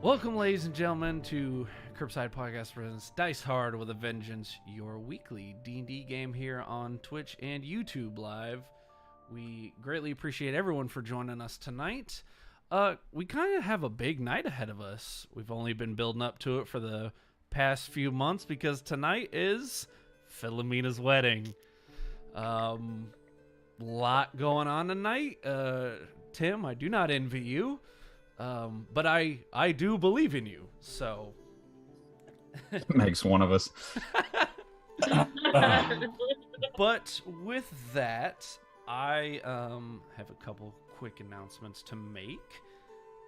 Welcome, ladies and gentlemen, to Curbside Podcast presents Dice Hard with a Vengeance, your weekly D&D game here on Twitch and YouTube Live. We greatly appreciate everyone for joining us tonight. We kind of have a big night ahead of us. We've only been building up to it for the past few months because tonight is Philomina's wedding. Lot going on tonight. Tim, I do not envy you. But I do believe in you, so... Makes one of us. But with that, I have a couple quick announcements to make,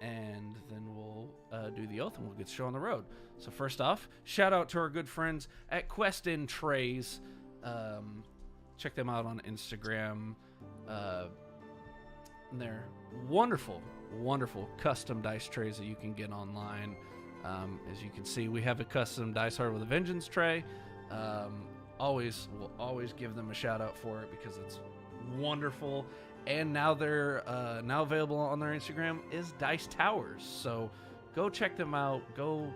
and then we'll do the oath and we'll get the show on the road. So first off, shout out to our good friends at Quest in Trays. Check them out on Instagram. And they're wonderful custom dice trays that you can get online. As you can see, we have a custom Dice Hard with a Vengeance tray. We'll always give them a shout out for it because it's wonderful. And now they're now available on their Instagram is Dice Towers. So go check them out. Go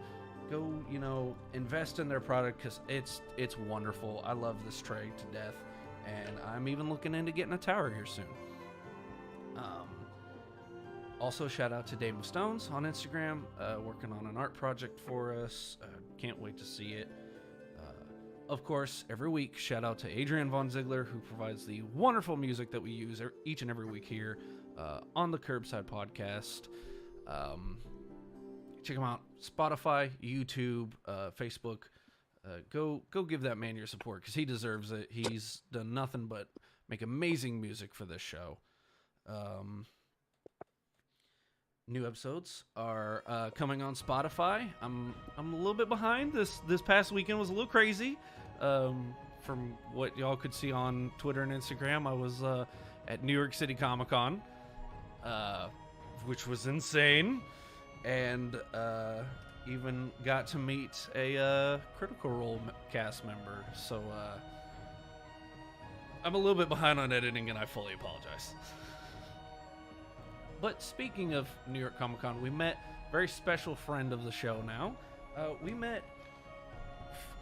invest in their product because it's wonderful. I love this tray to death, and I'm even looking into getting a tower here soon. Also, shout out to Dave Stones on Instagram, working on an art project for us. Can't wait to see it. Of course, every week, shout out to Andrian Von Ziegler, who provides the wonderful music that we use each and every week here on the Curbside Podcast. Check him out. Spotify, YouTube, Facebook. Go give that man your support because he deserves it. He's done nothing but make amazing music for this show. New episodes are coming on Spotify. I'm a little bit behind. This past weekend was a little crazy. From what y'all could see on Twitter and Instagram, I was at New York City Comic Con, which was insane, and even got to meet a Critical Role cast member. So I'm a little bit behind on editing, and I fully apologize. But speaking of New York Comic Con, we met a very special friend of the show now. We met,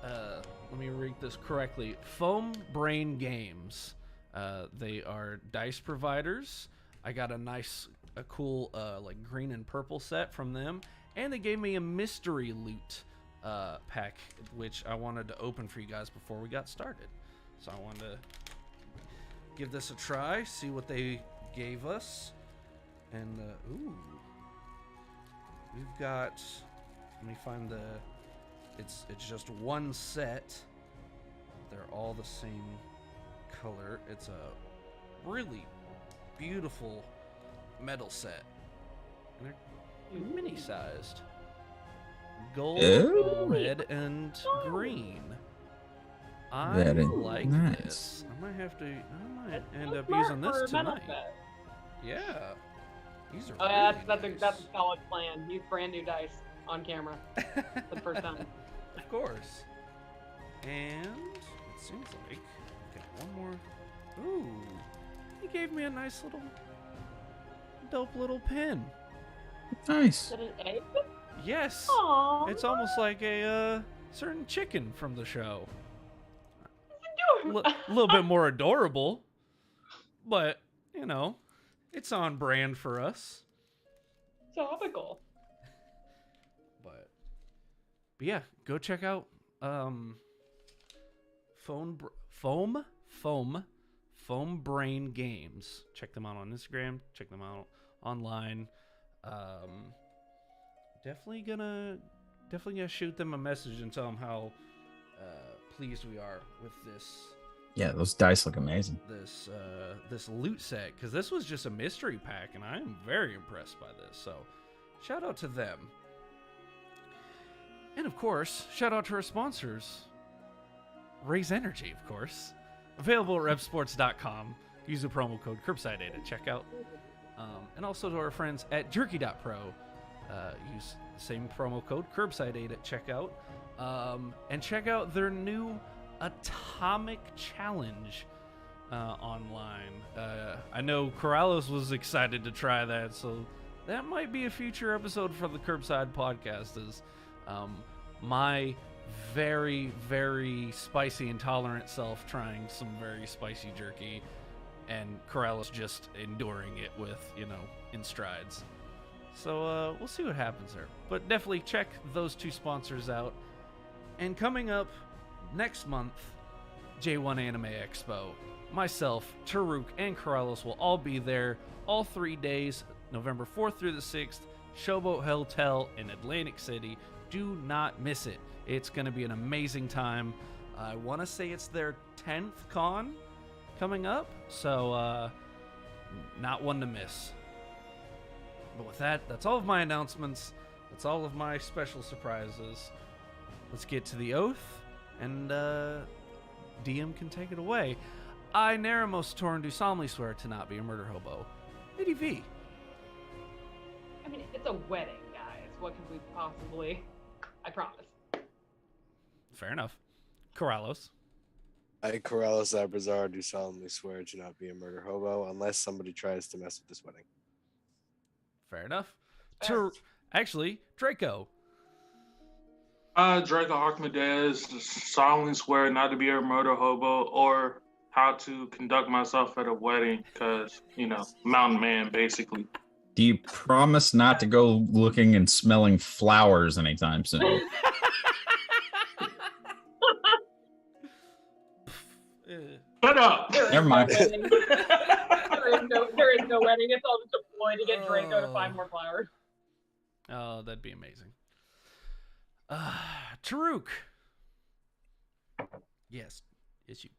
let me read this correctly, Foam Brain Games. They are dice providers. I got a cool like green and purple set from them. And they gave me a mystery loot pack, which I wanted to open for you guys before we got started. So I wanted to give this a try, see what they gave us. And, we've got, let me find it's just one set. They're all the same color. It's a really beautiful metal set. And they're mini-sized. Gold, red, and green. I like this. I might end up using this tonight. Yeah. These are that's a solid plan. Use brand new dice on camera for the first time. Of course. And it seems like I've got one more. Ooh, he gave me a nice little, dope little pen. Nice. Is it an egg? Yes. Aww. It's almost like a certain chicken from the show. A little bit more adorable, but it's on brand for us. Topical. But yeah, go check out Foam Brain Games. Check them out on Instagram. Check them out online. Definitely gonna shoot them a message and tell them how pleased we are with this. Yeah, those dice look amazing. This loot set, because this was just a mystery pack, and I am very impressed by this. So, shout out to them. And of course, shout out to our sponsors, Raise Energy, of course, available at repsports.com. Use the promo code Curbside8 at checkout, and also to our friends at Jerky.pro. Use the same promo code Curbside8 at checkout, and check out their new Atomic Challenge online. I know Corrales was excited to try that, so that might be a future episode for the Curbside Podcast. Is my very, very spicy intolerant self trying some very spicy jerky, and Corrales just enduring it with, in strides. So we'll see what happens there. But definitely check those two sponsors out. And coming up next month, J1 Anime Expo. Myself, Taruk, and Corrales will all be there all 3 days, November 4th through the 6th, Showboat Hotel in Atlantic City. Do not miss it. It's going to be an amazing time. I want to say it's their 10th con coming up, so not one to miss. But with that, that's all of my announcements. That's all of my special surprises. Let's get to the oath, and DM can take it away. I, Naramos Torn, do solemnly swear to not be a murder hobo. ADV. I mean, it's a wedding, guys. What could we possibly... I promise. Fair enough. Corrales. I, Corrales Abrazar, do solemnly swear to not be a murder hobo unless somebody tries to mess with this wedding. Fair enough. Actually, Draco. Draco Archimedes solemnly swear not to be a murder hobo or how to conduct myself at a wedding because, mountain man, basically. Do you promise not to go looking and smelling flowers anytime soon? Shut up! Never mind. There is no wedding. It's all just a ploy to get Draco to find more flowers. Oh, that'd be amazing. Taruk. Yes, it's you.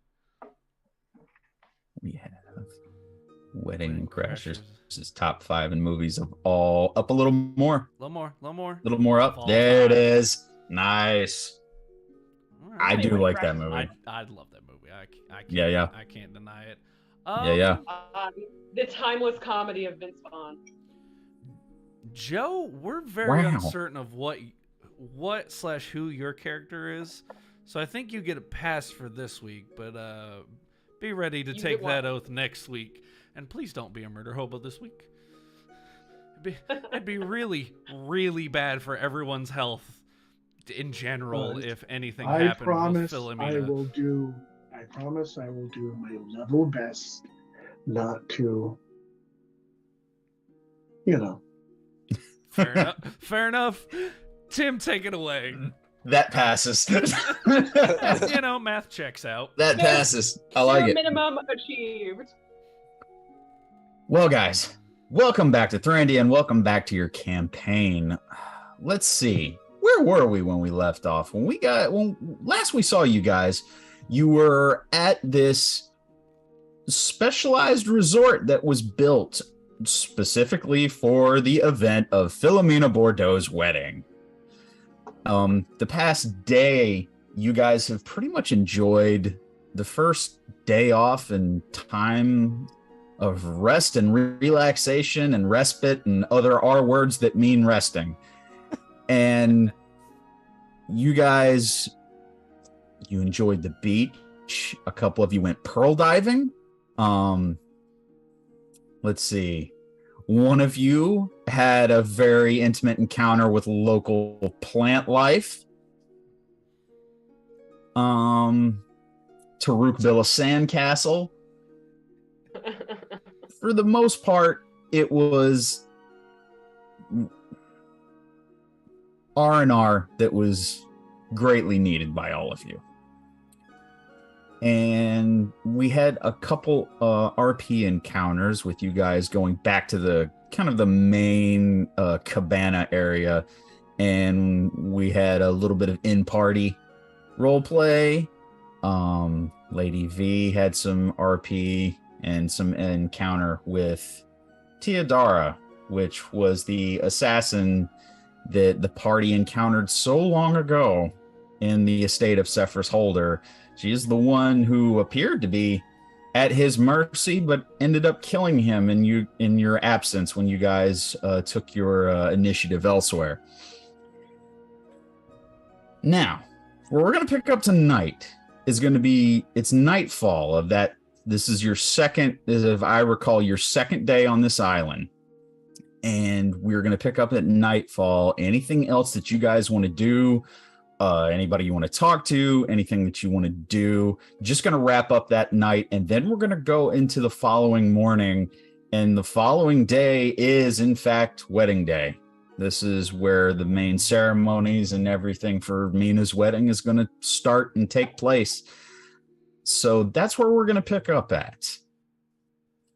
We have Wedding Crashers. This is top 5 in movies of all. Up a little more. A little more up. There it is. Nice. All I right. do like that movie. I love that movie. I can't, Yeah. I can't deny it. Yeah. The timeless comedy of Vince Vaughn. Joe, we're very Wow. uncertain of what/who your character is, so I think you get a pass for this week. But be ready to take that oath next week, and please don't be a murder hobo this week. It'd be really, really bad for everyone's health in general if anything happened with Philomina. I promise I will do my level best not to, Fair enough. Tim, take it away. That passes. Math checks out. That passes. I like it. Minimum achieved. Well, guys, welcome back to Thrandy and welcome back to your campaign. Let's see. Where were we when we left off? When last we saw you guys, you were at this specialized resort that was built specifically for the event of Philomina Bordeaux's wedding. The past day, you guys have pretty much enjoyed the first day off and time of rest and relaxation and respite and other R words that mean resting. And you guys, you enjoyed the beach. A couple of you went pearl diving. Let's see. One of you had a very intimate encounter with local plant life. Taruk built a sandcastle. For the most part, it was R&R that was greatly needed by all of you. And we had a couple RP encounters with you guys going back to the kind of the main cabana area, and we had a little bit of in-party role play. Lady V had some RP and some encounter with Teodara, which was the assassin that the party encountered so long ago in the estate of Sephir's Holder. She is the one who appeared to be at his mercy, but ended up killing him in your absence when you guys took your initiative elsewhere. Now, where we're going to pick up tonight is going to be, it's nightfall of that. This is your second, if I recall, your second day on this island. and we're going to pick up at nightfall. Anything else that you guys want to do, anybody you want to talk to, anything that you want to do, just going to wrap up that night, and then we're going to go into the following morning. And the following day is, in fact, wedding day. This is where the main ceremonies and everything for Mina's wedding is going to start and take place. So that's where we're going to pick up at.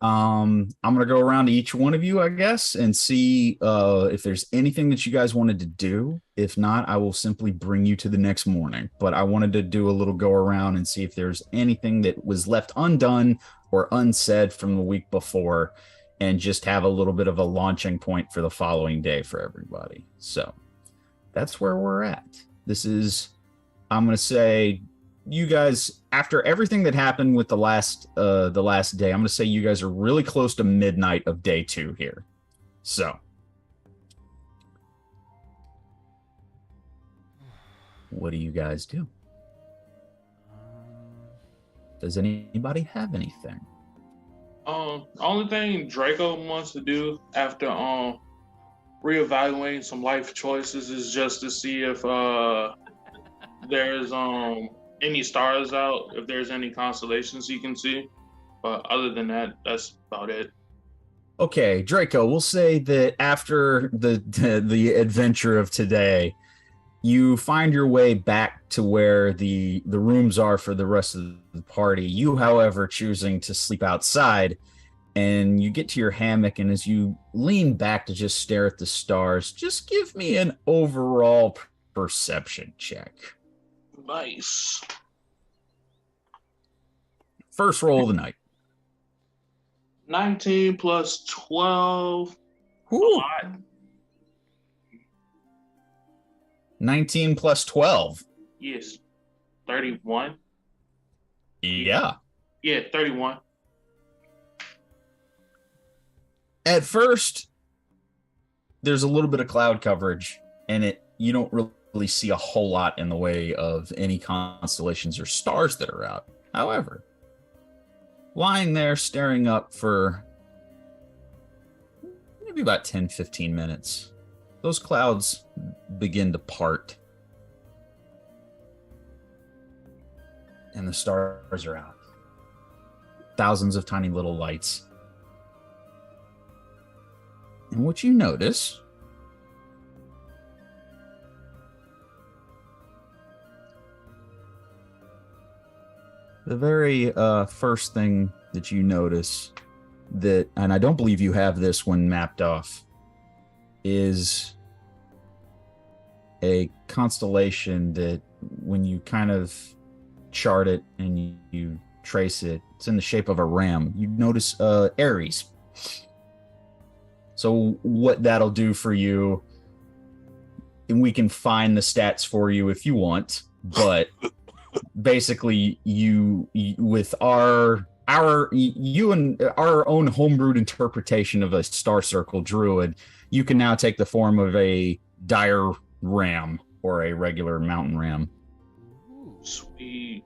I'm going to go around to each one of you, I guess, and see if there's anything that you guys wanted to do. If not, I will simply bring you to the next morning. But I wanted to do a little go around and see if there's anything that was left undone or unsaid from the week before, and just have a little bit of a launching point for the following day for everybody. So that's where we're at. This is, I'm going to say, you guys, after everything that happened with the last day, I'm going to say you guys are really close to midnight of day 2 here. So what do you guys do? Does anybody have anything? Only thing Draco wants to do after reevaluating some life choices is just to see if there's any stars out, if there's any constellations he can see. But other than that, that's about it. Okay, Draco, we'll say that after the adventure of today, you find your way back to where the rooms are for the rest of the party. You, however, choosing to sleep outside, and you get to your hammock, and as you lean back to just stare at the stars, just give me an overall perception check. Nice. First roll of the night. 19 plus 12. Ooh. A lot. 19 plus 12. Yes. 31. Yeah. Yeah, 31. At first, there's a little bit of cloud coverage, and you don't really see a whole lot in the way of any constellations or stars that are out. However, lying there staring up for maybe about 10-15 minutes, those clouds begin to part, and the stars are out. Thousands of tiny little lights. And what you notice the very first thing that you notice, that, and I don't believe you have this one mapped off, is a constellation that when you kind of chart it and you trace it, it's in the shape of a ram. You notice Aries. So what that'll do for you, and we can find the stats for you if you want, but basically you with our own homebrewed interpretation of a star circle druid, you can now take the form of a dire ram or a regular mountain ram. Sweet.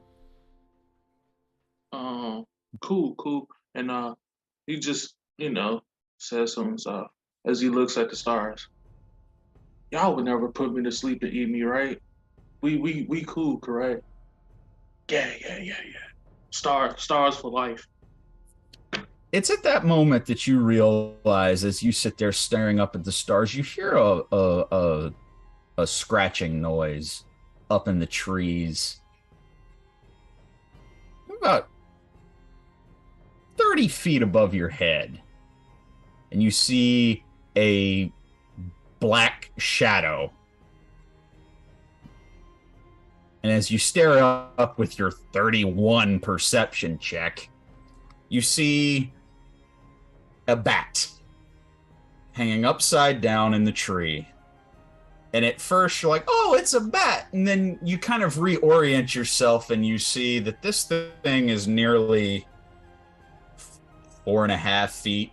Cool. And he just, says to himself as he looks at the stars. Y'all would never put me to sleep and eat me, right? We cool, correct? Yeah. Stars for life. It's at that moment that you realize, as you sit there staring up at the stars, you hear a scratching noise up in the trees. About 30 feet above your head. And you see a black shadow. And as you stare up with your 31 perception check, you see a bat hanging upside down in the tree. And at first you're like, oh, it's a bat. And then you kind of reorient yourself and you see that this thing is nearly 4.5 feet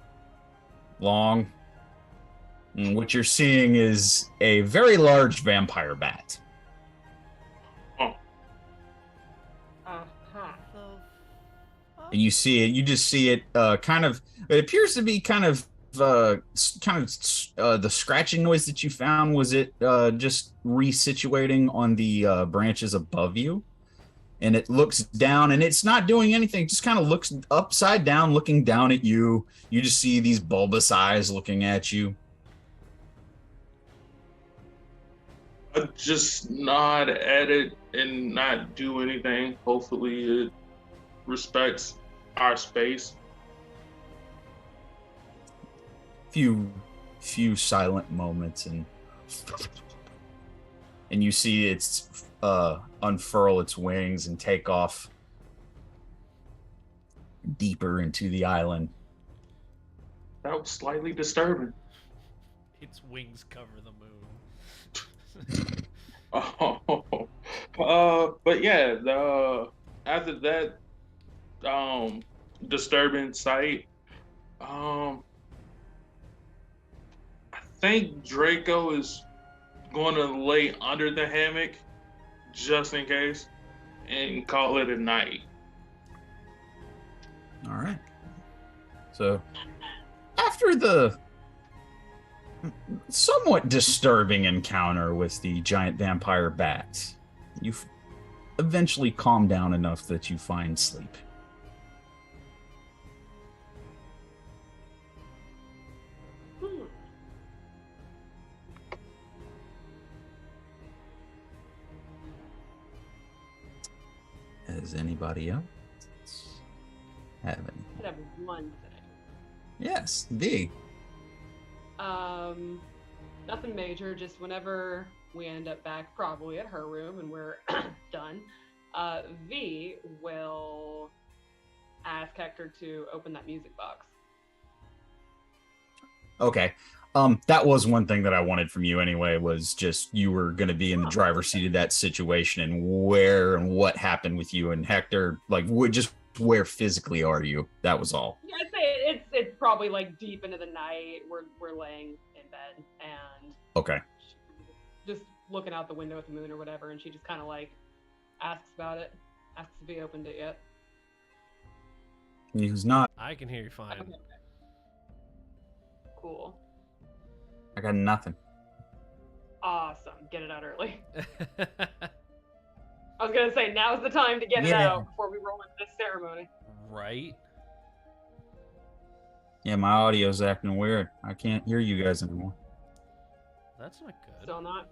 long. And what you're seeing is a very large vampire bat. And you see it, you just see it it appears to be kind of the scratching noise that you found, was it just resituating on the branches above you? And it looks down, and it's not doing anything. Just kind of looks upside down, looking down at you. You just see these bulbous eyes looking at you. I just nod at it and not do anything. Hopefully, it respects our space. Few silent moments, and you see its unfurl its wings and take off deeper into the island. That was slightly disturbing. Its wings cover the moon. But yeah, after that disturbing sight, I think Draco is going to lay under the hammock just in case and call it a night. All right. So after the somewhat disturbing encounter with the giant vampire bats, you eventually calm down enough that you find sleep. Has anybody else have any? I have one thing. Yes, V. Nothing major, just whenever we end up back probably at her room and we're done, V will ask Hector to open that music box. Okay. That was one thing that I wanted from you anyway, was just you were going to be in the driver's seat of that situation, and where and what happened with you and Hector, like just where physically are you? That was all. Yeah, I'd say it's probably like deep into the night. We're laying in bed and Okay. just looking out the window at the moon or whatever, and she just kind of like asks about it, asks if he opened it yet. He was not. I can hear you fine. Okay. Cool. I got nothing. Awesome. Get it out early. I was gonna say now's the time to get it out before we roll into this ceremony. Right? Yeah, my audio's acting weird. I can't hear you guys anymore. That's not good. Still not?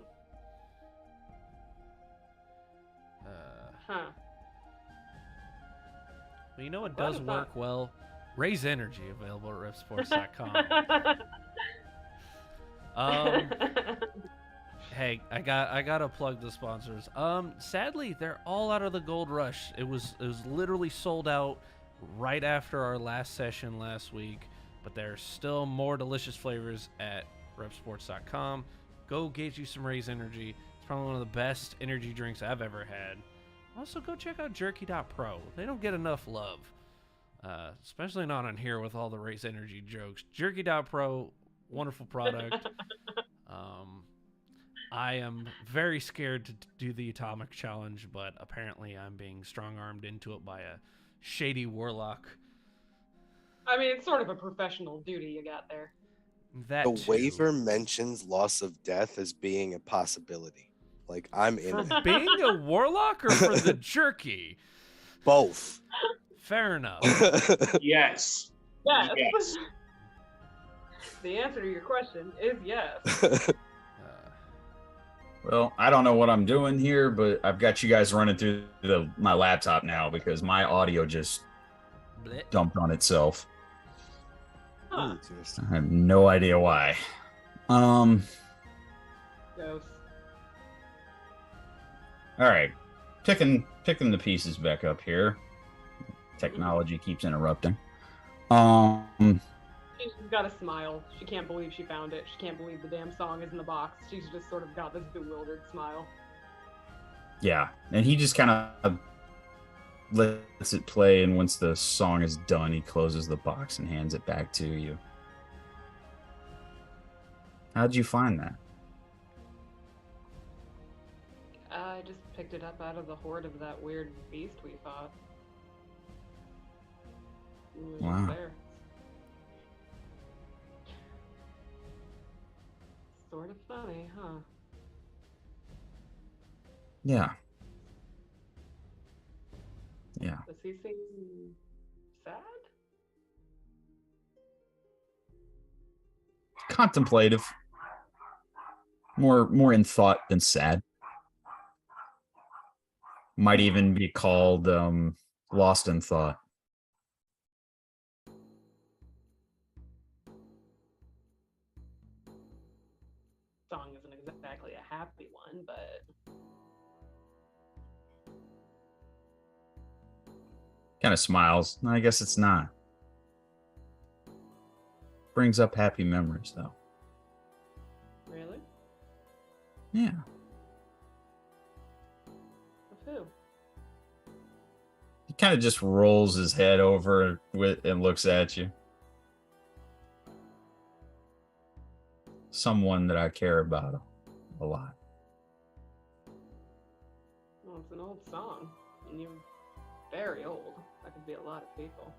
Huh. Well, you know what Glad does it's work not. well? Raise Energy, available at ripsports.com. Hey, I gotta plug the sponsors. Sadly, they're all out of the Gold Rush. It was literally sold out right after our last session last week, but there's still more delicious flavors at repsports.com. Go get you some Raise Energy. It's probably one of the best energy drinks I've ever had. Also, go check out jerky.pro. They don't get enough love, especially not on here with all the Raise Energy jokes. Jerky.pro, wonderful product. I am very scared to do the Atomic Challenge, but apparently I'm being strong-armed into it by a shady warlock. I mean, it's sort of a professional duty you got there. That The too. waiver mentions loss of death as being a possibility. Like, I'm in For it. being a warlock or for the jerky? Both. Fair enough. Yes. Yes. Yes. The answer to your question is yes. Well, I don't know what I'm doing here, but I've got you guys running through my laptop now because my audio just Blech. dumped on itself. Huh. I have no idea why. Ghost. All right, picking the pieces back up here. Technology keeps interrupting. She's got a smile. She can't believe she found it. She can't believe the damn song is in the box. She's just sort of got this bewildered smile. Yeah, and he just kind of lets it play, and once the song is done, he closes the box and hands it back to you. How'd you find that? I just picked it up out of the hoard of that weird beast we fought. It was just Wow. there. Sort of funny, huh? Yeah. Yeah. Does he seem sad? Contemplative. More in thought than sad. Might even be called lost in thought. Song isn't exactly a happy one, but Kind of smiles. No, I guess it's not. Brings up happy memories, though. really? Yeah. Of who? He kind of just rolls his head over and looks at you. Someone that I care about a lot. Well, it's an old song, and you're very old. That could be a lot of people.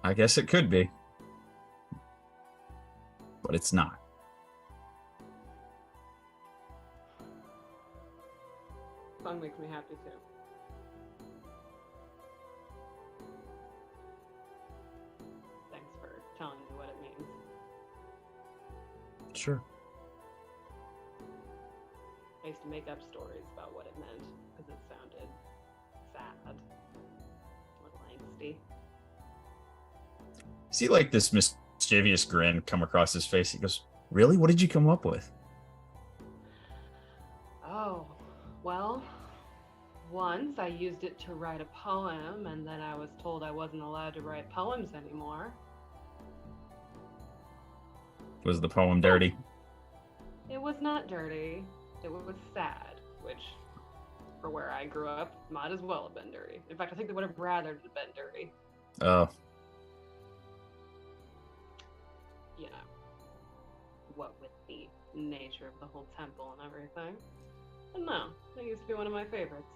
I guess it could be. But it's not. Song makes me happy too. Thanks for telling me what it means. Sure. I used to make up stories about what it meant because it sounded sad, a little angsty. See, like this mischievous grin come across his face. He goes, "Really? What did you come up with?" Oh, well, once I used it to write a poem, and then I was told I wasn't allowed to write poems anymore. Was the poem dirty? It was not dirty. It was sad, which, for where I grew up, might as well have been dirty. In fact, I think they would have rather it had been dirty. Oh, You know, what with the nature of the whole temple and everything. And no, it used to be one of my favorites.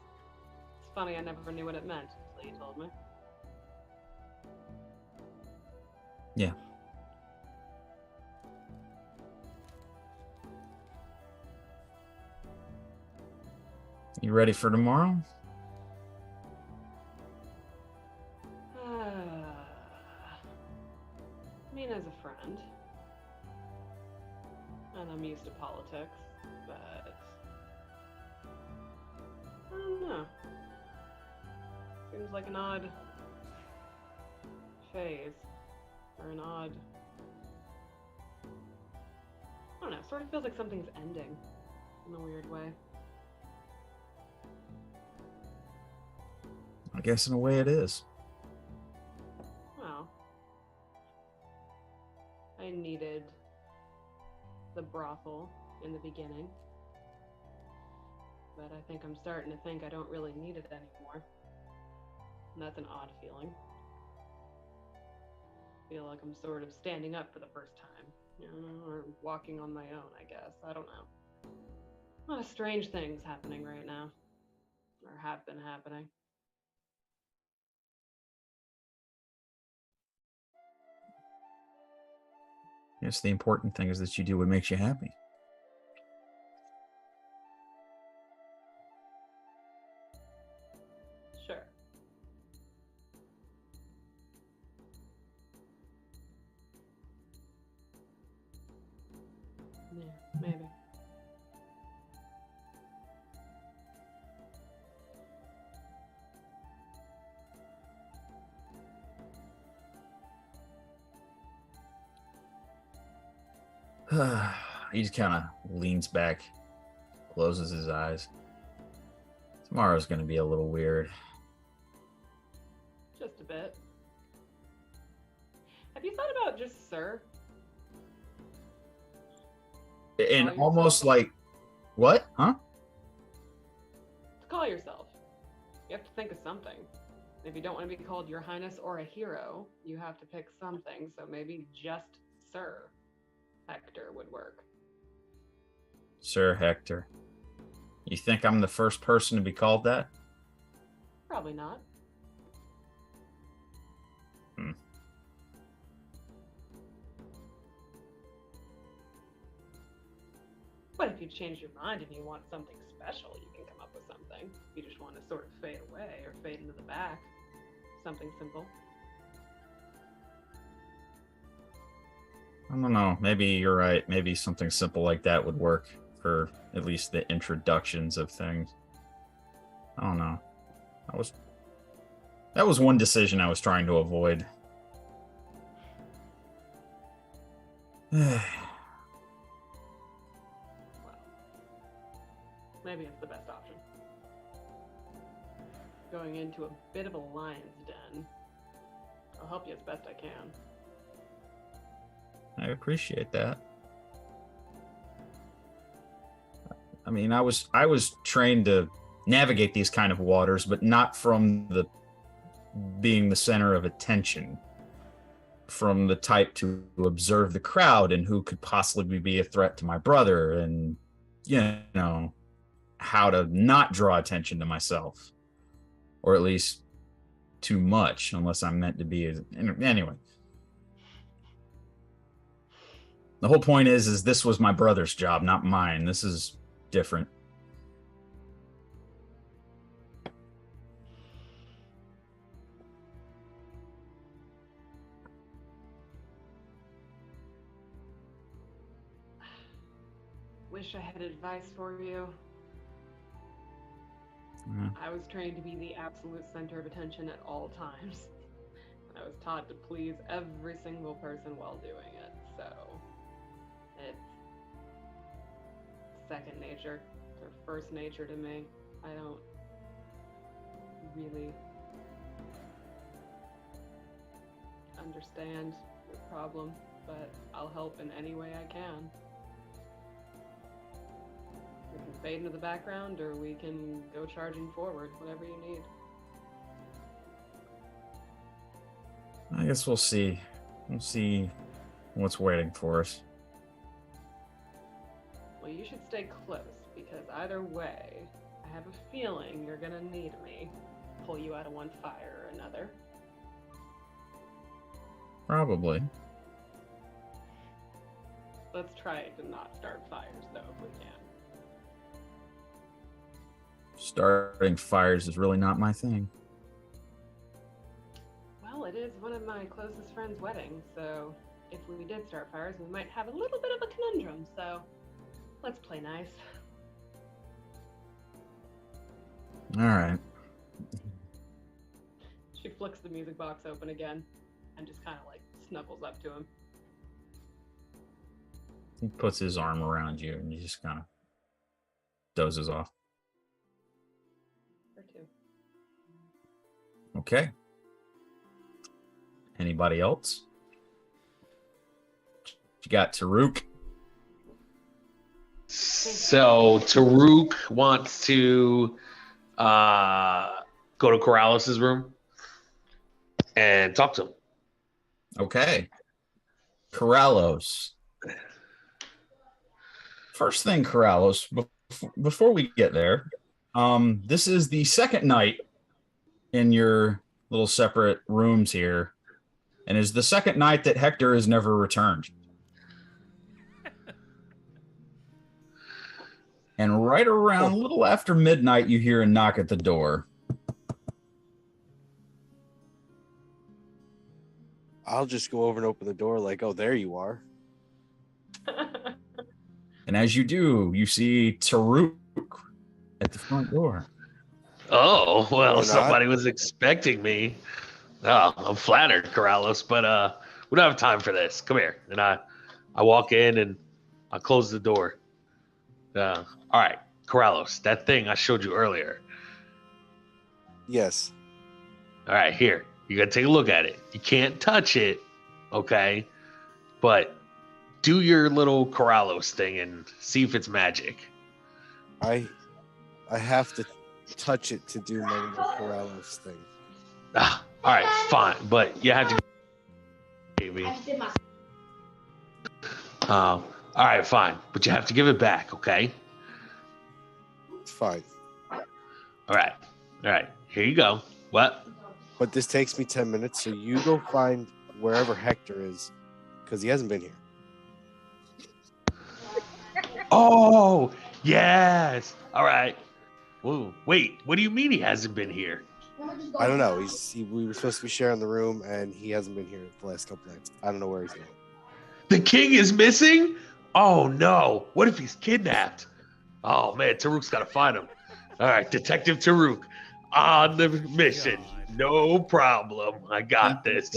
It's funny, I never knew what it meant until you told me. yeah. You ready for tomorrow? Mina's a friend. And I'm used to politics, but I don't know. Seems like an odd phase. Or an odd, I don't know, sort of feels like something's ending in a weird way. I guess in a way it is. Well, I needed the brothel in the beginning, but I think I'm starting to think I don't really need it anymore. And that's an odd feeling. I feel like I'm sort of standing up for the first time, you know, or walking on my own, I guess. I don't know. A lot of strange things happening right now, or have been happening. Yes, the important thing is that you do what makes you happy. Sure. Yeah, maybe. He just kind of leans back, closes his eyes. Tomorrow's going to be a little weird. Just a bit. Have you thought about just sir? And yourself? almost like, what? Huh? To call yourself. You have to think of something. If you don't want to be called Your Highness or a hero, you have to pick something, so maybe just Sir Hector would work. Sir Hector. You think I'm the first person to be called that? Probably not. But if you change your mind and you want something special, you can come up with something. If you just want to sort of fade away or fade into the back, something simple. I don't know. Maybe you're right. Maybe something simple like that would work for at least the introductions of things. I don't know. That was one decision I was trying to avoid. Well, maybe it's the best option. Going into a bit of a lion's den. I'll help you as best I can. I appreciate that. I mean, I was trained to navigate these kind of waters, but not from the being the center of attention. From the type to observe the crowd and who could possibly be a threat to my brother, and you know, how to not draw attention to myself, or at least too much, unless I'm meant to be. Anyway. The whole point is this was my brother's job, not mine. This is different. Wish I had advice for you. I was trained to be the absolute center of attention at all times. And I was taught to please every single person while doing it, so it's second nature or first nature to me. I don't really understand your problem, but I'll help in any way I can. We can fade into the background, or we can go charging forward, whatever you need. I guess we'll see. We'll see what's waiting for us. Well, you should stay close, because either way, I have a feeling you're gonna need me. Pull you out of one fire or another. Probably. Let's try to not start fires, though, if we can. Starting fires is really not my thing. Well, it is one of my closest friends' weddings, so if we did start fires, we might have a little bit of a conundrum, so let's play nice. All right. She flicks the music box open again and just kind of like snuggles up to him. He puts his arm around you and he just kind of dozes off. Or two. Okay. Anybody else? You got Taruk. So Taruk wants to go to Corrales' room and talk to him. Okay. Corrales. First thing, Corrales, before we get there, this is the second night in your little separate rooms here, and is the second night that Hector has never returned. And right around a little after midnight, you hear a knock at the door. I'll just go over and open the door like, oh, there you are. And as you do, you see Taruk at the front door. Oh, well, Or not. somebody was expecting me. Oh, I'm flattered, Corrales, but we don't have time for this. Come here. And I walk in and I close the door. All right, Corrales, that thing I showed you earlier. Yes. All right, here. You got to take a look at it. You can't touch it, okay? But do your little Corrales thing and see if it's magic. I have to touch it to do my little Corrales thing. All right, fine. But you have to... Baby. All right, fine. But you have to give it back, okay? It's fine. All right. Here you go. What? But this takes me 10 minutes, so you go find wherever Hector is, because he hasn't been here. Oh, yes. All right. Whoa, wait, what do you mean he hasn't been here? I don't know. We were supposed to be sharing the room, and he hasn't been here the last couple nights. I don't know where he's going. The king is missing? Oh, no. What if he's kidnapped? Oh, man, Taruk's got to find him. All right, Detective Taruk on the mission. No problem. I got this.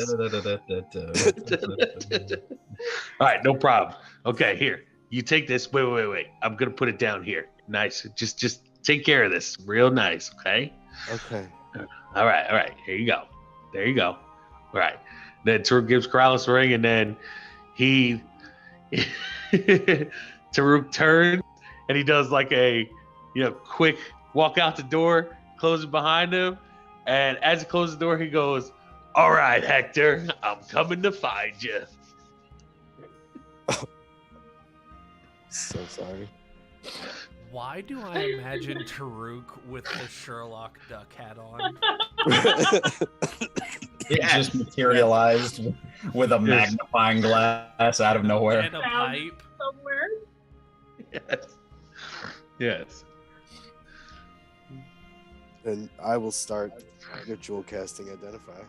All right, no problem. Okay, here. You take this. Wait. I'm going to put it down here. Nice. Just take care of this. Real nice, okay? Okay. All right. Here you go. There you go. All right. Then Taruk gives Corrales a ring, and then Taruk turns, and he does like a, quick walk out the door, closes behind him, and as he closes the door, he goes, "All right, Hector, I'm coming to find you." So sorry. Why do I imagine Taruk with the Sherlock Duck hat on? It just materialized with a magnifying glass out of nowhere. And a pipe. Somewhere. Yes. And I will start ritual casting Identify.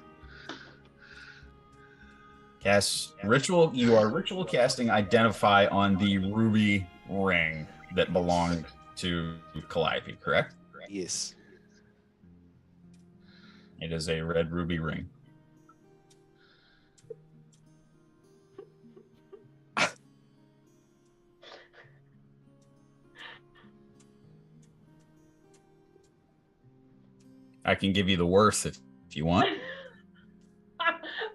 Cast ritual. You are ritual casting Identify on the ruby ring that belonged to Calliope, correct? Yes. It is a red ruby ring. I can give you the worth if you want.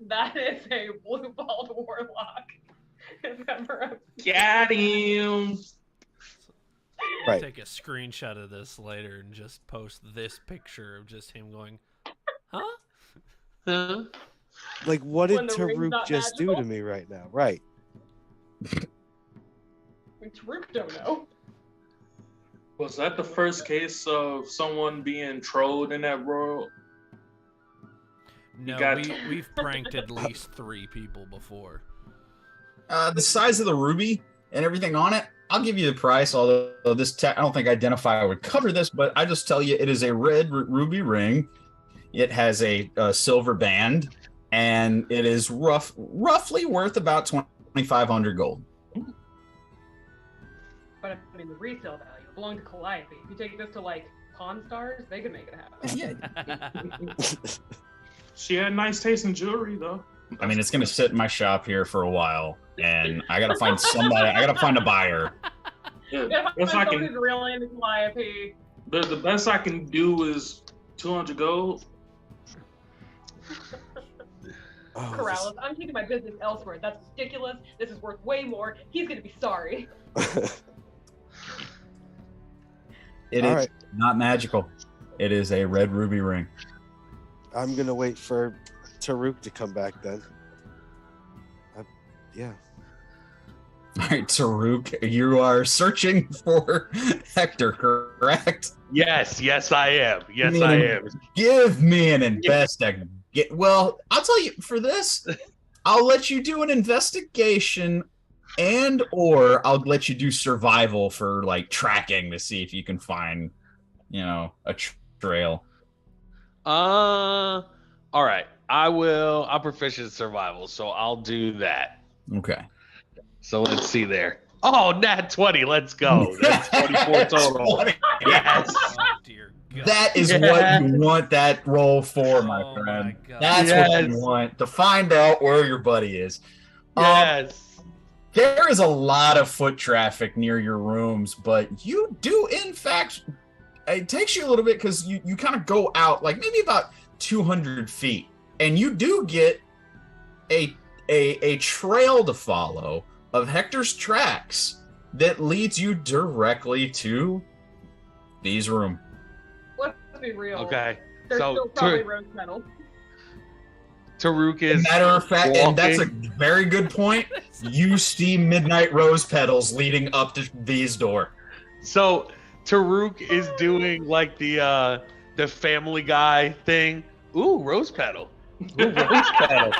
That is a blue-balled warlock. If ever Got him. Right. Take a screenshot of this later and just post this picture of just him going, huh? Huh? Like, what did When the ring's Taruk not just do magical. to me right now? Right. Taruk don't know. Was that the first case of someone being trolled in that world? No, got- we've pranked at least 3 people before. The size of the ruby and everything on it, I'll give you the price, although I don't think Identify would cover this, but I just tell you it is a red ruby ring. It has a silver band, and it is roughly worth about 2,500 gold. But I mean, the resale value belonged to Calliope. If you take this to like Pawn Stars, they could make it happen. Yeah. She had nice taste in jewelry, though. I mean, it's going to sit in my shop here for a while, and I got to find somebody. I got to find a buyer. Yeah, If best I somebody's can, really into Calliope, the best I can do is 200 gold. Oh, Corrales, I'm taking my business elsewhere. That's ridiculous. This is worth way more. He's gonna be sorry. It All is right. not magical. It is a red ruby ring. I'm gonna wait for Taruk to come back then. Yeah. All right, Taruk, you are searching for Hector, correct? Yes, I am. Yes, mean- I am. Give me an investigation. Well, I'll tell you, for this, I'll let you do an investigation or I'll let you do survival for like tracking to see if you can find, a trail. All right. I'm proficient in survival, so I'll do that. Okay. So let's see there. Oh, nat 20. Let's go. That's 24 total. 20. Yes. Oh, dear God. That is what you want that roll for, my Oh, friend. my God. That's what Yes. you want, to find out where your buddy is. Yes. There is a lot of foot traffic near your rooms, but you do, in fact, it takes you a little bit because you kind of go out like maybe about 200 feet, and you do get a trail to follow of Hector's tracks that leads you directly to V's room. Let's be real. Okay. There's So still probably rose petals. Taruk is Matter of fact, and that's a walking. very good point. You see midnight rose petals leading up to V's door. So Taruk is doing like the Family Guy thing. Ooh, rose petal. Rose petal.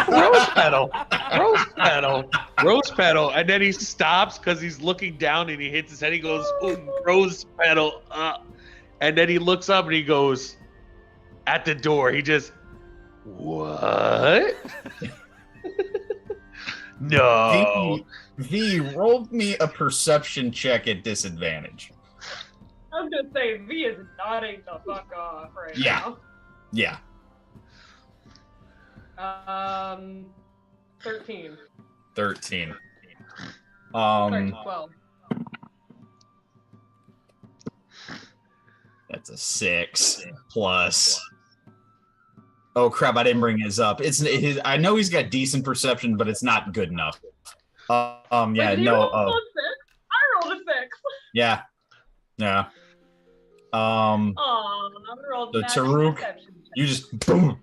Rose petal. Rose petal. Rose petal. And then he stops because he's looking down and he hits his head. He goes, ooh, rose petal. And then he looks up and he goes, at the door, he just, what? No. V, rolled me a perception check at disadvantage. I was gonna say V is nodding the fuck off right now. Yeah. 13. 13. Sorry, 12. That's a 6 plus. Oh crap! I didn't bring his up. I know he's got decent perception, but it's not good enough. Yeah, Wait, no. A 6? I rolled a 6. Yeah. I rolled So a Taruk, you just boom,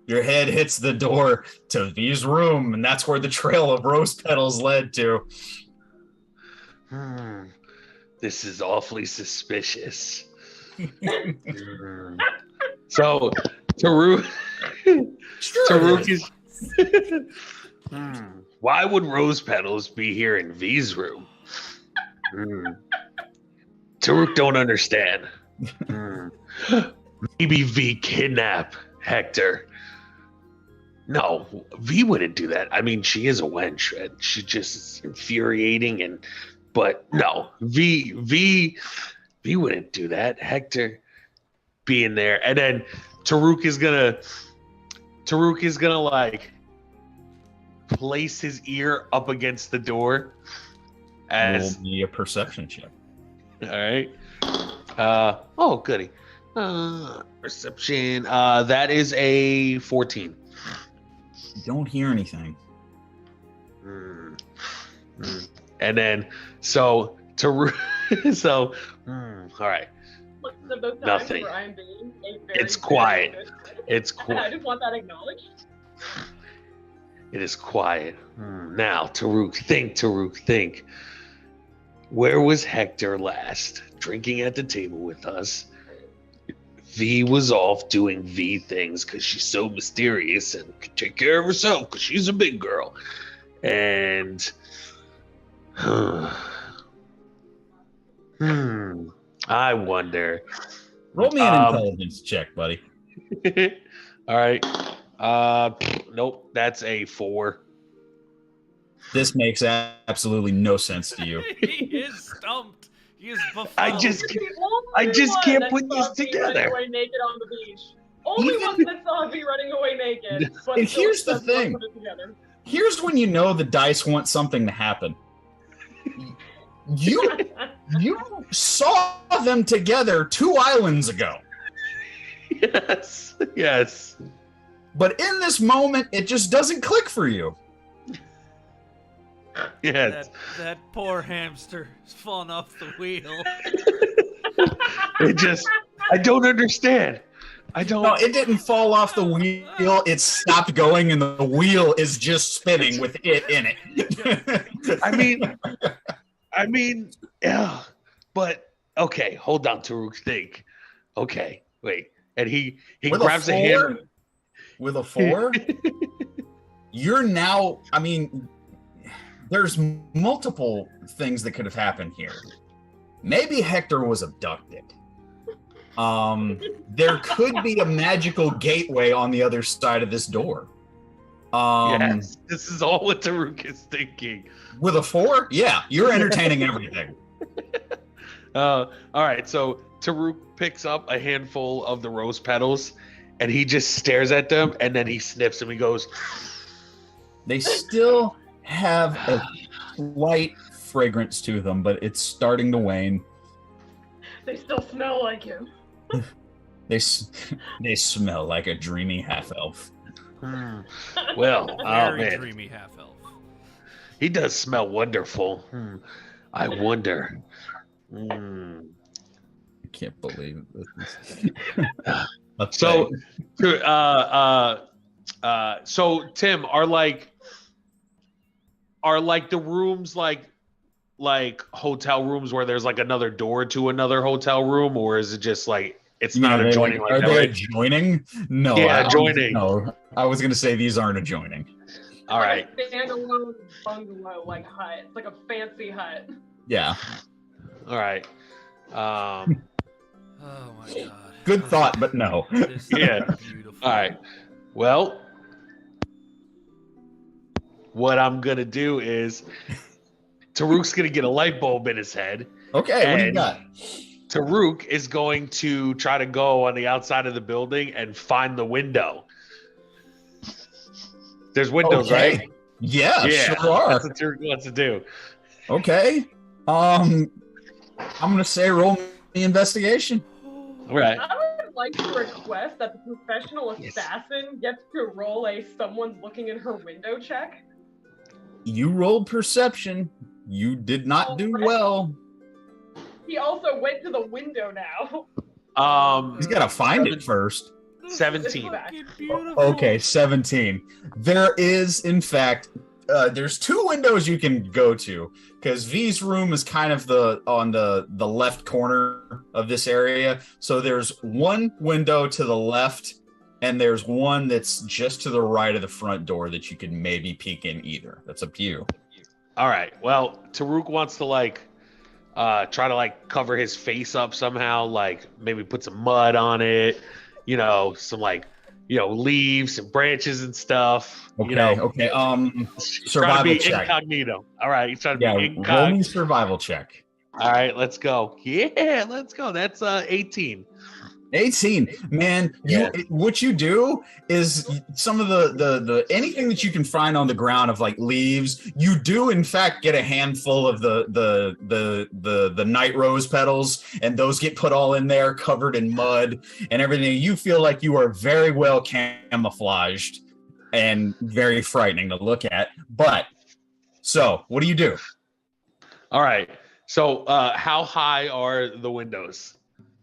your head hits the door to V's room, and that's where the trail of rose petals led to. This is awfully suspicious. So Taruk is. Why would rose petals be here in V's room? Taruk don't understand. Maybe V kidnap Hector. No, V wouldn't do that. I mean, she is a wench. She just is infuriating, but no, V wouldn't do that. Hector being there, and then Taruk is gonna like place his ear up against the door. As roll me a perception check. All right. Oh, goody. Perception. That is a 14. You don't hear anything. And then, so to all right. Nothing. It's quiet. It's quiet. I just want that acknowledged. It is quiet. Now, Taruk, think. Where was Hector last? Drinking at the table with us. V was off doing V things because she's so mysterious and can take care of herself because she's a big girl. And I wonder. Roll me an intelligence check, buddy. All right. Nope, that's a 4. This makes absolutely no sense to you. He is stumped. He is befuddled. I just can't put this together. Away naked on the beach. Only one that saw me running away naked. But And here's the thing. Here's when you know the dice want something to happen. You saw them together 2 islands ago. Yes. But in this moment, it just doesn't click for you. Yes. That poor hamster is falling off the wheel. I don't understand. No, it didn't fall off the wheel. It stopped going, and the wheel is just spinning with it in it. I mean, yeah. But okay, hold on, Taruk. Think. Okay, wait. And he with grabs a hammer. With a 4, you're now. I mean, there's multiple things that could have happened here. Maybe Hector was abducted. There could be a magical gateway on the other side of this door. Yes, this is all what Taruk is thinking. With a 4? Yeah, you're entertaining everything. All right, so Taruk picks up a handful of the rose petals, and he just stares at them, and then he sniffs them. He goes, They still have a slight fragrance to them, but it's starting to wane. They still smell like him. They smell like a dreamy half-elf. well, Very man. dreamy half-elf. He does smell wonderful. I wonder. I can't believe this. So, so Tim, are the rooms like hotel rooms where there's like another door to another hotel room, or is it just like It's You know, not they're adjoining like, like are that, they right? adjoining? No. Yeah, adjoining. No, I was gonna say these aren't adjoining. All right. Like a standalone bungalow, like hut. It's like a fancy hut. Yeah. All right. Oh my god. Good thought, but no. This is Yeah. beautiful. All right. Well, what I'm gonna do is Taruk's gonna get a light bulb in his head. Okay, what do you And got? Taruk is going to try to go on the outside of the building and find the window. There's windows, Okay. right? Yeah, sure are. That's what Taruk wants to do. Okay. I'm gonna say roll the investigation. All right. I would like to request that the professional assassin gets to roll a someone's looking in her window check. You rolled perception. You did not do Alright. well. He also went to the window now. He's gotta find it first. 17. Fucking beautiful. Okay, 17. There is, in fact, there's two windows you can go to because V's room is kind of on the left corner of this area. So there's one window to the left, and there's one that's just to the right of the front door that you could maybe peek in either. That's up to you. All right. Well, Taruk wants to try to cover his face up somehow, maybe put some mud on it, some leaves and branches and stuff. Okay. Okay. Trying to Survival be check. incognito. All right. He's trying to Yeah. be Roll incognito. me survival check. All right. Let's go. Yeah. Let's go. That's 18. 18, man. Yeah. What you do is some of the anything that you can find on the ground of leaves. You do in fact get a handful of the night rose petals, and those get put all in there, covered in mud and everything. You feel like you are very well camouflaged and very frightening to look at. But so, what do you do? All right. So, how high are the windows?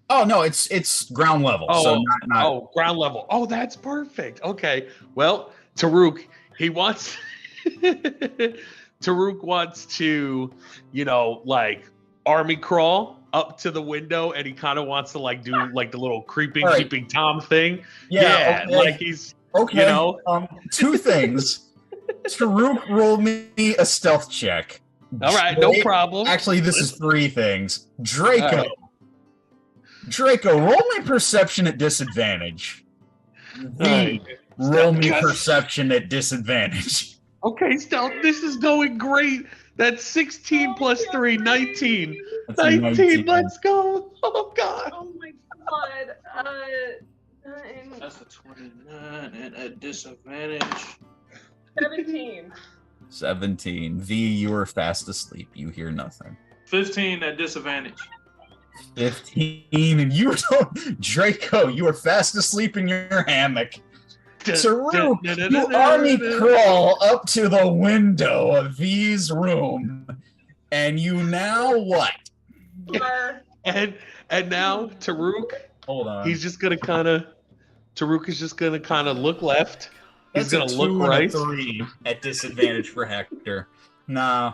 Oh no, it's ground level. So not ground level. Oh, that's perfect. Okay. Well, Taruk, he wants Taruk wants to, army crawl up to the window, and he kind of wants to do the little creeping, All right. keeping Tom thing. Yeah, okay. He's okay. you Two things. Taruk, roll me a stealth check. all right, no problem. Actually, this is three things. Draco, roll me perception at disadvantage. right. Roll me Yes. perception at disadvantage. Okay, Stealth, this is going great. That's 16 plus 3, 19. That's a 19, let's go. Oh, God. Oh my god. That's a 29 and a disadvantage. 17. 17. V, you are fast asleep. You hear nothing. 15 at disadvantage. 15, and you don't. Draco, you are fast asleep in your hammock. Taruk, you army crawl up to the window of V's room, and you now what? And now Taruk, Hold on. he's just gonna Taruk is just gonna kind of look left. He's That's gonna a 2 look right. and a 3 at disadvantage for Hector. Nah.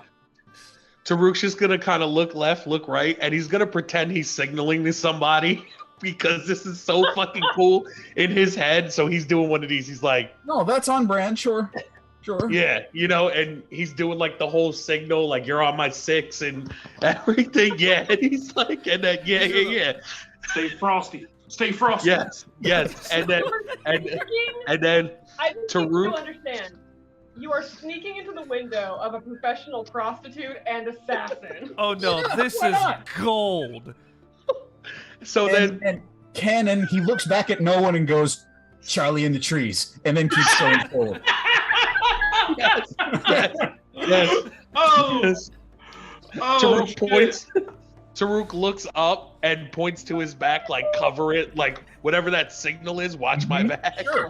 Taruk's just gonna kind of look left, look right, and he's gonna pretend he's signaling to somebody because this is so fucking cool in his head. So he's doing one of these. He's like, No, that's on brand. Sure. yeah, and he's doing the whole signal, you're on my 6 and everything. Yeah, and he's like, and then yeah. Stay frosty. Stay frosty. Yes, and then I just Taruk- need to understand. You are sneaking into the window of a professional prostitute and assassin. Oh no, Yeah, this why is not? gold. so And Cannon, he looks back at no one and goes, Charlie in the trees, and then keeps going forward. yes. Oh, Yes. oh, Taruk looks up and points to his back, cover it, whatever that signal is, watch my back. Sure.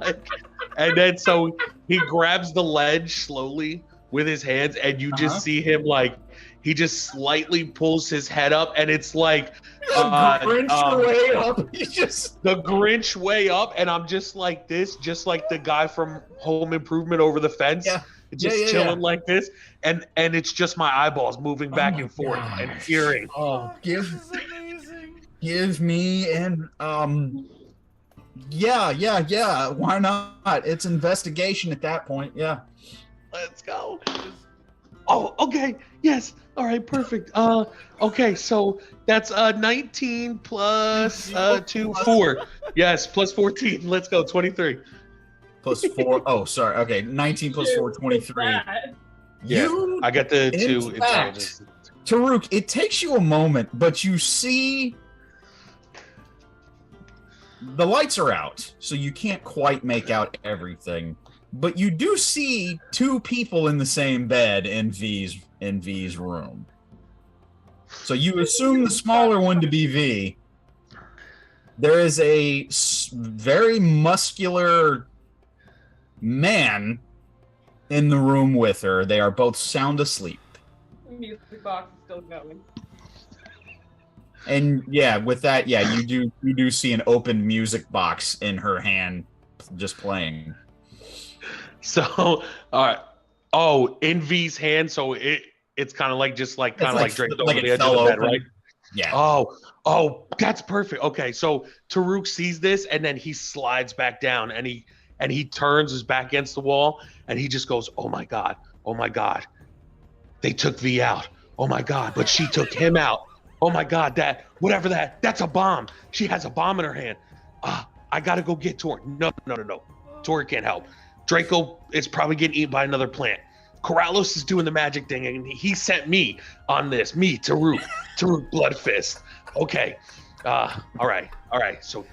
And then so he grabs the ledge slowly with his hands, and you just see him he just slightly pulls his head up, and it's Grinch way up. He just the Grinch way up, and I'm just like this, just like the guy from Home Improvement over the fence. Yeah. Just chilling like this, and it's just my eyeballs moving back my and forth gosh. and peering. Oh, This is amazing. Give me an yeah. Why not? It's investigation at that point. Yeah. Let's go. Oh, okay. Yes. All right. Perfect. Okay. So that's 19 plus 2, 4. Yes. Plus 14. Let's go. 23. Plus 4. Oh, sorry. Okay. 19 plus 4, 23. Yeah. I got the 2 in intelligence. fact, Taruk, it takes you a moment, but you see the lights are out, so you can't quite make out everything. But you do see 2 people in the same bed in V's room. So you assume the smaller one to be V. There is a very muscular man in the room with her. They are both sound asleep. The music box is still going. And yeah, with that, yeah, you do see an open music box in her hand, just playing. So, all right. Oh, in V's hand, so it's kind of like draped over the edge of the bed, right? Yeah. Oh, that's perfect. Okay, so Taruk sees this, and then he slides back down, and he turns his back against the wall, and he just goes, "Oh my god, they took V out. Oh my god, but she took him out. Oh my god, that's a bomb. She has a bomb in her hand. I gotta go get Tor. No. Tor can't help. Draco is probably getting eaten by another plant. Corrales is doing the magic thing, and he sent me on this. Me, Taruk Bloodfist. Okay. All right. So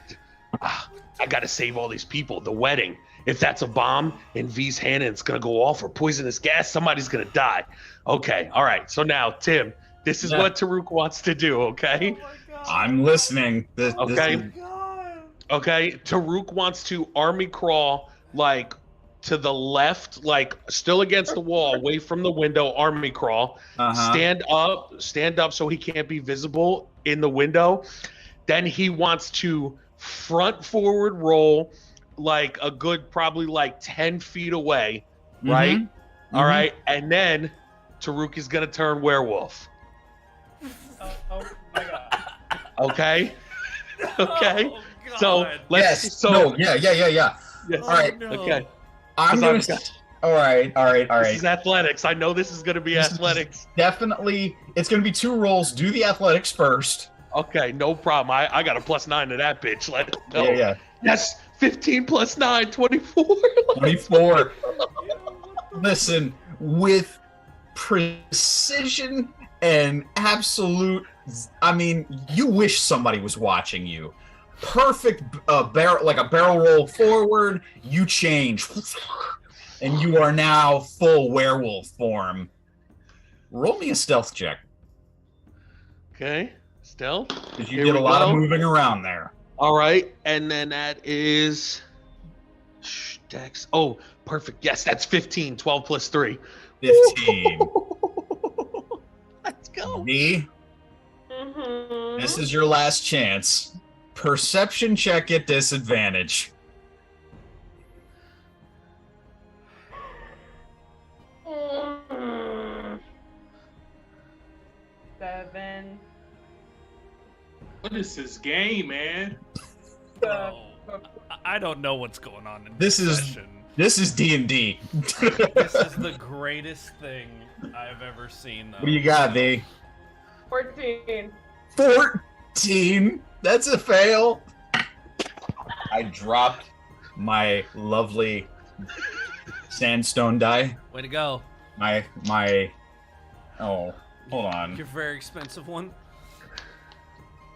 I gotta save all these people. The wedding. If that's a bomb in V's hand and it's gonna go off or poisonous gas, somebody's gonna die. Okay. All right. So now, Tim, this is what Taruk wants to do. Okay. I'm listening. Okay. Taruk wants to army crawl to the left, still against the wall, away from the window, army crawl. Stand up so he can't be visible in the window. Then he wants to front forward roll a good probably 10 feet away, right? All right. And then Taruk is going to turn werewolf. Oh my god. Okay. Okay. Oh, so God. let's. Yes. So No. Yeah. Yes. All right. No. Okay. I'm gonna. All right. This is athletics. I know this is going to be athletics. Definitely, it's gonna be 2 rolls. Do the athletics first. Okay, no problem. I got a +9 to that bitch. Let's go. Yeah. Yes, 15 + 9, 24. 24. Listen, with precision and absolute, I mean, you wish somebody was watching you. Perfect barrel roll forward, you change, and you are now full werewolf form. Roll me a stealth check. Okay, stealth. Because you did a lot of moving around there. All right, and then that is Dex. Oh, perfect. Yes, that's 15. 12 + 3. 15. Let's go. V, this is your last chance. Perception check at disadvantage. Seven. What is this game, man? I don't know what's going on in This is session. This is D&D. This is the greatest thing I've ever seen. What do you got, V? 14. 14? That's a fail. I dropped my lovely sandstone die. Way to go. My oh, hold on. Your very expensive one.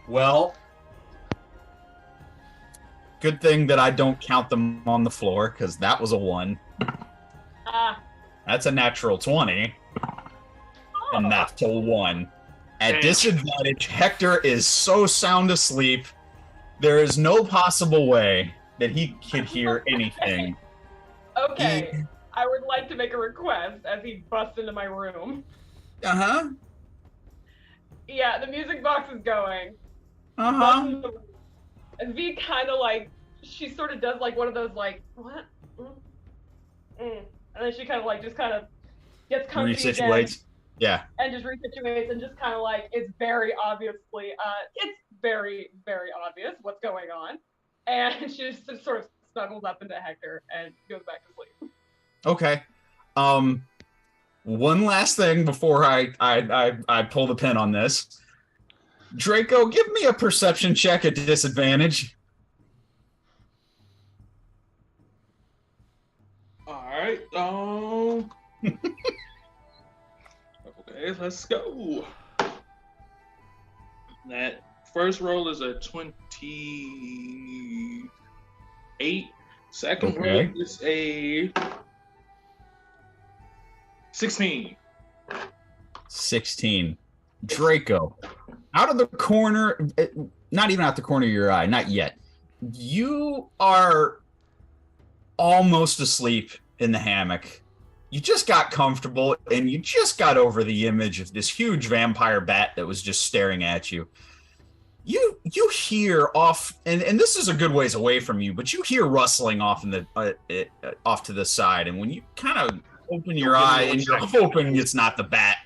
Well, good thing that I don't count them on the floor, because that was a 1. That's a natural 20. And that's a 1. At disadvantage, Hector is so sound asleep, there is no possible way that he could hear anything. Okay. I would like to make a request as he busts into my room. Uh-huh. Yeah, the music box is going. Uh-huh. And V kind of she sort of does one of those what? And then she kind of just kind of gets comfy again. Resituates. Yeah. And just resituates and just kind of it's very obviously, it's very, very obvious what's going on. And she just sort of snuggles up into Hector and goes back to sleep. Okay. One last thing before I pull the pin on this. Draco, give me a perception check at disadvantage. All right. Okay, let's go. That first roll is a 28. Second Okay. roll is a 16. 16. Draco, out of the corner, not even out the corner of your eye, not yet. You are almost asleep in the hammock. You just got comfortable and you just got over the image of this huge vampire bat that was just staring at you. You hear off, and this is a good ways away from you, but you hear rustling off in the off to the side, and when you kind of open your eye and you're hoping it's not the bat,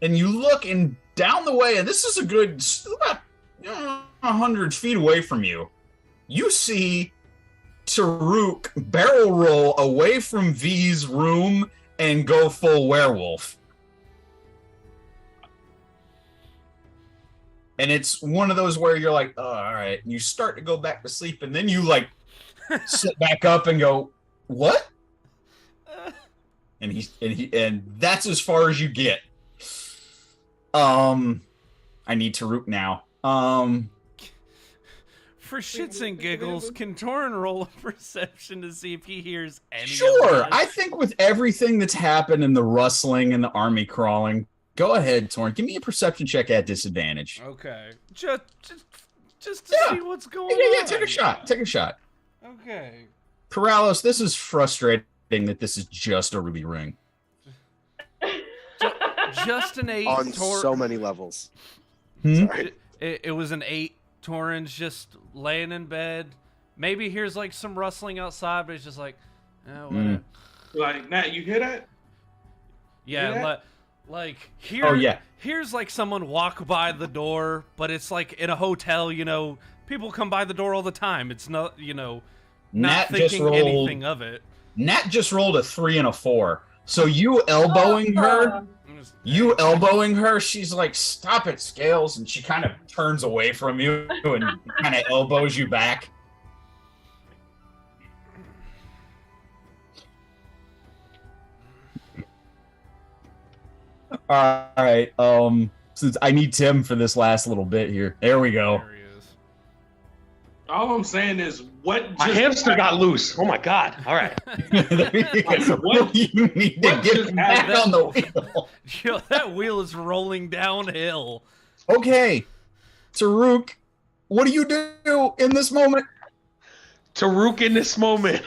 and you look and down the way, and this is a good about 100 feet away from you, you see Taruk barrel roll away from V's room and go full werewolf. And it's one of those where you're like, oh, all right. And you start to go back to sleep, and then you like sit back up and go, what? And that's as far as you get. I need Taruk now. For shits and giggles, can Torin roll a perception to see if he hears any Sure. of I this? think with everything that's happened and the rustling and the army crawling, go ahead, Torin. Give me a perception check at disadvantage. Okay. Just to see what's going Yeah, on. take a shot. Take a shot. Okay. Corrales, this is frustrating that this is just a ruby ring. Just an 8. On so many levels. Hmm? Sorry. It was an 8. Torin's just laying in bed. Maybe hears like some rustling outside, but he's just like, oh, whatever. Like, Nat, you hear that? Yeah, like here. Oh, yeah. Here's like someone walk by the door, but it's like in a hotel. You know, people come by the door all the time. It's not, not Nat just thinking rolled. anything of it. Nat just rolled a 3 and a 4. So you elbowing her. You elbowing her, she's like, stop it, Scales, and she kind of turns away from you and kind of elbows you back. All right, since I need Tim for this last little bit here. There we go. There he is. All I'm saying is, what My just hamster got loose. Oh my god! All right. There you go. What- You need to what get just back happened? on the wheel. Yo, that wheel is rolling downhill. Okay, Taruk, what do you do in this moment? Taruk in this moment,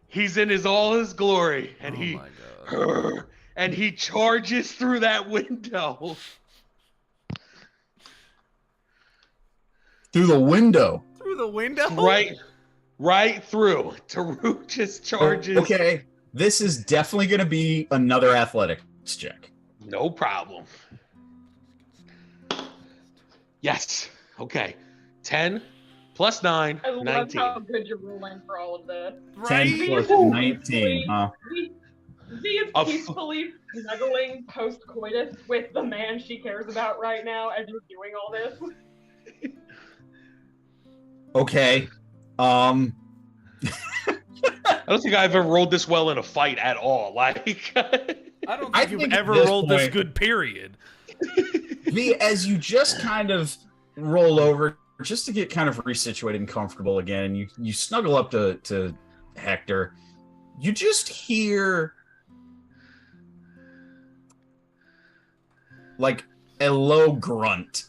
he's in all his glory, and Oh my god. and he charges through that window. Through the window. Through the window? Right through. Taruk just charges. Okay, this is definitely going to be another athletics check. No problem. Yes. Okay. 10 plus 9, I love 19. how good you're rolling for all of this. 10 plus Ooh. 19. Huh? Z is Of- peacefully snuggling post-coitus with the man she cares about right now as you're doing all this. Okay. I don't think I've ever rolled this well in a fight at all. Like, I don't I think you've think at ever this rolled this point- good, period. V, as you just kind of roll over, just to get kind of resituated and comfortable again, you snuggle up to Hector. You just hear like a low grunt.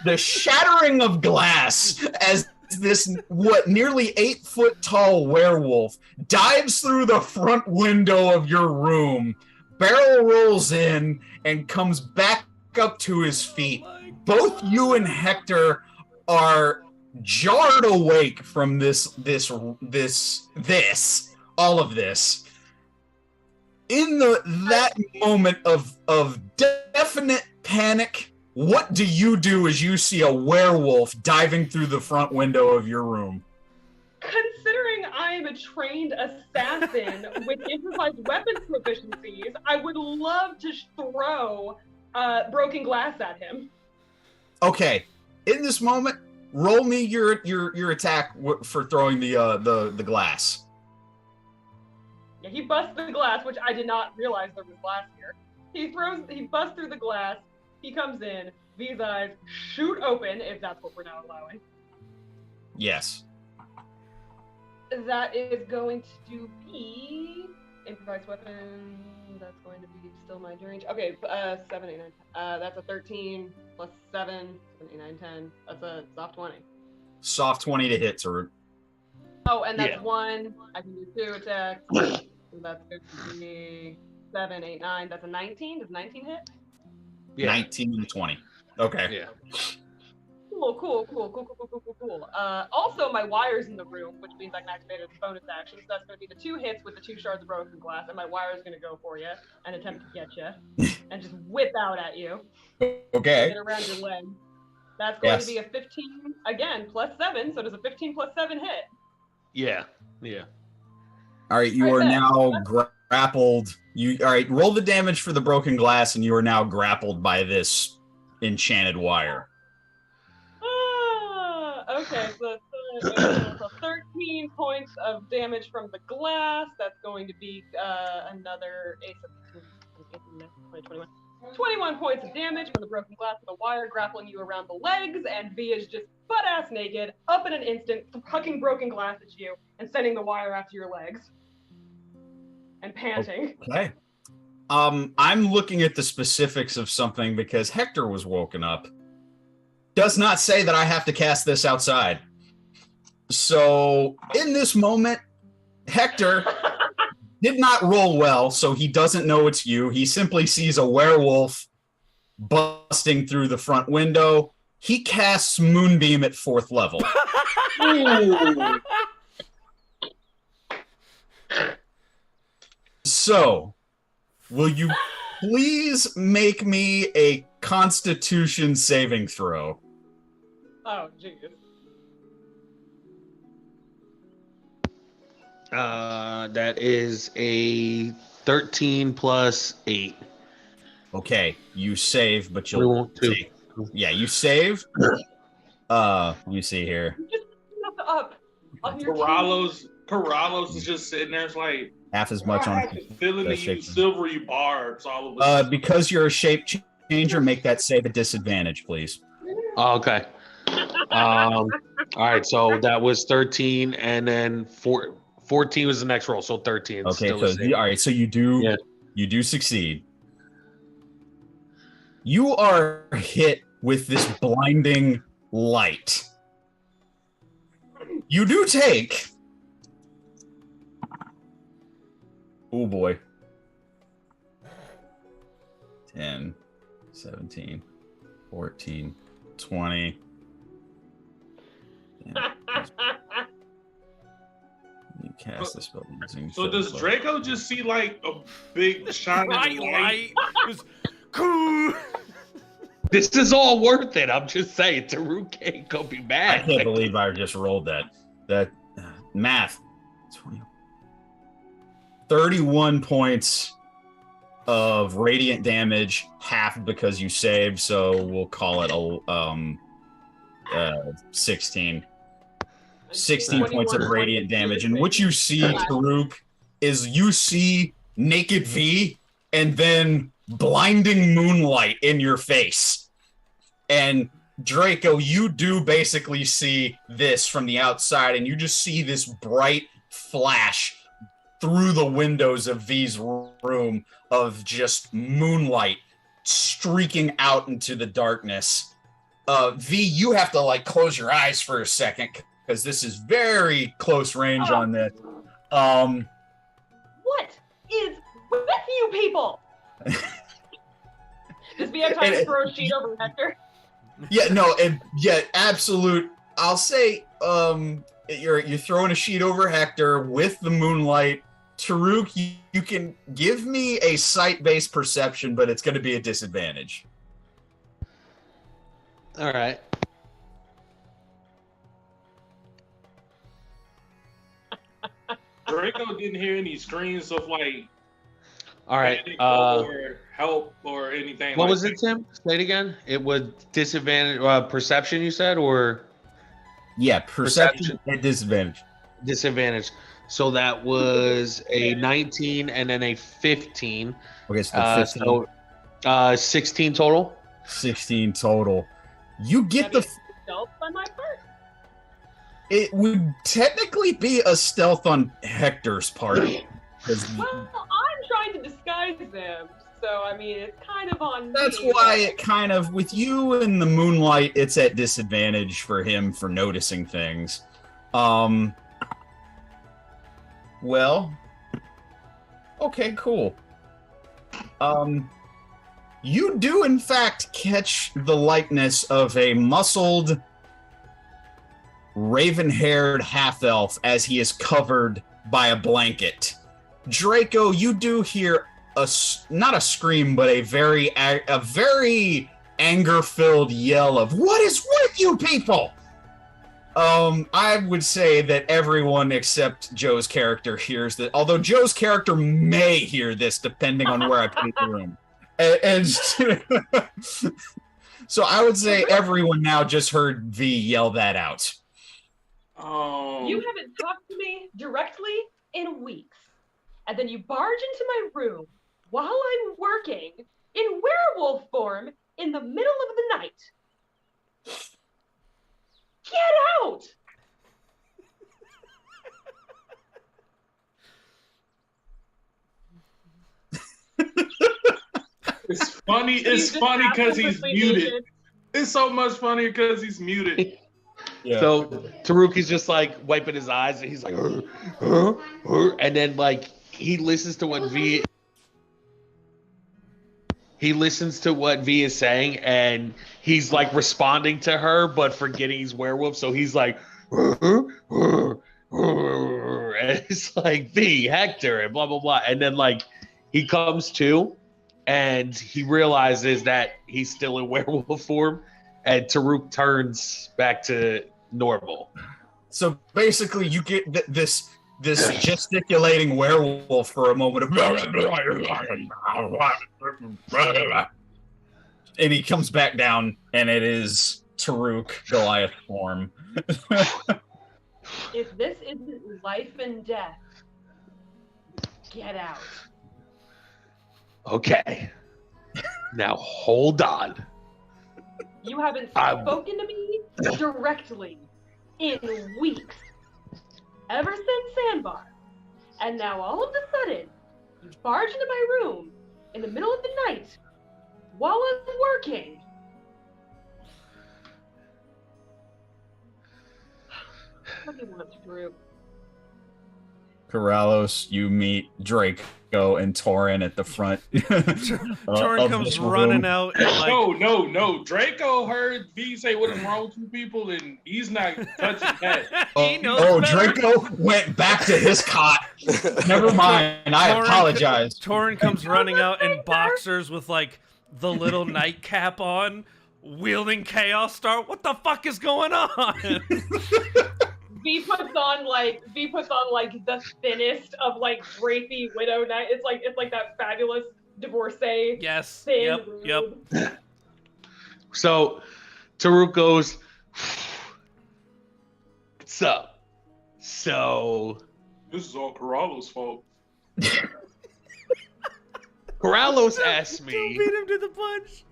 The shattering of glass as this nearly 8-foot tall werewolf dives through the front window of your room, barrel rolls in, and comes back up to his feet. Both you and Hector are jarred awake from this, all of this. In that moment of definite panic, what do you do as you see a werewolf diving through the front window of your room? Considering I am a trained assassin with improvised weapons proficiencies, I would love to throw broken glass at him. Okay, in this moment, roll me your attack for throwing the glass. Yeah, he busts the glass, which I did not realize there was glass here. He busts through the glass. He comes in. These eyes shoot open, if that's what we're now allowing. Yes. That is going to be improvised weapon. That's going to be still my range. Okay, 7, 8, 9, 10. That's a 13 plus 7, 7, 8, 9, 10. That's a soft 20. Soft 20 to hit, Taruk. Oh, and that's 1. I can do 2 attacks. So that's going to be 7, 8, 9. That's a 19. Does 19 hit? Yeah. 19 and 20. Okay. Yeah. Cool. Also, my wire's in the room, which means I can activate it as a bonus action. So that's going to be the 2 hits with the 2 shards of broken glass, and my wire's going to go for you and attempt to get you and just whip out at you. Okay. Get around your leg. That's going to be a 15 again plus 7. So does a 15 plus 7 hit? Yeah. All right, you are now grappled. All right, roll the damage for the broken glass, and you are now grappled by this enchanted wire. Okay, so 13 points of damage from the glass. That's going to be another 21 points of damage from the broken glass with a wire grappling you around the legs, and V is just butt-ass naked, up in an instant, hucking broken glass at you, and sending the wire after your legs. And panting. Okay. I'm looking at the specifics of something because Hector was woken up. Does not say that I have to cast this outside. So in this moment, Hector did not roll well, so he doesn't know it's you. He simply sees a werewolf busting through the front window. He casts Moonbeam at 4th level. So, will you please make me a Constitution saving throw? Oh, jeez. That is a 13 plus 8. Okay, you save, but We you'll won't do. take. Yeah, you save. You see here. Just up on your Corrales is just sitting there. It's like Half as much on. feeling to use silvery barbs all of a sudden. Because you're a shape changer, make that save a disadvantage, please. Oh, okay. All right, so that was 13, and then 14 was the next roll, so 13. Okay, so all right, so you do succeed. You are hit with this blinding light. You do take. Oh boy. 10, 17, 14, 20. You cast the spell using. So does Draco just see like a big shining light? Just, cool. This is all worth it. I'm just saying, Taruk can't go be mad. I can't believe I just rolled that. That math. 20. 31 points of radiant damage, half because you saved, so we'll call it 16. 16 points of radiant damage. And what you see, Taruk, is you see naked V and then blinding moonlight in your face. And Draco, you do basically see this from the outside, and you just see this bright flash through the windows of V's room of just moonlight streaking out into the darkness. V, you have to like close your eyes for a second because this is very close range on this. What is with you people? Does V have time to throw a sheet over Hector? Yeah, no, absolute. I'll say, you're throwing a sheet over Hector with the moonlight Taruk, you can give me a sight-based perception, but it's going to be a disadvantage. All right. Draco didn't hear any screams of like All right. panic or help or anything. What like was that. it, Tim? Say it again. It was disadvantage perception. You said or Yeah, perception at disadvantage. disadvantage. So that was a 19 and then a 15. Okay, so 15, So 16 total. 16 total. You get the... stealth on my part. It would technically be a stealth on Hector's part. Well, I'm trying to disguise him, so I mean, it's kind of on That's me. why it kind of, with you in the moonlight, it's at disadvantage for him for noticing things. Well, okay, cool. You do in fact catch the likeness of a muscled, raven-haired half-elf as he is covered by a blanket. Draco, you do hear not a scream, but a very anger-filled yell of "What is with you people?" I would say that everyone except Joe's character hears that, although Joe's character may hear this depending on where I put the room. And so I would say everyone now just heard V yell that out. You haven't talked to me directly in weeks. And then you barge into my room while I'm working in werewolf form in the middle of the night. Get out! It's funny. It's funny because he's muted. It's so much funnier because he's muted. Yeah. So Taruki's just like wiping his eyes, and he's like, and then like he listens to what V. He listens to what V is saying, and he's like responding to her, but forgetting he's werewolf. So he's like, and it's like V, Hector, and blah blah blah. And then like he comes to, and he realizes that he's still in werewolf form, and Taruk turns back to normal. So basically, you get this gesticulating werewolf for a moment of, and he comes back down, and it is Taruk, Goliath form. If this isn't life and death, get out. Okay. Now hold on. You haven't spoken to me directly in weeks. Ever since Sandbar. And now all of a sudden, you barge into my room in the middle of the night while I'm working. What do you want to do? Corrales, you meet Draco and Torin at the front. Torin comes running out. And like, No. Draco heard V say what is wrong with you people, and he's not touching that. he knows better. Draco went back to his cot. Never mind. I apologize. Torin comes running out in boxers with like the little nightcap on, wielding Chaos Star. What the fuck is going on? V puts on like the thinnest of like drapey widow night. It's like that fabulous divorcee. Yes. Thin Yep. So Taruk goes, so This is all Corralo's fault. Corrales asked Don't me. beat him to the punch.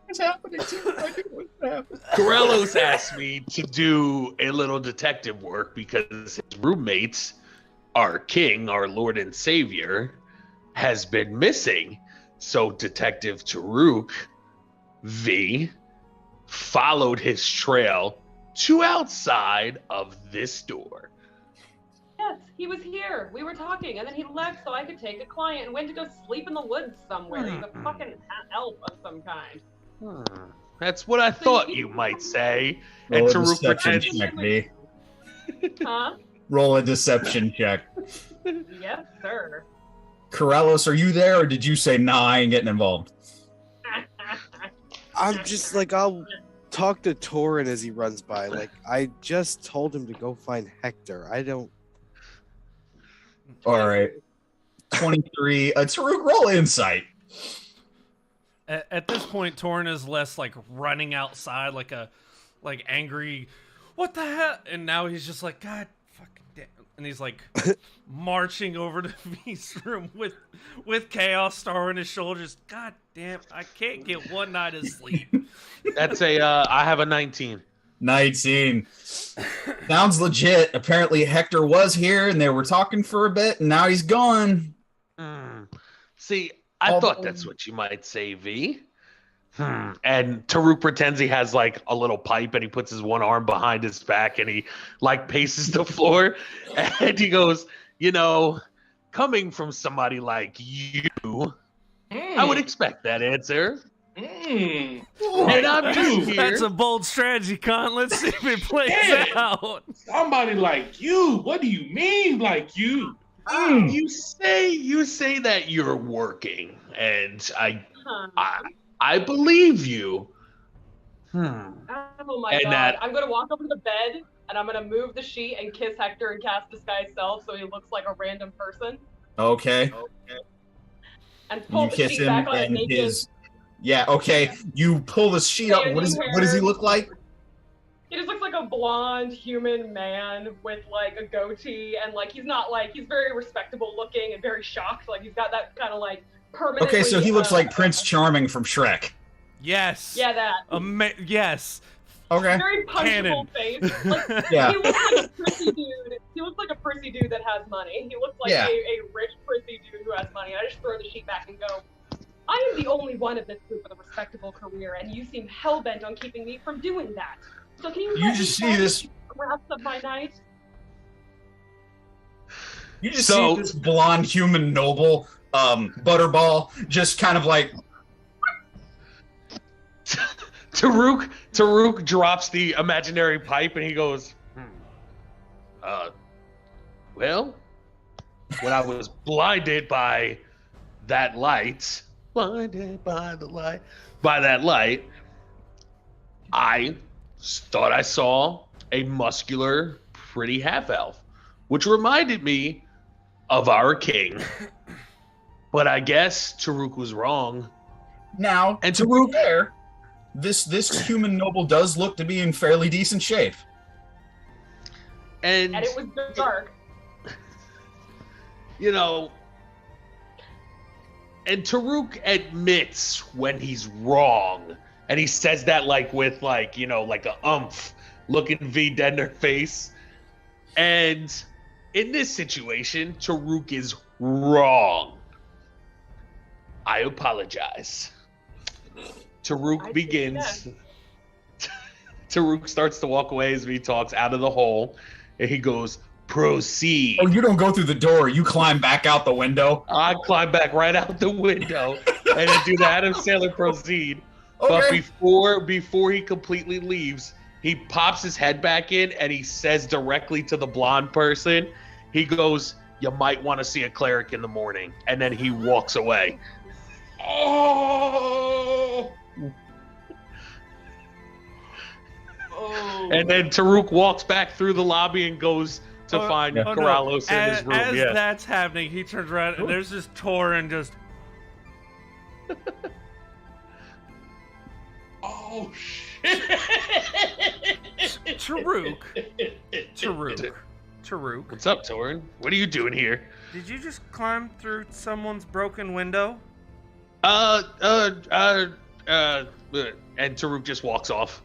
What's happening to I think what's happening. Corrales asked me to do a little detective work because his roommates, our king, our Lord and Savior, has been missing. So Detective Taruk V followed his trail to outside of this door. Yes, he was here. We were talking, and then he left so I could take a client and went to go sleep in the woods somewhere. He's a fucking elf of some kind. That's what I thought you might say. Roll And a Taruk deception pretends. check, V. Huh? Roll a deception check. Yes, sir. Corellos, are you there, or did you say, nah, I ain't getting involved? I'm just like, I'll talk to Torin as he runs by. Like, I just told him to go find Hector. I don't. All right. 23. Taruk, roll insight. At this point, Torn is less like running outside like a angry, what the hell? And now he's just like, God fucking damn. And he's like marching over to V's room with Chaos Star on his shoulders. God damn, I can't get one night of sleep. That's I have a 19. 19. Sounds legit. Apparently Hector was here and they were talking for a bit and now he's gone. See, I thought that's what you might say, V. And Taruk pretends he has like a little pipe and he puts his one arm behind his back and he like paces the floor and he goes, you know, coming from somebody like you, I would expect that answer. And I'm just here. That's a bold strategy, Con. Let's see if it plays out. Somebody like you. What do you mean, like you? You say that you're working, and I believe you. Oh my And god! I'm gonna walk over to the bed and I'm gonna move the sheet and kiss Hector and cast disguise self so he looks like a random person. Okay. And pull You the kiss sheet him back on it and naked. his. Yeah, okay. You pull the sheet up. What does he look like? He just looks like a blonde human man with like a goatee and like he's very respectable looking and very shocked. Like he's got that kind of like permanent. Okay, so he looks like Prince Charming from Shrek. Yes. Yeah, that. Yes. Okay. Very punchable face. Like, Yeah. He looks like a prissy dude. He looks like a prissy dude that has money. He looks like Yeah. a rich prissy dude who has money. I just throw the sheet back and go, I am the only one of this group with a respectable career, and you seem hell-bent on keeping me from doing that. So can you let just me see this. the rest of my night? You just see this blonde human noble, Butterball, just kind of like. Taruk drops the imaginary pipe and he goes, well, when I was blinded by that light, I thought I saw a muscular, pretty half-elf, which reminded me of our king. But I guess Taruk was wrong. Now, and to be fair, this human noble does look to be in fairly decent shape. And it was dark. You know, and Taruk admits when he's wrong. And he says that like with like, you know, like a looking V dead in her face. And in this situation, Taruk is wrong. I apologize. Taruk begins. Taruk starts to walk away as V talks out of the hole. And he goes, proceed. Oh, you don't go through the door. You climb back out the window. I climb back right out the window and I do the Adam Sandler proceed. Okay. But before he completely leaves, he pops his head back in and he says directly to the blonde person, he goes, you might want to see a cleric in the morning. And then he walks away. Oh. And then Taruk walks back through the lobby and goes to find Corrales in his room. As that's happening, he turns around and there's this Torin just. Oh shit! Taruk. What's up, Torin? What are you doing here? Did you just climb through someone's broken window? And Taruk just walks off.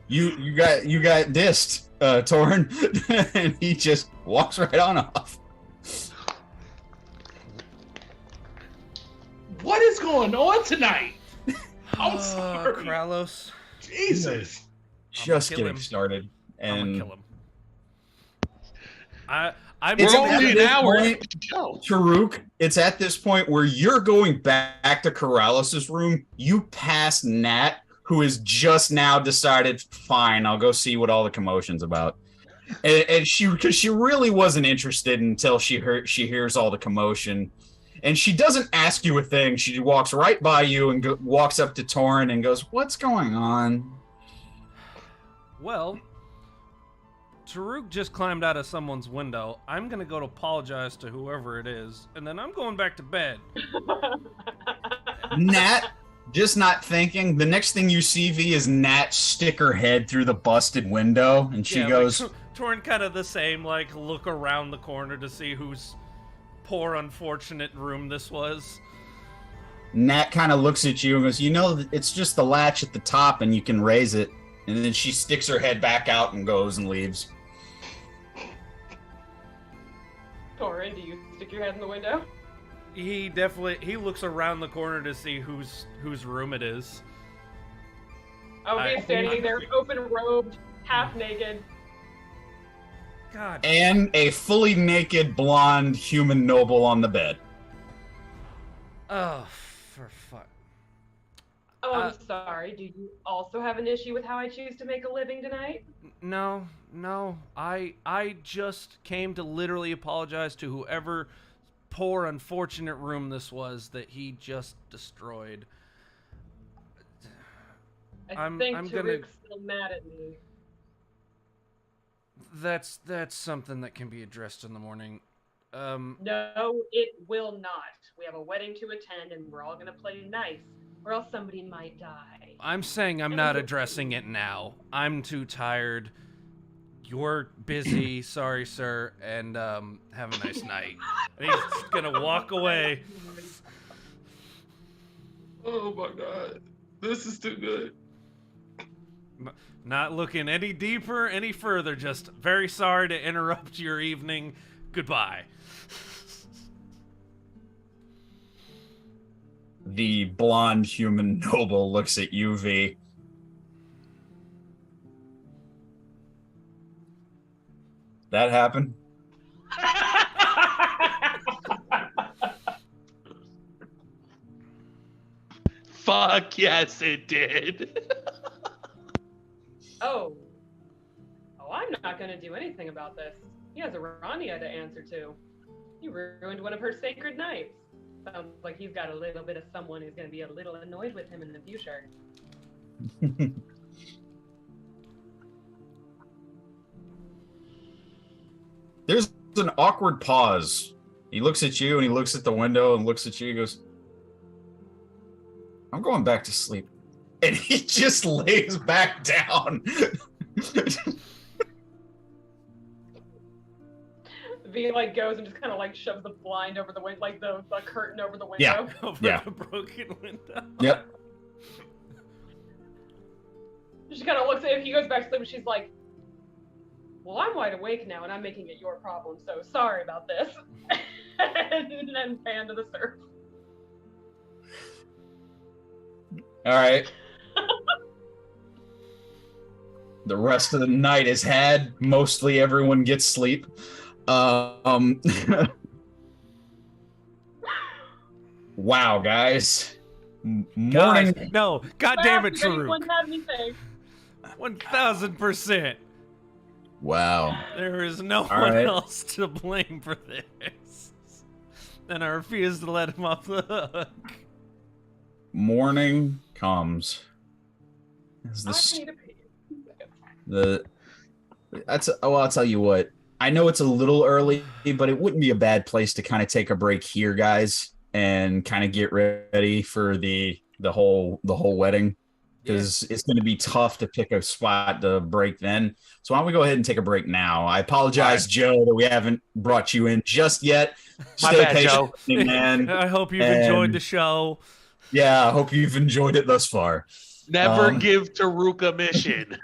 You got dissed, Torin, and he just walks right on off. What is going on tonight? I'm sorry. Corrales. Jesus. Just getting started. And I'm gonna kill him. It's We're only an hour. Taruk, it's at this point where you're going back to Corrales' room. You pass Nat, who has just now decided, fine, I'll go see what all the commotion's about. and because she really wasn't interested until she hears all the commotion, and she doesn't ask you a thing. She walks right by you and walks up to Torin and goes, "What's going on?" Well, Taruk just climbed out of someone's window. I'm gonna go to apologize to whoever it is, and then I'm going back to bed. Nat, just not thinking. The next thing you see, V, is Nat stick her head through the busted window, and she goes, like, Torin kind of the same, like, look around the corner to see whose poor, unfortunate room this was. Nat kind of looks at you and goes, it's just the latch at the top and you can raise it. And then she sticks her head back out and goes and leaves. Torin, do you stick your head in the window? He looks around the corner to see whose room it is. Oh, he's standing there, open-robed, half-naked. God. And a fully naked blonde human noble on the bed. Oh, for fuck. Oh, I'm sorry. Do you also have an issue with how I choose to make a living tonight? No. I just came to literally apologize to whoever poor, unfortunate room this was that he just destroyed. I think Taruk's still mad at me. That's something that can be addressed in the morning. No, it will not. We have a wedding to attend, and we're all gonna play nice, or else somebody might die. I'm saying I'm not addressing it now. I'm too tired. You're busy. Sorry, sir. And have a nice night. And he's just gonna walk away. Oh my god. This is too good. Not looking any deeper, any further. Just very sorry to interrupt your evening. Goodbye. The blonde human noble looks at you, V. That happened? Fuck yes, it did. Oh, I'm not gonna do anything about this. He has a Rania to answer to. He ruined one of her sacred nights. Sounds like he's got a little bit of someone who's gonna be a little annoyed with him in the future. There's an awkward pause. He looks at you and he looks at the window and looks at you. He goes, "I'm going back to sleep." And he just lays back down. V like goes and just kind of like shoves the blind over the window, like the curtain over the window. Yeah. Over the broken window. Yep. She kind of looks at him. He goes back to sleep, and she's like, "Well, I'm wide awake now, and I'm making it your problem. So sorry about this." And then pan to the surf. All right. The rest of the night is had. Mostly everyone gets sleep. Wow, guys. Morning. Guys, no. God damn it, Does anyone Taruk. have anything? 1000%. Wow. There is no All one right. else to blame for this. And I refuse to let him off the hook. Morning comes. As I need a pee. I'll tell you what. I know it's a little early, but it wouldn't be a bad place to kind of take a break here, guys, and kind of get ready for the whole wedding, because it's going to be tough to pick a spot to break then. So why don't we go ahead and take a break now? I apologize, Joe, that we haven't brought you in just yet. My Stay bad, patient, Joe. man. I hope you've enjoyed the show. Yeah, I hope you've enjoyed it thus far. Never give Taruk a mission.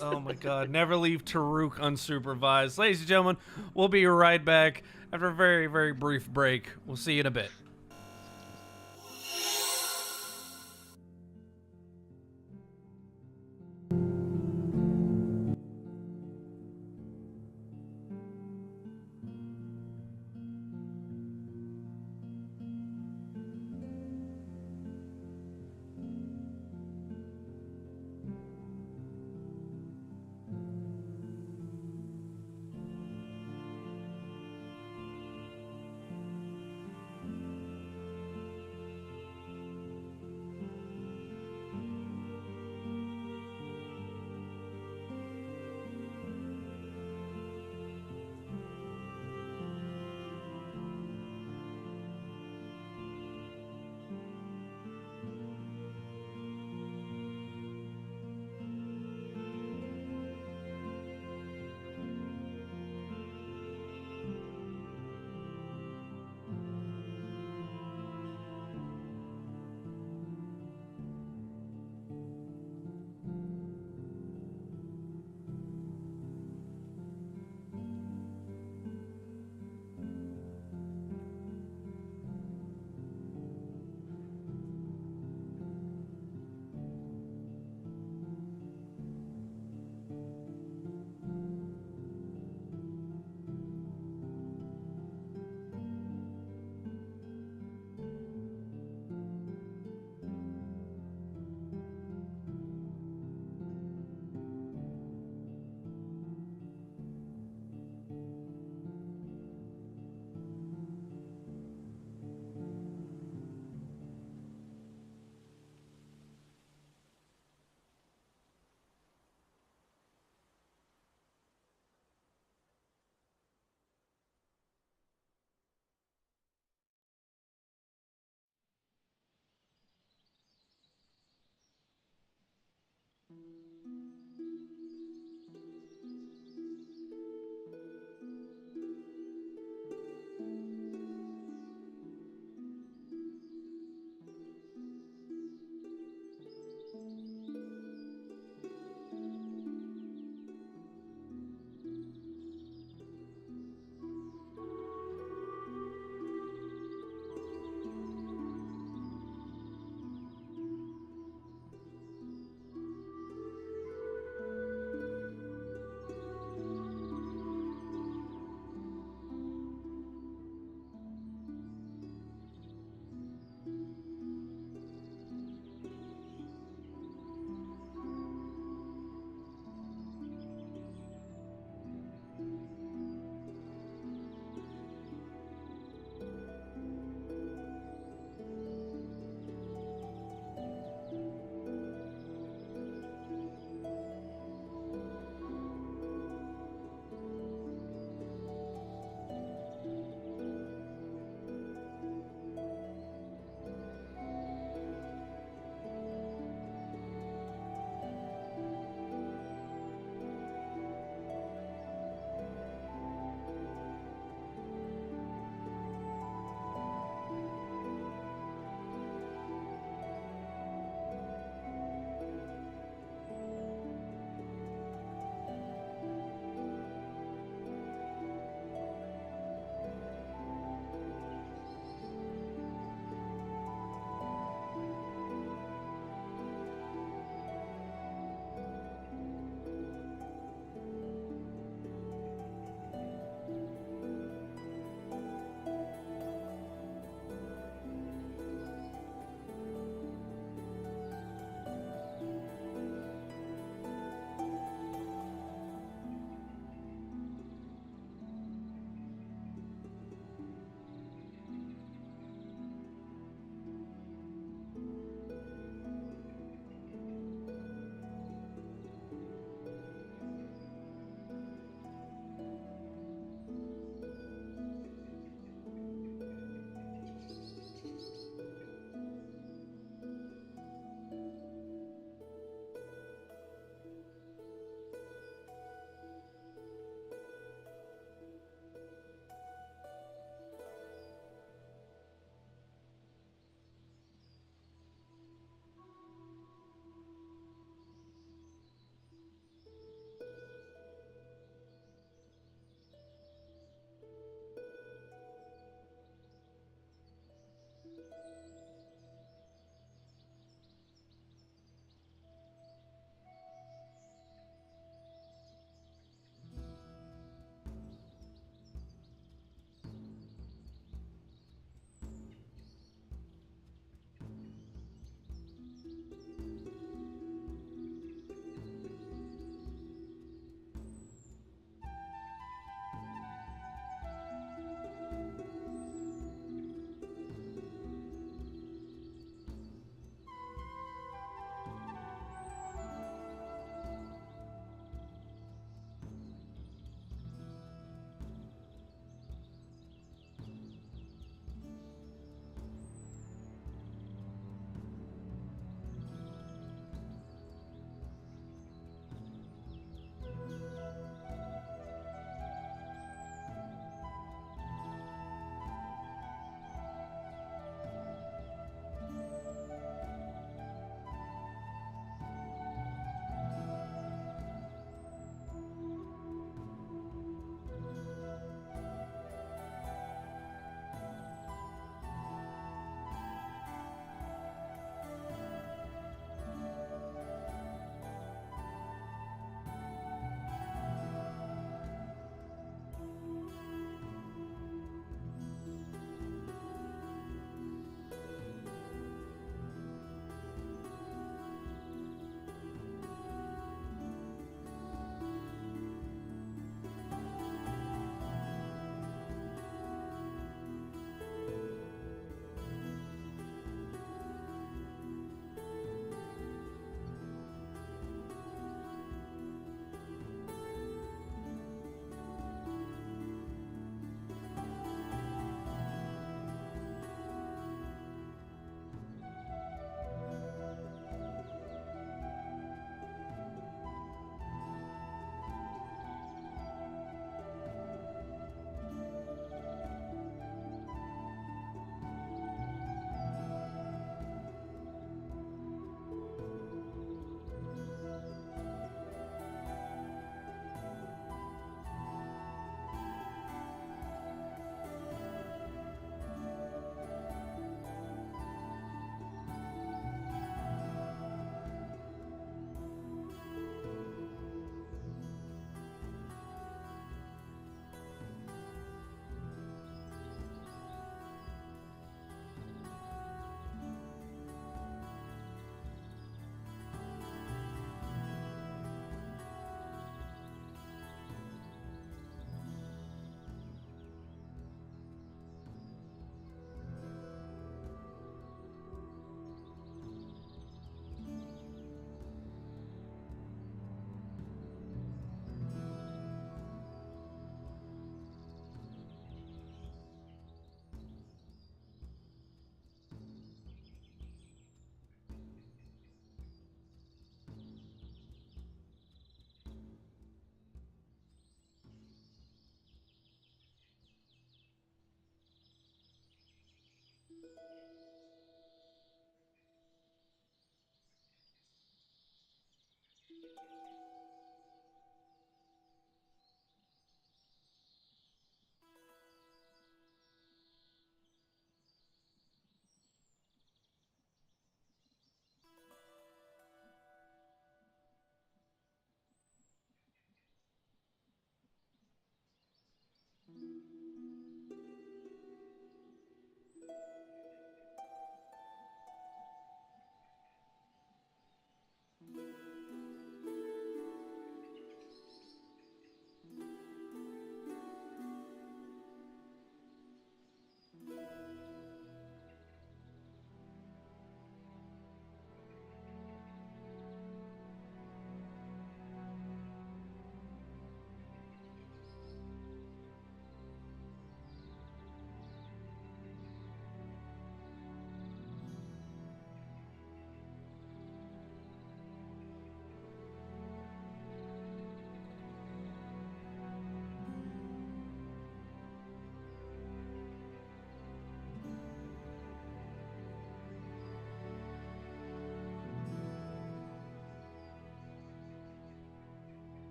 Oh my god, never leave Taruk unsupervised. Ladies and gentlemen, we'll be right back after a very, very brief break. We'll see you in a bit.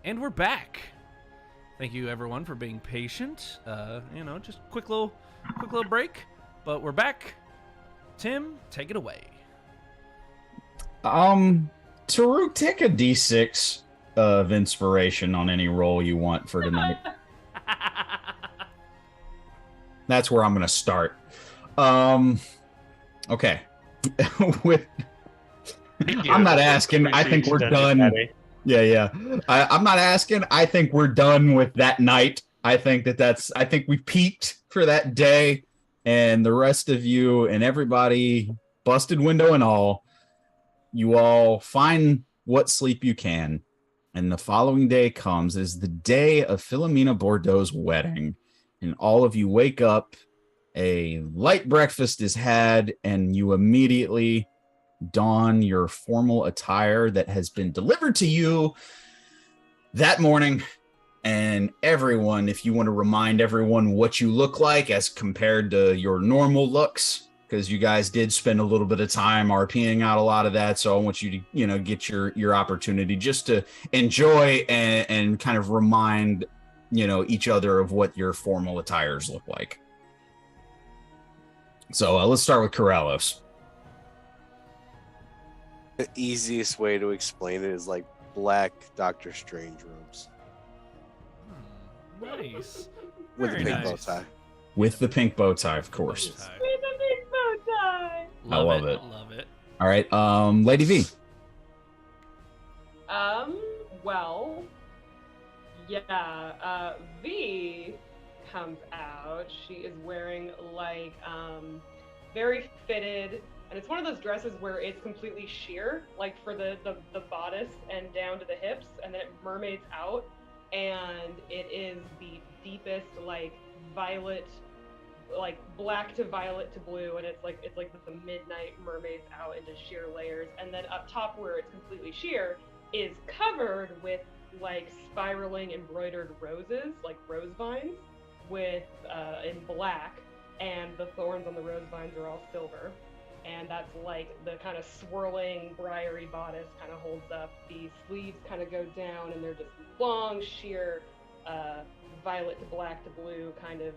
And we're back. Thank you everyone for being patient. Just quick little break, but we're back. Tim, take it away. Taruk, take a D6 of inspiration on any roll you want for tonight. That's where I'm going to start. Okay. I'm not asking. I think we're done. Yeah. I'm not asking. I think we're done with that night. I think we peaked for that day, and the rest of you and everybody, busted window and all, you all find what sleep you can. And the following day comes as the day of Philomina Bordeaux's wedding. And all of you wake up, a light breakfast is had, and you immediately don your formal attire that has been delivered to you that morning. And everyone, if you want to remind everyone what you look like as compared to your normal looks, because you guys did spend a little bit of time RPing out a lot of that. So I want you to, get your opportunity just to enjoy and kind of remind, each other of what your formal attires look like. So let's start with Corellos. The easiest way to explain it is like black Doctor Strange robes. Nice. With Very a pink nice. bow tie. With the pink bow tie, of course. With a big bow tie. I love it. Love it. All right, Lady V. Well, yeah, V comes out. She is wearing like very fitted, and it's one of those dresses where it's completely sheer, like for the bodice and down to the hips, and then it mermaids out, and it is the deepest like violet, like black to violet to blue, and it's like the midnight mermaids out into sheer layers, and then up top where it's completely sheer is covered with like spiraling embroidered roses, like rose vines, with in black, and the thorns on the rose vines are all silver, and that's like the kind of swirling briery bodice kind of holds up. The sleeves kind of go down, and they're just long, sheer, violet to black to blue kind of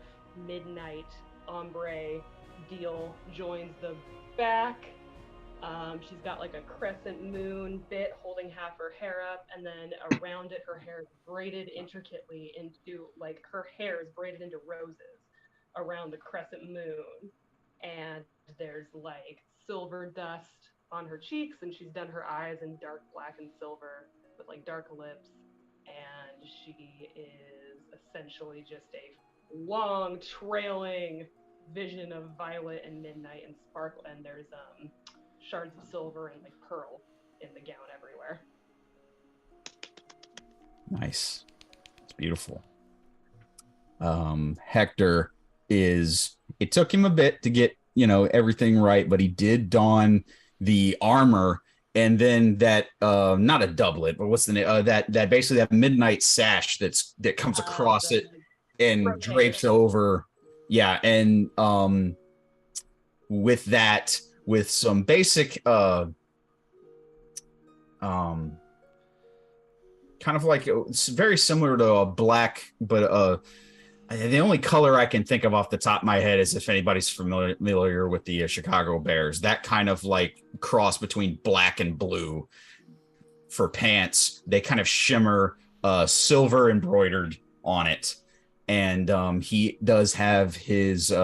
midnight ombre deal joins the back. She's got like a crescent moon bit holding half her hair up, and then around it her hair is braided intricately into, like, her hair is braided into roses around the crescent moon, and there's like silver dust on her cheeks, and she's done her eyes in dark black and silver with like dark lips, and she is essentially just a long trailing vision of violet and midnight and sparkle, and there's shards of silver and like pearl in the gown everywhere. Nice. It's beautiful. Hector it took him a bit to get, everything right, but he did don the armor, and then that not a doublet, but what's the name? That basically that midnight sash that comes across it and drapes over. Yeah, and with that, with some basic kind of like, it's very similar to a black, but the only color I can think of off the top of my head is if anybody's familiar with the Chicago Bears, that kind of like cross between black and blue for pants. They kind of shimmer silver embroidered on it. And he does have his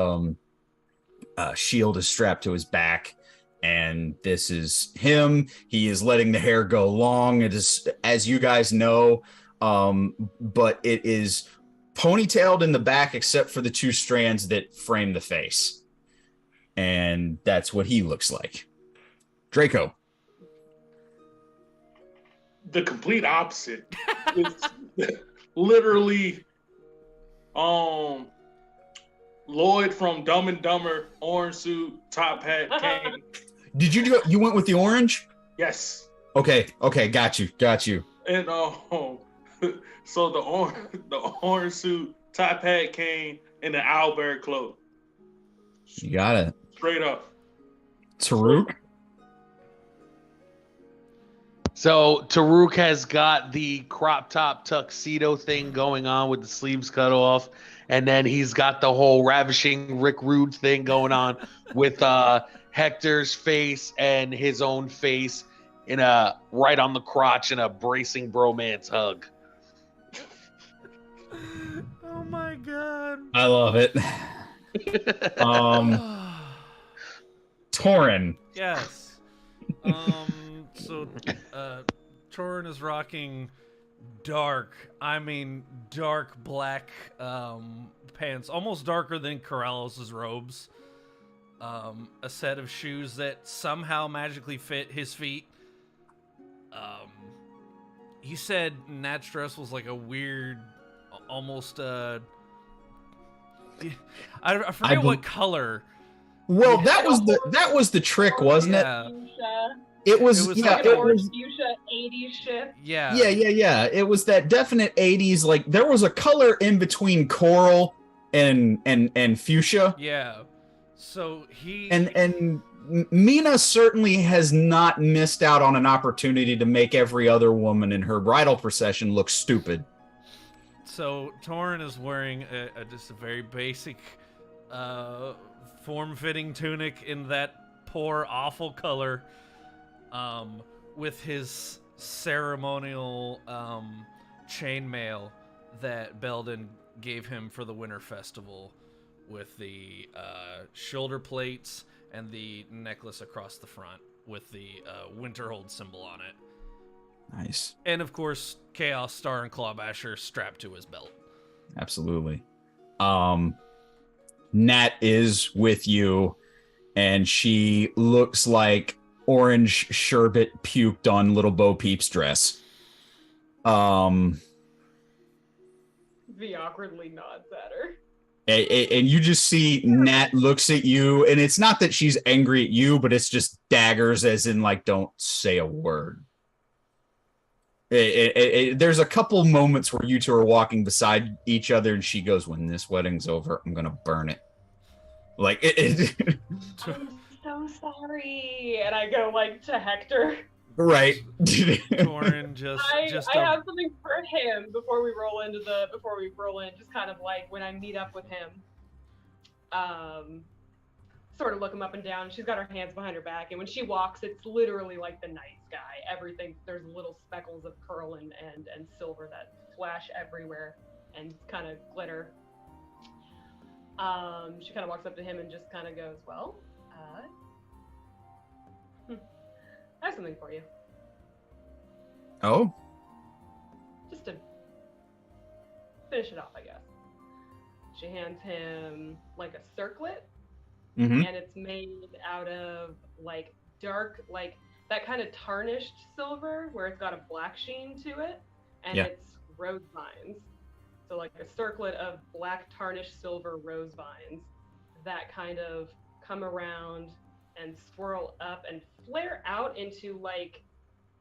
shield is strapped to his back. And this is him. He is letting the hair go long. It is, as you guys know, but it is ponytailed in the back except for the two strands that frame the face. And that's what he looks like. Draco. The complete opposite. It's literally Lloyd from Dumb and Dumber, orange suit, top hat, cane. Did you went with the orange? Yes. Okay, got you. And so the orange suit, top hat, cane, and the owlbear cloak. You got it. Straight up. Taruk? So Taruk has got the crop top tuxedo thing going on with the sleeves cut off, and then he's got the whole ravishing Rick Rude thing going on with Hector's face and his own face in a right on the crotch in a bracing bromance hug. Oh my god. I love it. Torin. Yes. So Torin is rocking dark black pants, almost darker than Corralos's robes. A set of shoes that somehow magically fit his feet. He said Nat's dress was like a weird, almost I forget what color. Well, that was the trick, wasn't it? It was like an orange fuchsia 80s shift. Yeah. It was that definite 80s, like there was a color in between coral and fuchsia. Yeah. So he and Mina certainly has not missed out on an opportunity to make every other woman in her bridal procession look stupid. So Torin is wearing just a very basic form-fitting tunic in that poor, awful color, with his ceremonial chainmail that Belden gave him for the Winter Festival, with the shoulder plates and the necklace across the front with the Winterhold symbol on it. Nice. And of course, Chaos Star and Clawbasher strapped to his belt. Absolutely. Nat is with you, and she looks like orange sherbet puked on Little Bo Peep's dress. V awkwardly nods at her. And you just see Nat looks at you, and it's not that she's angry at you, but it's just daggers, as in, like, don't say a word. There's a couple moments where you two are walking beside each other, and she goes, "When this wedding's over, I'm gonna burn it." Like I'm so sorry, and I go like to Hector. Right. Torin I have something for him before we roll in, just kind of like when I meet up with him. Sort of look him up and down. She's got her hands behind her back, and when she walks, it's literally like the night sky. Everything, there's little speckles of pearl and silver that flash everywhere and kind of glitter. She kind of walks up to him and just kind of goes, "Well, I have something for you." Oh? Just to finish it off, I guess. She hands him like a circlet, Mm-hmm. and it's made out of like dark, like that kind of tarnished silver where it's got a black sheen to it, and it's rose vines. So like a circlet of black tarnished silver rose vines that kind of come around and swirl up and flare out into like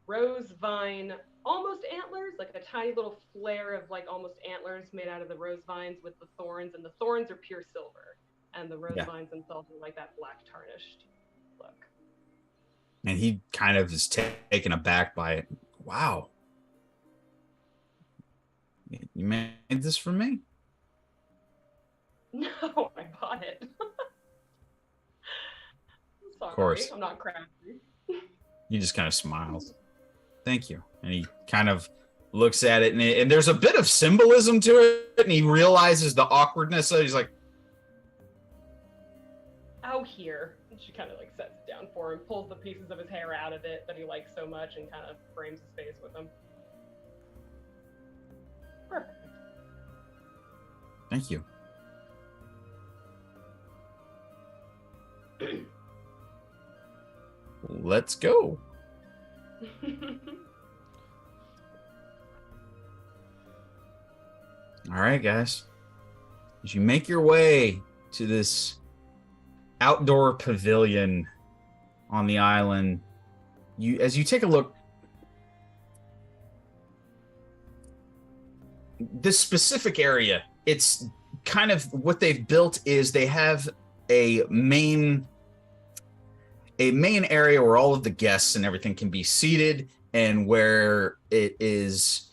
rose vine, almost antlers, like a tiny little flare of like almost antlers made out of the rose vines with the thorns, and the thorns are pure silver, and the rose vines themselves are like that black tarnished look. And he kind of is taken aback by it. Wow. You made this for me? No, I bought it. Sorry, Of course. I'm not crafty. He just kind of smiles. Thank you. And he kind of looks at it, and there's a bit of symbolism to it, and he realizes the awkwardness. So he's like, "Oh, here." And she kind of like sets it down for him, pulls the pieces of his hair out of it that he likes so much, and kind of frames his face with them. Perfect. "Thank you." Let's go. All right, guys. As you make your way to this outdoor pavilion on the island, as you take a look, this specific area, it's kind of what they've built is they have a main area where all of the guests and everything can be seated, and where it is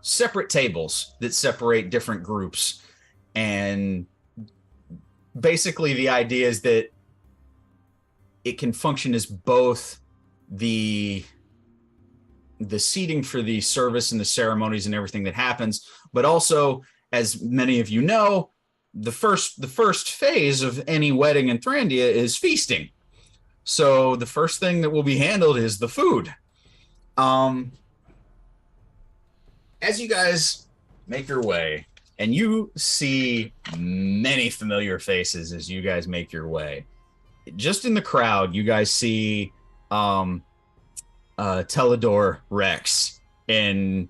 separate tables that separate different groups. And basically the idea is that it can function as both the seating for the service and the ceremonies and everything that happens, but also, as many of you know, the first phase of any wedding in Thrandia is feasting. So the first thing that will be handled is the food. As you guys make your way, and you see many familiar faces as you guys make your way. Just in the crowd, you guys see Teledor Rex in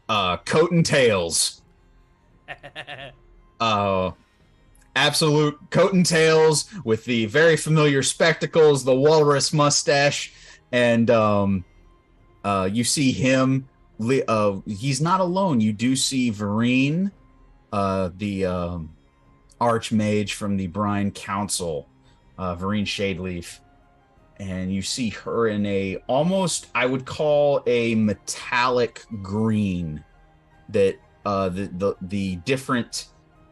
coat and tails. Absolute coat and tails with the very familiar spectacles, the walrus mustache, and you see him. He's not alone. You do see Vereen, the archmage from the Brine Council, Vereen Shadeleaf, and you see her in a almost, I would call, a metallic green that the different,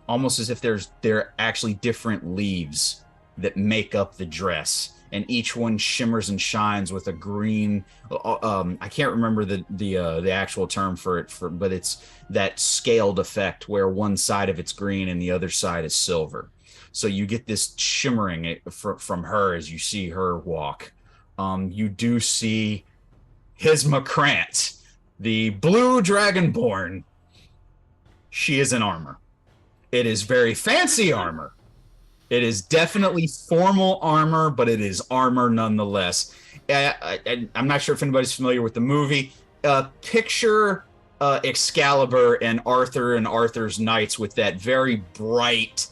almost as if there are actually different leaves that make up the dress, and each one shimmers and shines with a green. I can't remember the actual term for it, but it's that scaled effect where one side of it's green and the other side is silver. So you get this shimmering from her as you see her walk. You do see Hisma Krant, the blue dragonborn. She is in armor. It is very fancy armor. It is definitely formal armor, but it is armor nonetheless. I'm not sure if anybody's familiar with the movie. Picture Excalibur and Arthur and Arthur's Knights with that very bright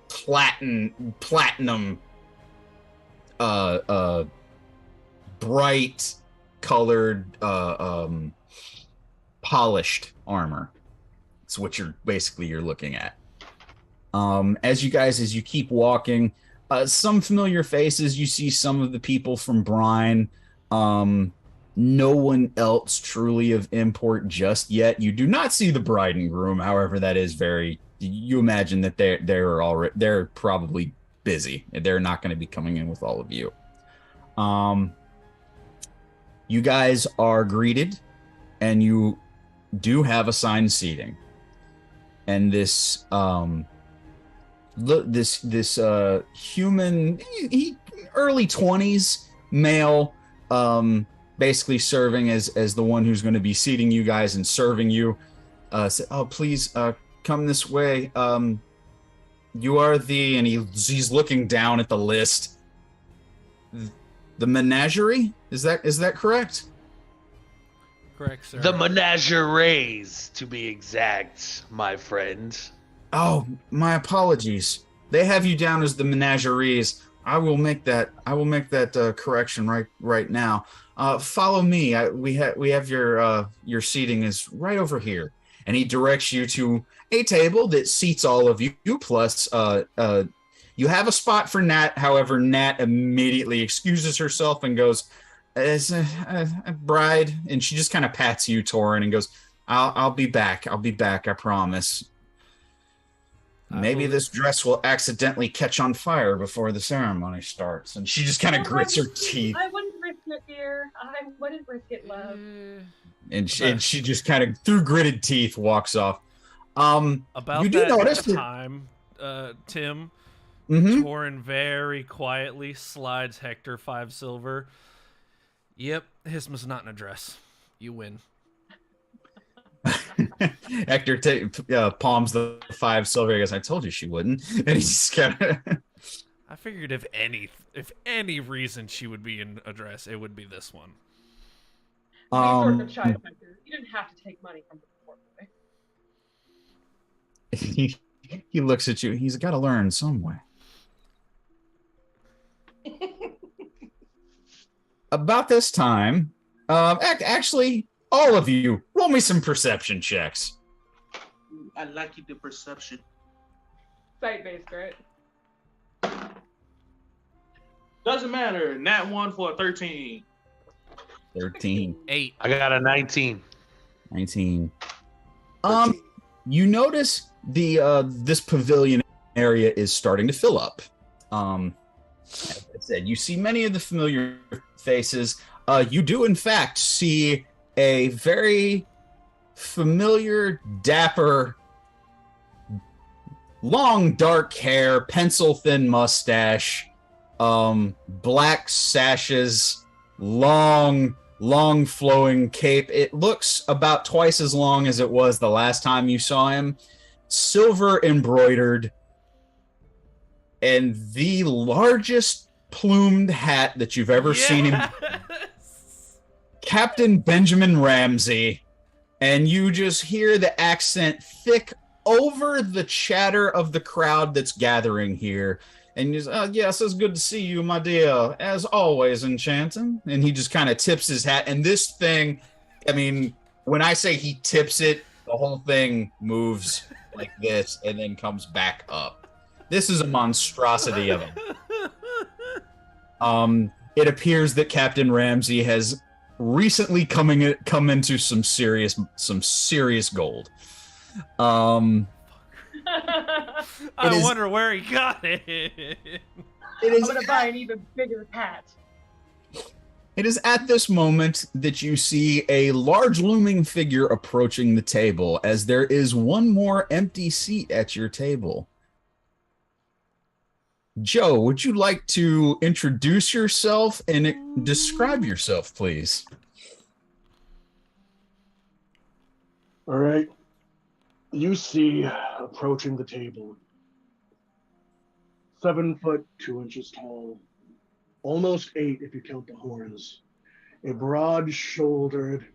platinum bright colored polished armor. It's what you're looking at. As you keep walking, some familiar faces. You see some of the people from Brine. No one else truly of import just yet. You do not see the bride and groom. However, that is very. You imagine that they're probably busy. They're not going to be coming in with all of you. You guys are greeted, and you do have assigned seating. And this human, early 20s male, basically serving as the one who's going to be seating you guys and serving you, said, "Oh, please come this way. You are the," and he's looking down at the list. The menagerie? Is that correct? Correct, sir. The menageries, to be exact, my friend. Oh, my apologies. They have you down as the menageries. I will make that correction right now. Follow me. We have your seating is right over here, and he directs you to a table that seats all of you. Plus, you have a spot for Nat. However, Nat immediately excuses herself and goes, "As a bride," and she just kind of pats you, Torin, and goes, "I'll be back. I'll be back. I promise." Maybe this dress will accidentally catch on fire before the ceremony starts. And she just kind of grits her teeth. I wouldn't risk it, dear. I wouldn't risk it, love. And she just kind of, through gritted teeth, walks off. About you do that notice time, Tim, Mm-hmm. Torin very quietly slides Hector 5 silver. Yep, Hisma's not in a dress. You win. Hector palms the 5 silver. He goes, "I told you she wouldn't." And he's just kind of. I figured if any reason she would be in a dress, it would be this one. Sort of shy of Hector. You didn't have to take money from the poor boy. He looks at you. He's got to learn some way. About this time, actually, all of you, roll me some perception checks. I like the perception. Sight-based, right? Doesn't matter. Nat 1 for a 13. 13. 8. I got a 19. 19. 13. You notice the this pavilion area is starting to fill up. As I said, you see many of the familiar faces. You do, in fact, see a very familiar, dapper, long, dark hair, pencil-thin mustache, black sashes, long flowing cape. It looks about twice as long as it was the last time you saw him. Silver embroidered, and the largest plumed hat that you've ever seen him. Captain Benjamin Ramsey. And you just hear the accent thick over the chatter of the crowd that's gathering here. And he's, yes, it's good to see you, my dear. As always, enchanting. And he just kind of tips his hat. And this thing, I mean, when I say he tips it, the whole thing moves like this and then comes back up. This is a monstrosity of it. It appears that Captain Ramsey has recently come into some serious gold. I'm I wonder where he got it. gonna buy an even bigger hat. It is at this moment that you see a large looming figure approaching the table, as there is one more empty seat at your table. Joe, would you like to introduce yourself and describe yourself, please? All right. You see approaching the table, 7 foot 2 inches tall, almost 8 if you count the horns, a broad-shouldered,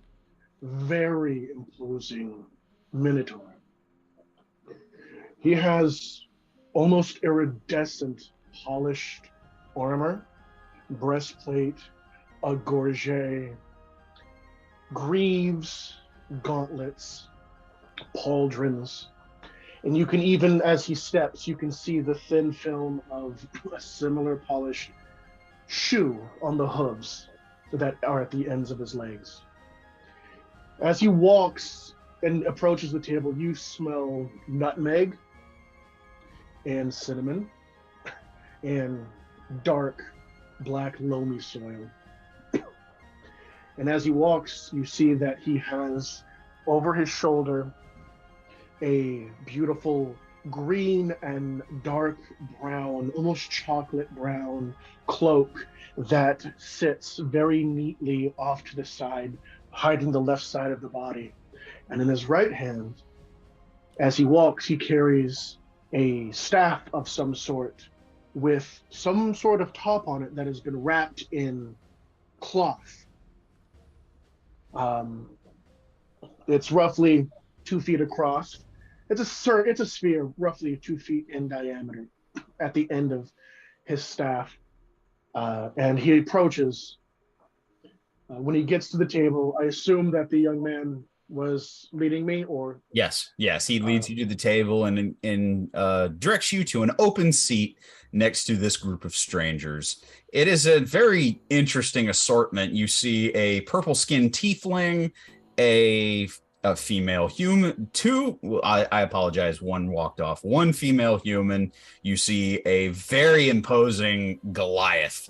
very imposing minotaur. He has almost iridescent polished armor, breastplate, a gorget, greaves, gauntlets, pauldrons, and you can even, as he steps, you can see the thin film of a similar polished shoe on the hooves that are at the ends of his legs. As he walks and approaches the table, you smell nutmeg and cinnamon and dark black loamy soil. And as he walks, you see that he has over his shoulder a beautiful green and dark brown, almost chocolate brown cloak that sits very neatly off to the side, hiding the left side of the body. And in his right hand, as he walks, he carries a staff of some sort with some sort of top on it that has been wrapped in cloth. It's roughly 2 feet across. It's a sphere, roughly 2 feet in diameter at the end of his staff. And he approaches. When he gets to the table, I assume that the young man was leading me, or? Yes. He leads you to the table and directs you to an open seat next to this group of strangers. It is a very interesting assortment. You see a purple-skinned tiefling, a female human, I apologize, one walked off, one female human. You see a very imposing Goliath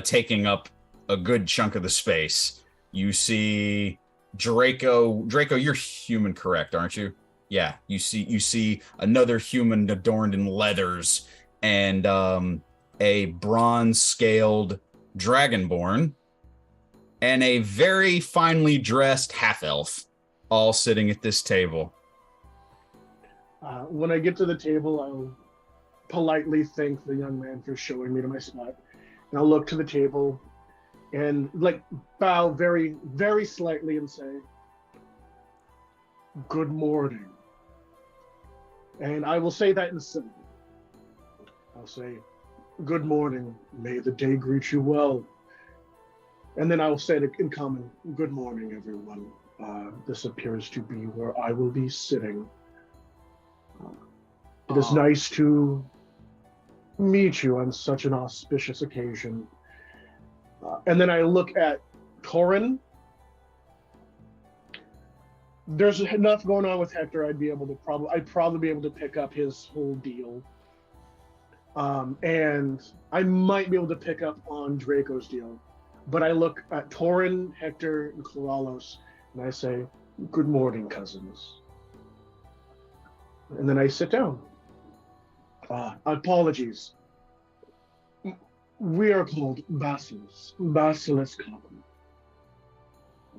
taking up a good chunk of the space. You see Draco, you're human, correct, aren't you? Yeah, you see another human adorned in leathers and a bronze-scaled dragonborn and a very finely dressed half-elf, all sitting at this table. When I get to the table, I'll politely thank the young man for showing me to my spot. And I'll look to the table and bow very, very slightly and say, "Good morning." And I will say that in symbol. I'll say, "Good morning. May the day greet you well." And then I will say in common, "Good morning, everyone. This appears to be where I will be sitting. It is nice to meet you on such an auspicious occasion." And then I look at Torin, there's enough going on with Hector. I'd probably be able to pick up his whole deal. And I might be able to pick up on Draco's deal. But I look at Torin, Hector, and Karalos, and I say, "Good morning, cousins." And then I sit down. Apologies. We are called Basilisk Couple.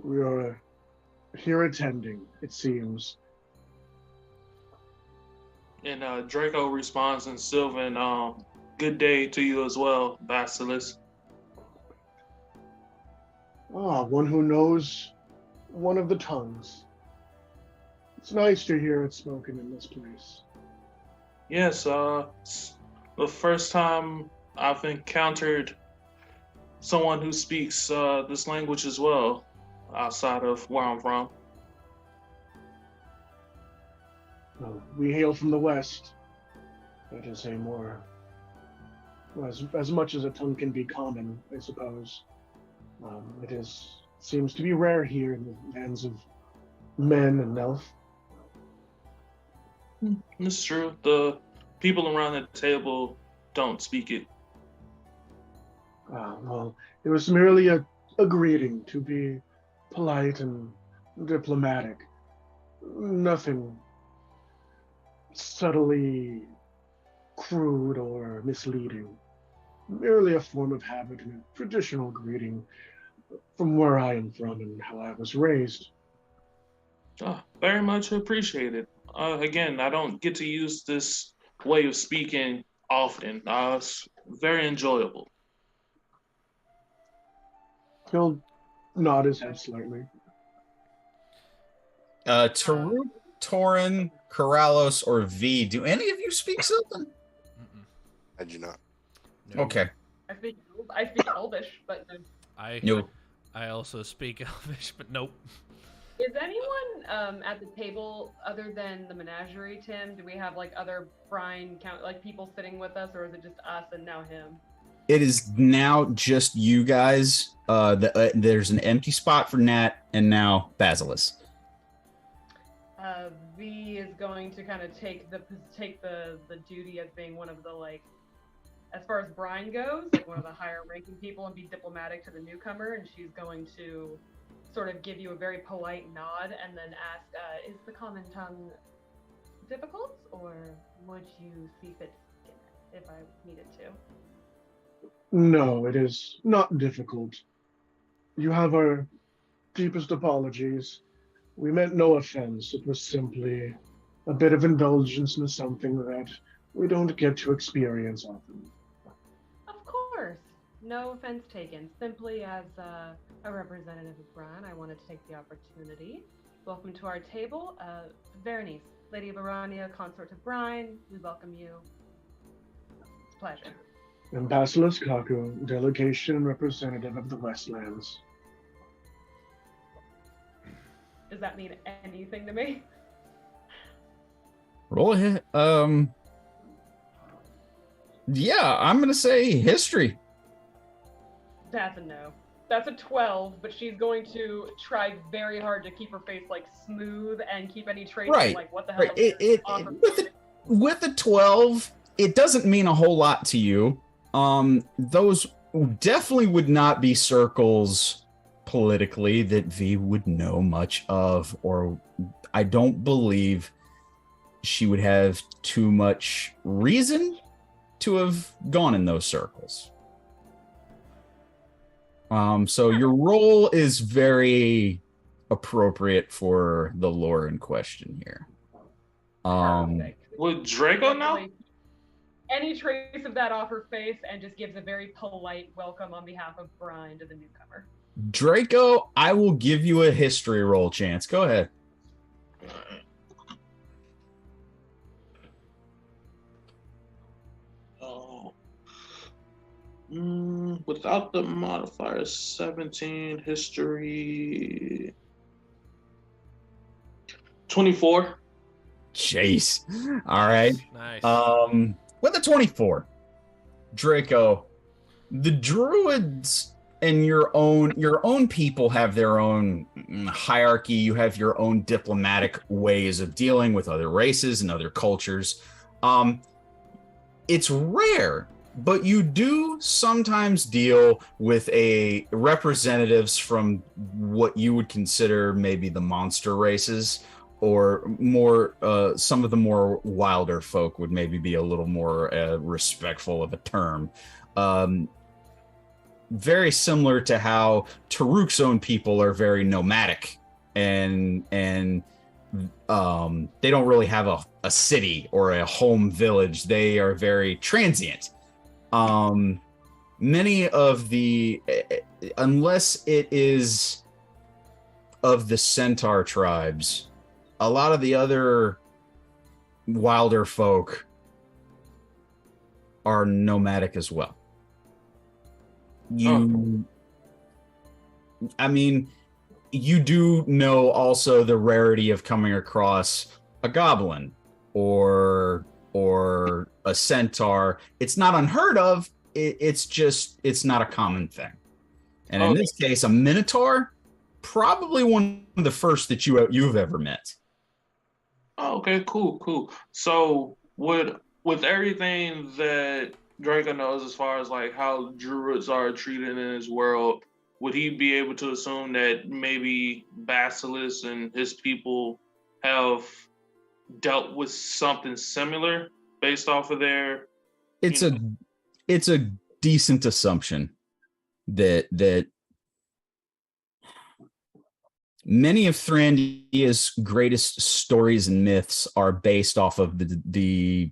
We are here attending, it seems. And Draco responds in Sylvan, good day to you as well, Basilisk. One who knows one of the tongues. It's nice to hear it spoken in this place. Yes, it's the first time I've encountered someone who speaks this language as well, outside of where I'm from. Well, we hail from the west. That is a more, as much as a tongue can be common, I suppose. It seems to be rare here in the lands of men and elf. It's true. The people around the table don't speak it. Well, it was merely a greeting to be polite and diplomatic. Nothing subtly crude or misleading. Merely a form of habit and a traditional greeting from where I am from and how I was raised. Very much appreciated. Again, I don't get to use this way of speaking often. It's very enjoyable. He'll nod his head slightly. Taruk, Torin, Karalos, or V, do any of you speak Sylvan? I do not. No. Okay. I speak Elvish, but no. No. I also speak Elvish, but nope. Is anyone at the table other than the menagerie, Tim? Do we have like other Brian people sitting with us, or is it just us and now him? It is now just you guys. There's an empty spot for Nat and now Basilisk. V is going to kind of take the duty as being one of the as far as Brian goes, one of the higher ranking people, and be diplomatic to the newcomer, and she's going to sort of give you a very polite nod and then ask, is the common tongue difficult, or would you see fit to skin it if I needed to? No, it is not difficult. You have our deepest apologies. We meant no offense. It was simply a bit of indulgence into something that we don't get to experience often. Of course. No offense taken. Simply as a representative of Brian, I wanted to take the opportunity. Welcome to our table. Berenice, Lady of Arania, consort of Brian, we welcome you. It's a pleasure. And Basilisk Kaku, delegation and representative of the Westlands. Does that mean anything to me? Roll ahead. Yeah, I'm gonna say history. That's a no. That's a 12, but she's going to try very hard to keep her face smooth and keep any trace Right. of what the hell. Right. With a 12, it doesn't mean a whole lot to you. Those definitely would not be circles politically that V would know much of, or I don't believe she would have too much reason to have gone in those circles. So your role is very appropriate for the lore in question here. Would Draco know? Any trace of that off her face, and just gives a very polite welcome on behalf of Brian to the newcomer. Draco, I will give you a history roll chance. Go ahead. Without the modifier 17, history 24. Chase. All right. Nice. With a 24, Draco, the druids and your own people have their own hierarchy. You have your own diplomatic ways of dealing with other races and other cultures. It's rare, but you do sometimes deal with representatives from what you would consider maybe the monster races, or more some of the more wilder folk would maybe be a little more respectful of a term. Very similar to how Taruk's own people are very nomadic, and they don't really have a city or a home village. They are very transient. Many of the, unless it is of the centaur tribes, a lot of the other wilder folk are nomadic as well. I mean, you do know also the rarity of coming across a goblin or a centaur. It's not unheard of. It's not a common thing. And in this case, a minotaur, probably one of the first that you've ever met. Oh, okay, cool. So with everything that Draco knows as far as like how druids are treated in his world, would he be able to assume that maybe Basilisk and his people have dealt with something similar based off of their? It's a decent assumption that many of Thrandia's greatest stories and myths are based off of the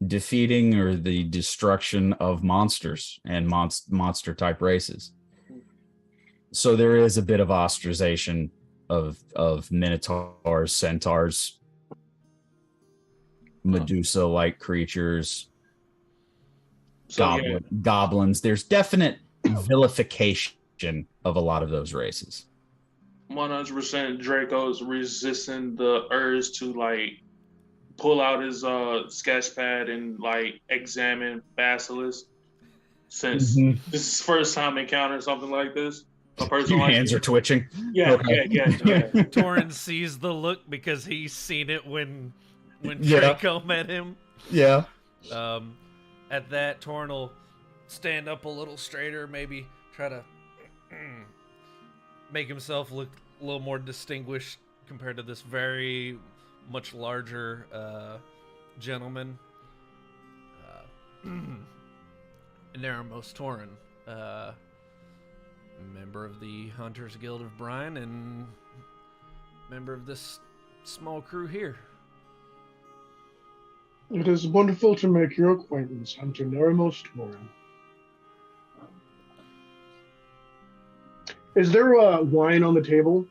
defeating or the destruction of monsters and monster type races. So there is a bit of ostracization of minotaurs, centaurs, Medusa-like creatures, goblins. There's definite vilification of a lot of those races. 100% Draco's resisting the urge to like pull out his sketch pad and like examine Basilisk, since this is his first time encountering something like this. A person Your like hands you. are twitching. Yeah. Torin sees the look because he's seen it when Draco met him. Yeah. At that, Torin will stand up a little straighter, maybe try to make himself look a little more distinguished compared to this very much larger gentleman. And Narumos Torin, member of the Hunters Guild of Brine and member of this small crew here. It is wonderful to make your acquaintance, Hunter Narumos Torin. Is there wine on the table?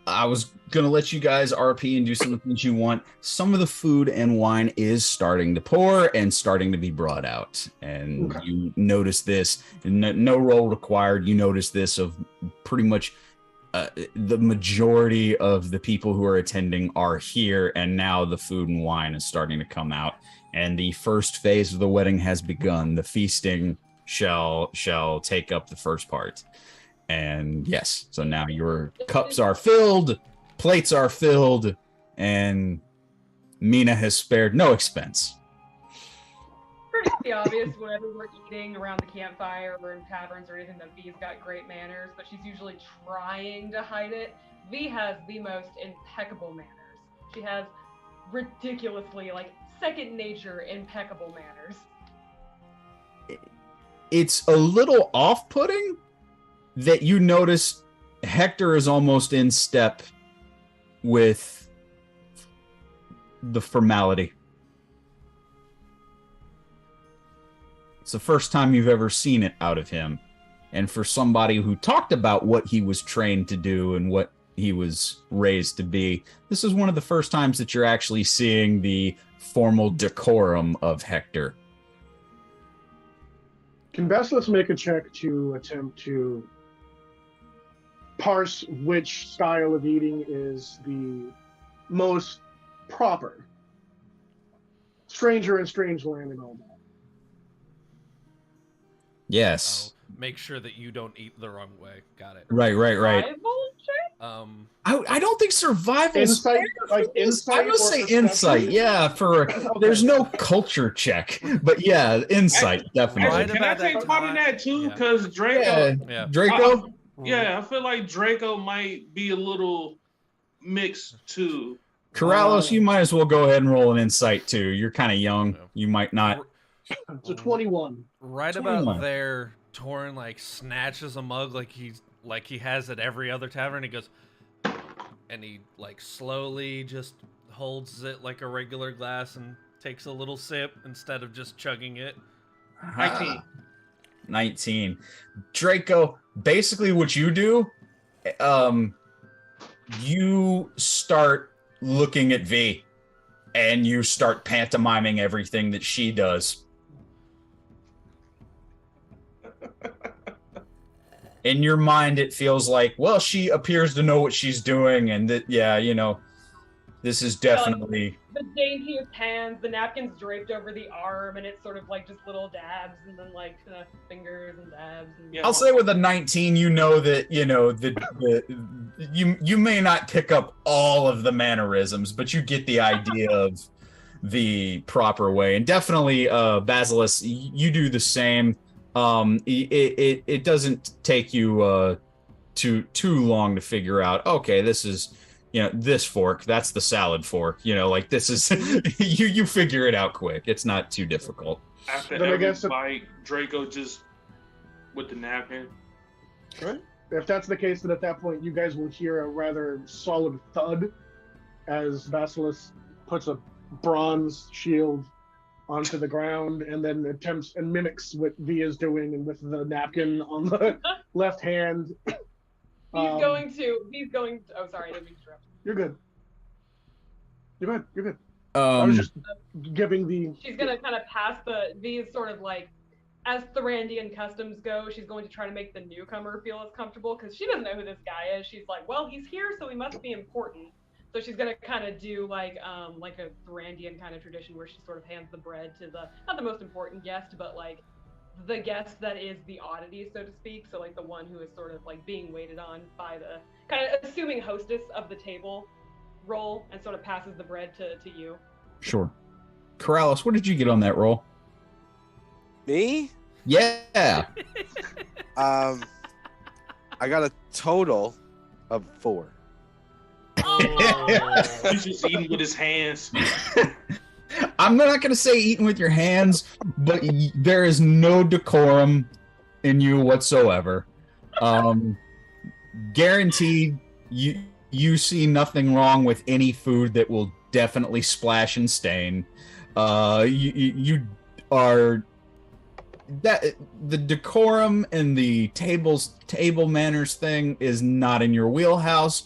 I was going to let you guys RP and do some of the things you want. Some of the food and wine is starting to pour and starting to be brought out. And you notice this, no roll required. You notice this of pretty much the majority of the people who are attending are here. And now the food and wine is starting to come out. And the first phase of the wedding has begun. The feasting shall take up the first part. And yes, so now your cups are filled, plates are filled, and Mina has spared no expense. Pretty obvious whenever we're eating around the campfire or in taverns or anything that V's got great manners, but she's usually trying to hide it. V has the most impeccable manners. She has ridiculously, like, second nature impeccable manners. It's a little off-putting that you notice Hector is almost in step with the formality. It's the first time you've ever seen it out of him. And for somebody who talked about what he was trained to do and what he was raised to be, this is one of the first times that you're actually seeing the formal decorum of Hector. Can Basilisk make a check to attempt to parse which style of eating is the most proper? Stranger in strange land and all that. Yes. make sure that you don't eat the wrong way. Got it. Right. Survival check? I don't think survival. Insight, like insight. I'm gonna or say perception? insight. Yeah, there's no culture check, but yeah, insight definitely. Right Can I about that take part in time. that too? Yeah. Because Draco, Yeah. Draco. yeah, I feel like Draco might be a little mixed too. Corrales, you might as well go ahead and roll an insight too. You're kind of young. Yeah. You might not. It's a 21. Right 21. about there, Torin like snatches a mug like he has at every other tavern. He goes, and he like slowly just holds it like a regular glass and takes a little sip instead of just chugging it. 19. Draco, basically what you do, you start looking at V and you start pantomiming everything that she does. In your mind, it feels like, well, she appears to know what she's doing, and that, yeah, you know, this is definitely. The daintiest hands, the napkins draped over the arm, and it's sort of like just little dabs, and then like fingers and dabs. And I'll say with a 19, you know that you may not pick up all of the mannerisms, but you get the idea of the proper way, and definitely, Basilisk, you do the same. It doesn't take you too long to figure out. Okay, this is this fork. That's the salad fork. Like this is you figure it out quick. It's not too difficult. After Then I every guess bite, Draco just with the napkin. Right? If that's the case, then at that point you guys will hear a rather solid thud as Basilisk puts a bronze shield onto the ground and then attempts and mimics what V is doing, and with the napkin on the left hand. He's going to. Oh, sorry, I didn't mean to interrupt. You're good. You're good. I was just giving the. She's gonna kind of pass V is sort of like, as Thurandian customs go, she's going to try to make the newcomer feel as comfortable because she doesn't know who this guy is. She's like, well, he's here, so he must be important. So she's gonna kind of do like a Thurandian kind of tradition where she sort of hands the bread to not the most important guest, but like the guest that is the oddity, so to speak. So like the one who is sort of like being waited on by the kind of assuming hostess of the table role, and sort of passes the bread to you. Sure. Corrales, what did you get on that roll? Me? Yeah. I got a total of 4. He's just eating with his hands. I'm not going to say eating with your hands, but there is no decorum in you whatsoever. Guaranteed, you see nothing wrong with any food that will definitely splash and stain. You are that the decorum and the table manners thing is not in your wheelhouse.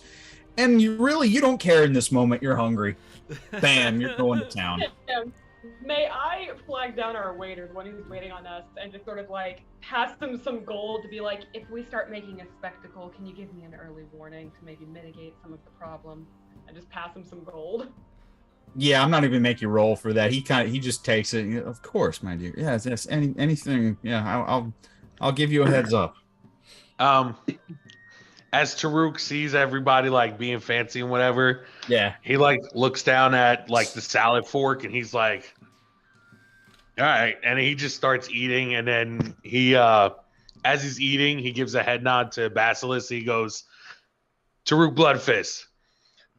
And you don't care in this moment. You're hungry. Bam, you're going to town. May I flag down our waiter, the one who's waiting on us, and just sort of like pass them some gold to be like, if we start making a spectacle, can you give me an early warning to maybe mitigate some of the problem? And just pass him some gold. Yeah, I'm not even make you roll for that. He just takes it. Of course, my dear. Yeah, yes, anything. Yeah, I'll give you a heads up. As Taruk sees everybody like being fancy and whatever, yeah, he like looks down at like the salad fork and he's like, all right, and he just starts eating, and then he as he's eating, he gives a head nod to Basilisk. He goes, Taruk Bloodfist,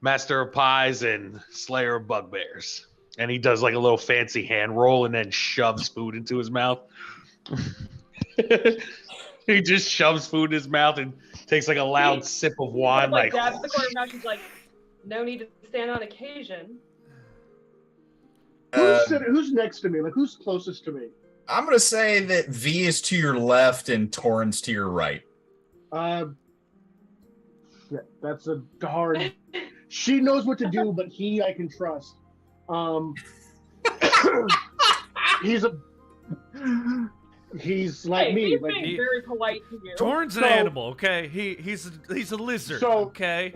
master of pies and slayer of bugbears, and he does like a little fancy hand roll and then shoves food into his mouth. He just shoves food in his mouth and takes like a loud sip of wine. Like dabs the corner of mouth. She's like, no need to stand on occasion. Who's next to me? Like, who's closest to me? I'm gonna say that V is to your left and Torrens to your right. That's a hard. She knows what to do, but I can trust. He's like me. He's like being very polite to you. Torrens an animal, okay? He's a lizard, okay?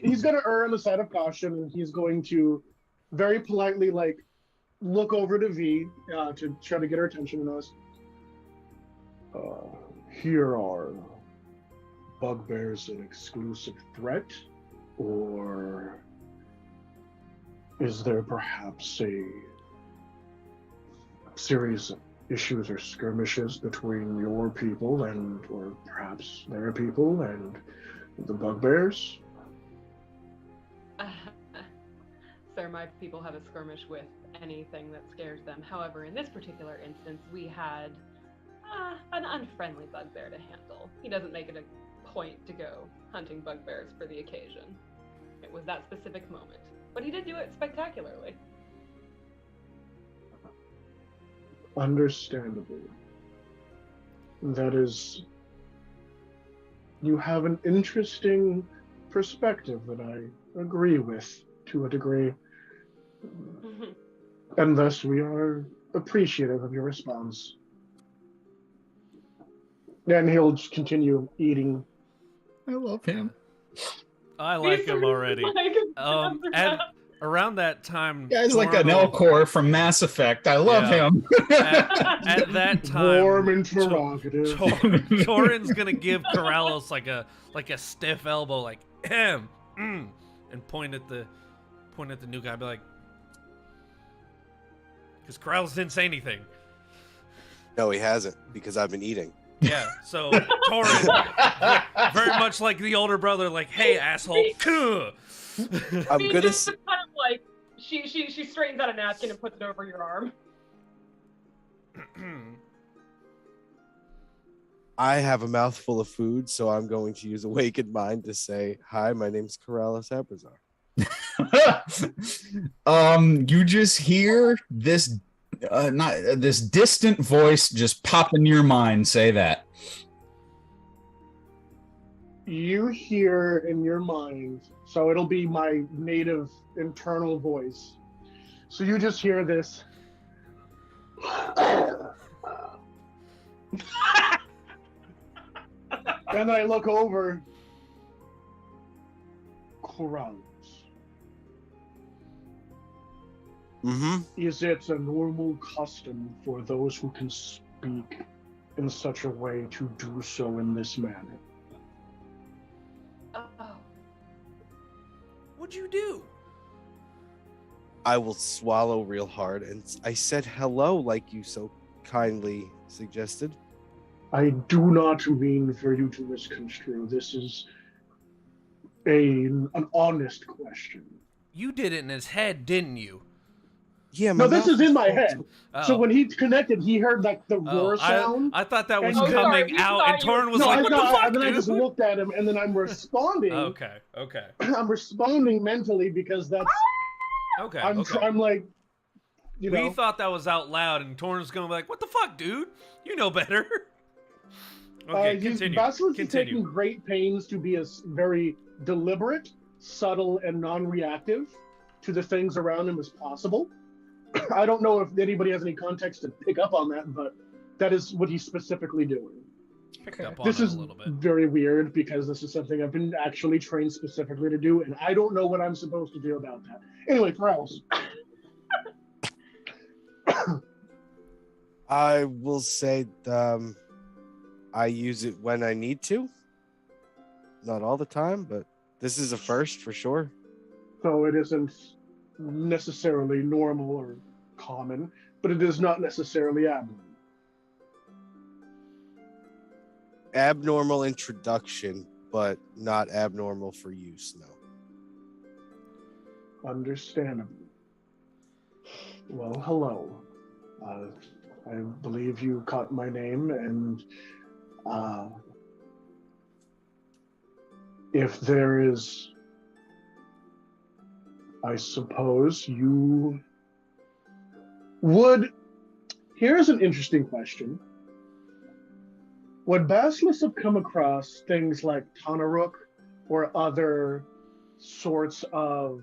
He's gonna err on the side of caution, and he's going to very politely like look over to V to try to get her attention. And us. here are bugbears an exclusive threat, or is there perhaps a series of issues or skirmishes between your people and, or perhaps their people and the bugbears? Sir, my people have a skirmish with anything that scares them. However, in this particular instance, we had an unfriendly bugbear to handle. He doesn't make it a point to go hunting bugbears for the occasion. It was that specific moment. But he did do it spectacularly. Understandable. That is, you have an interesting perspective that I agree with to a degree. And thus we are appreciative of your response. And he'll just continue eating. I love him. I like him already. Around that time, Guy's like an Elcor from Mass Effect. I love him. At that time, warm interrogative. Torin's gonna give Corrales like a stiff elbow, like and point at the new guy, be like, because Corrales didn't say anything. No, he hasn't, because I've been eating. Yeah, so Torin, very much like the older brother, like, hey, asshole. I'm gonna kind of like she straightens out a napkin and puts it over your arm. I have a mouthful of food, so I'm going to use Awakened Mind to say, hi, my name's Corrales Abrazar. You just hear this this distant voice just pop in your mind say that. You hear in your mind, so it'll be my native internal voice. So you just hear this. And then I look over. Corrales. Mm-hmm. Is it a normal custom for those who can speak in such a way to do so in this manner? Oh. What'd you do? I will swallow real hard, and I said hello like you so kindly suggested. I do not mean for you to misconstrue. This is an honest question. You did it in his head, didn't you? Yeah, No, this is in my head. Oh. So when he connected, he heard like the roar sound. I thought that was And- coming out, and Torin was like, "What the fuck, and then I dude?" just looked at him, and then I'm responding. Okay. I'm responding mentally because that's. Okay. I'm like, you know. We thought that was out loud, and Torin was gonna be like, "What the fuck, dude? You know better." Okay, continue. Basilisk is taking great pains to be as very deliberate, subtle, and non-reactive to the things around him as possible. I don't know if anybody has any context to pick up on that, but that is what he's specifically doing. Picked up on This it is a little bit. very weird because this is something I've been actually trained specifically to do, and I don't know what I'm supposed to do about that. Anyway, Corrales. I will say I use it when I need to. Not all the time, but this is a first for sure. So it isn't necessarily normal or common, but it is not necessarily abnormal. Abnormal introduction, but not abnormal for use, no. Understandable. Well, hello. I believe you caught my name, and if there is, I suppose you would. Here's an interesting question. Would basilisks have come across things like Tanaruk or other sorts of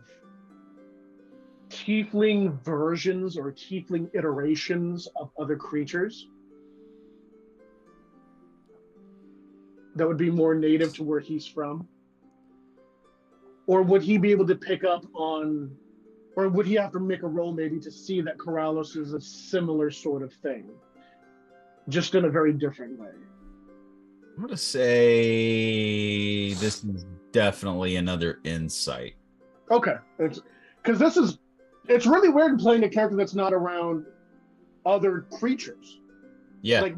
tiefling versions or tiefling iterations of other creatures that would be more native to where he's from? Or would he be able to pick up on, or would he have to make a roll maybe to see that Corrales is a similar sort of thing, just in a very different way? I'm gonna say this is definitely another insight. Okay, it's really weird playing a character that's not around other creatures, Yeah, like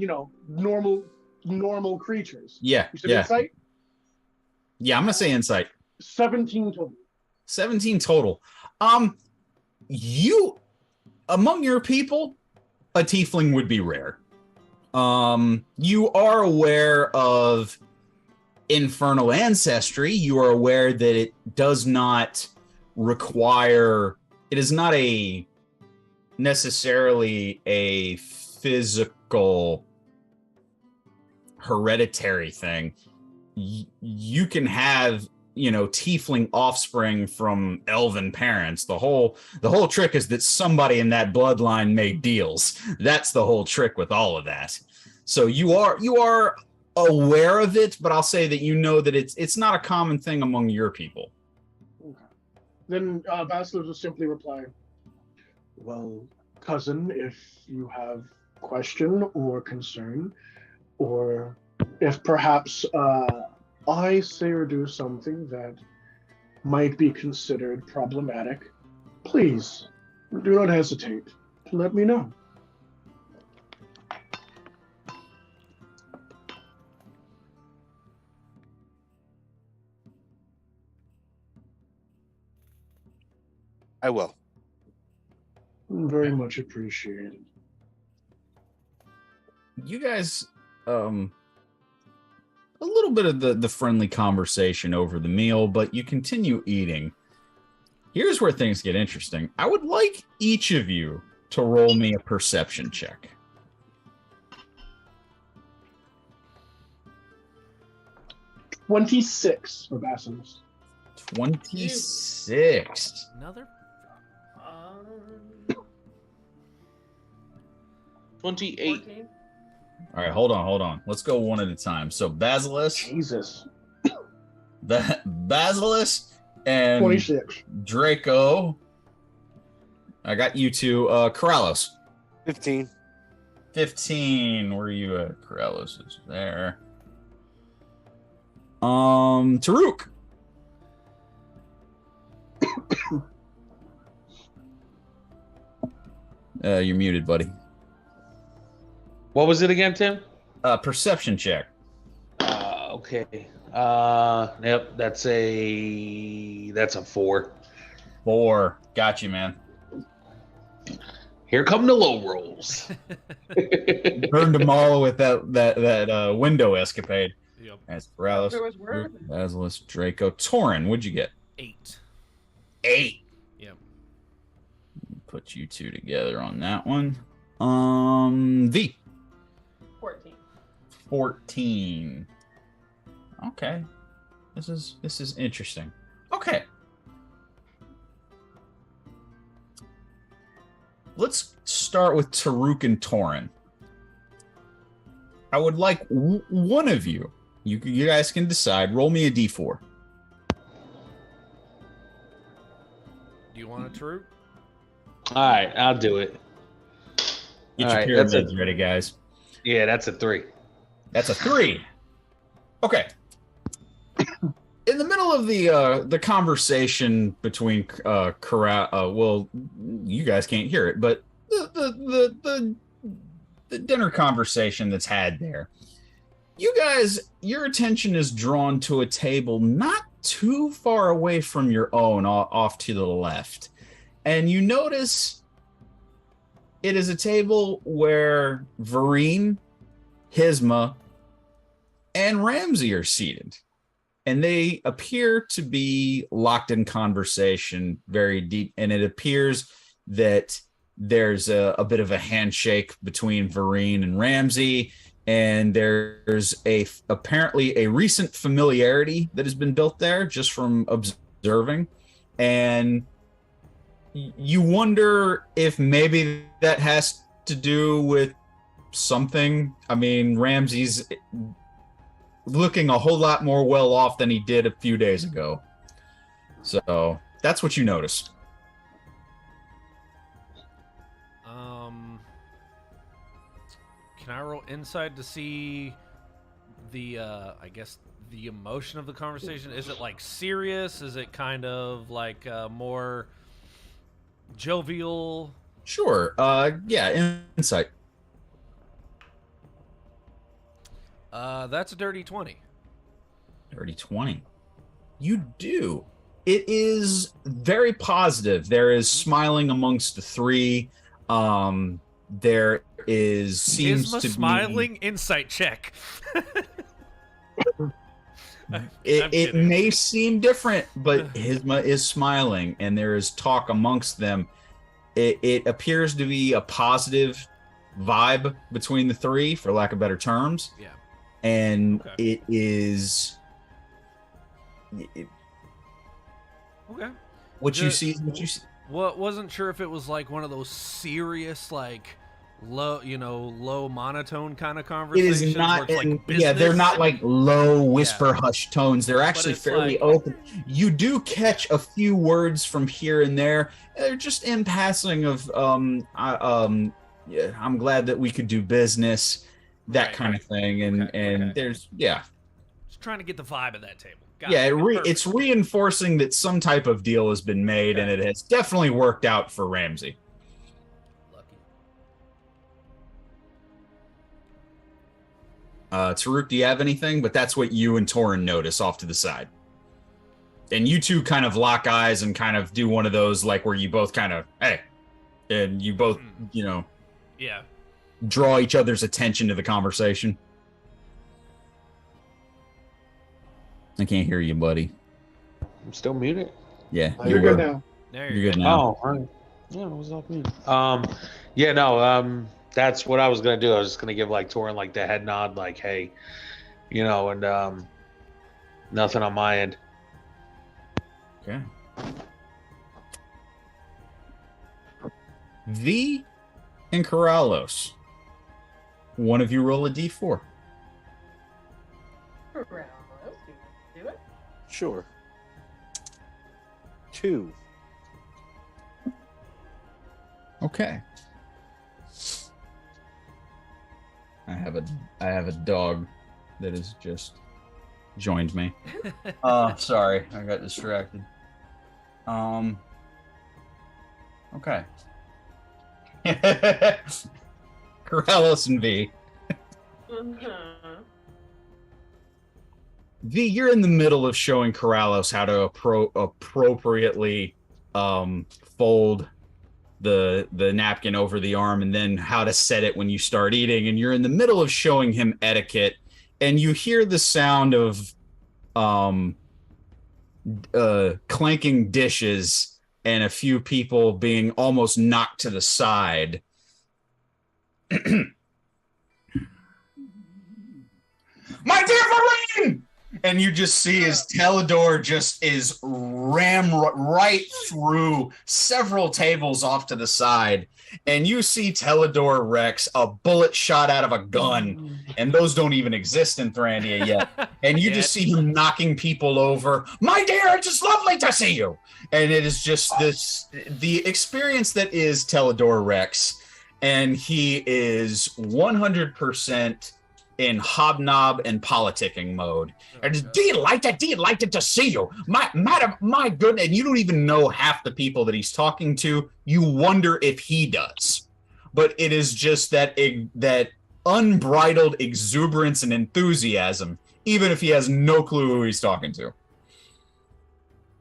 normal creatures. yeah, You said yeah, insight. yeah. I'm gonna say insight. 17 total. 17 total. You among your people, a tiefling would be rare. You are aware of infernal ancestry. You are aware that it does not require. It is not necessarily a physical hereditary thing. You can have, tiefling offspring from elven parents. The whole trick is that somebody in that bloodline made deals. That's the whole trick with all of that. So you are aware of it, but I'll say that that it's not a common thing among your people. Okay. Then Basileus will simply reply, "Well, cousin, if you have question or concern, or if perhaps I say or do something that might be considered problematic, please do not hesitate to let me know." I will. Very much appreciated. You guys, a little bit of the friendly conversation over the meal, but you continue eating. Here's where things get interesting. I would like each of you to roll me a perception check. 26 for Basileus. 26. Another. 28. 14? All right, hold on. Let's go one at a time. So Basileus, Jesus. Basileus and 26. Draco. I got you two. Corrales. 15. 15. Where are you at? Corrales is there. Taruk. You're muted, buddy. What was it again, Tim? Perception check. Okay. Yep. That's a 4. 4. Got you, man. Here come the low rolls. Burned them all with that window escapade. Yep. That's Corrales, It was worth it. Basileus, Draco, Torin. What'd you get? 8. 8. Yep. Put you two together on that one. V. 14. 14. Okay. This is interesting. Okay. Let's start with Taruk and Torin. I would like one of you. You guys can decide. Roll me a d4. Do you want a true? All right, I'll do it. Get All your right, pyramids ready, guys. Yeah, that's a 3. That's a 3. Okay. In the middle of the conversation between well, you guys can't hear it, but the dinner conversation that's had there. You guys, your attention is drawn to a table not too far away from your own, off to the left. And you notice it is a table where Vereen, Hisma, and Ramsey are seated. And they appear to be locked in conversation very deep. And it appears that there's a bit of a handshake between Vereen and Ramsey. And there's apparently a recent familiarity that has been built there just from observing. And you wonder if maybe that has to do with something. I mean, Ramsey's looking a whole lot more well off than he did a few days ago. So that's what you notice. Can I roll insight to see the I guess the emotion of the conversation? Is it like serious? Is it kind of like more jovial? Sure. Yeah, insight. That's a dirty 20. Dirty 20. You do. It is very positive. There is smiling amongst the three. There seems Isma to smiling. Insight check. It may seem different, but Hisma is smiling, and there is talk amongst them. It appears to be a positive vibe between the three, for lack of better terms. Yeah. And Okay. it is. Okay. What you see. Wasn't sure if it was like one of those serious, like low monotone kind of It conversations. is not. Where it's like yeah, they're business. not like low whisper hush tones. They're actually it's fairly like- open. You do catch a few words from here and there. They're just in passing of yeah, I'm glad that we could do business, that Right, kind right. of thing. And there's Just trying to get the vibe of that table. Got yeah, it. it's reinforcing that some type of deal has been made, and it has definitely worked out for Ramsey. Lucky. Taruk, do you have anything? But that's what you and Torin notice off to the side. And you two kind of lock eyes and kind of do one of those, like, where you both kind of, hey, and you both, Yeah. draw each other's attention to the conversation. I can't hear you, buddy. I'm still muted. Yeah, You're good now. There You're good now. Oh, all right. Yeah, it was off mute. That's what I was gonna do. I was just gonna give like Torin like the head nod, like, hey, and nothing on my end. Okay. V and Corrales. One of you roll a d4. Do it. Sure. 2. Okay. I have a dog that has just joined me. Sorry, I got distracted. Okay. Corrales and V. V, you're in the middle of showing Corrales how to appropriately fold the napkin over the arm, and then how to set it when you start eating. And you're in the middle of showing him etiquette, and you hear the sound of clanking dishes and a few people being almost knocked to the side. My dear Marine! And you just see as Teledor just is rammed right through several tables off to the side. And you see Teledor Rex, a bullet shot out of a gun. And those don't even exist in Thrandia yet. And you just see him knocking people over. My dear, it's just lovely to see you. And it is just the experience that is Teledor Rex. And he is 100% in hobnob and politicking mode. And it's delighted to see you. Madam, my goodness, and you don't even know half the people that he's talking to. You wonder if he does. But it is just that unbridled exuberance and enthusiasm, even if he has no clue who he's talking to.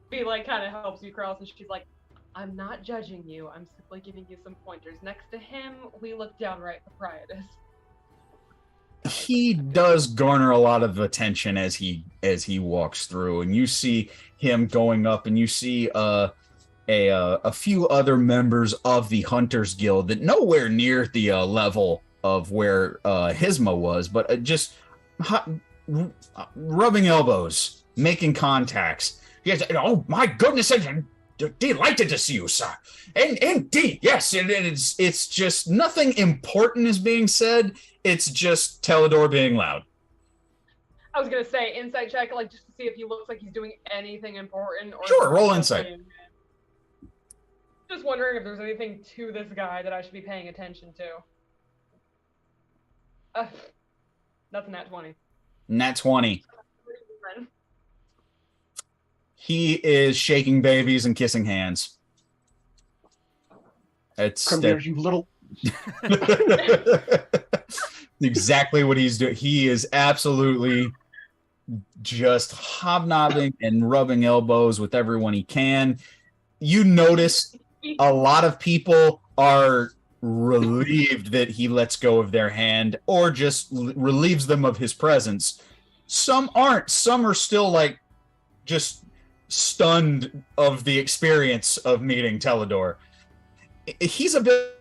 He kind of helps you cross, and she's like, I'm not judging you. I'm simply giving you some pointers. Next to him, we look downright proprietous. He does garner a lot of attention as he walks through, and you see him going up, and you see a few other members of the Hunters Guild that nowhere near the level of where Hisma was, but just rubbing elbows, making contacts. Yes, oh my goodness! Delighted to see you, sir. And indeed, yes, it's just nothing important is being said. It's just Teledor being loud. I was gonna say insight check, just to see if he looks like he's doing anything important. Or Sure, roll insight. Just wondering if there's anything to this guy that I should be paying attention to. That's a nat 20. Nat 20. He is shaking babies and kissing hands. Come here, you little. Exactly what he's doing. He is absolutely just hobnobbing and rubbing elbows with everyone he can. You notice a lot of people are relieved that he lets go of their hand or just relieves them of his presence. Some aren't. Some are still like just stunned of the experience of meeting Teledor. He's a bit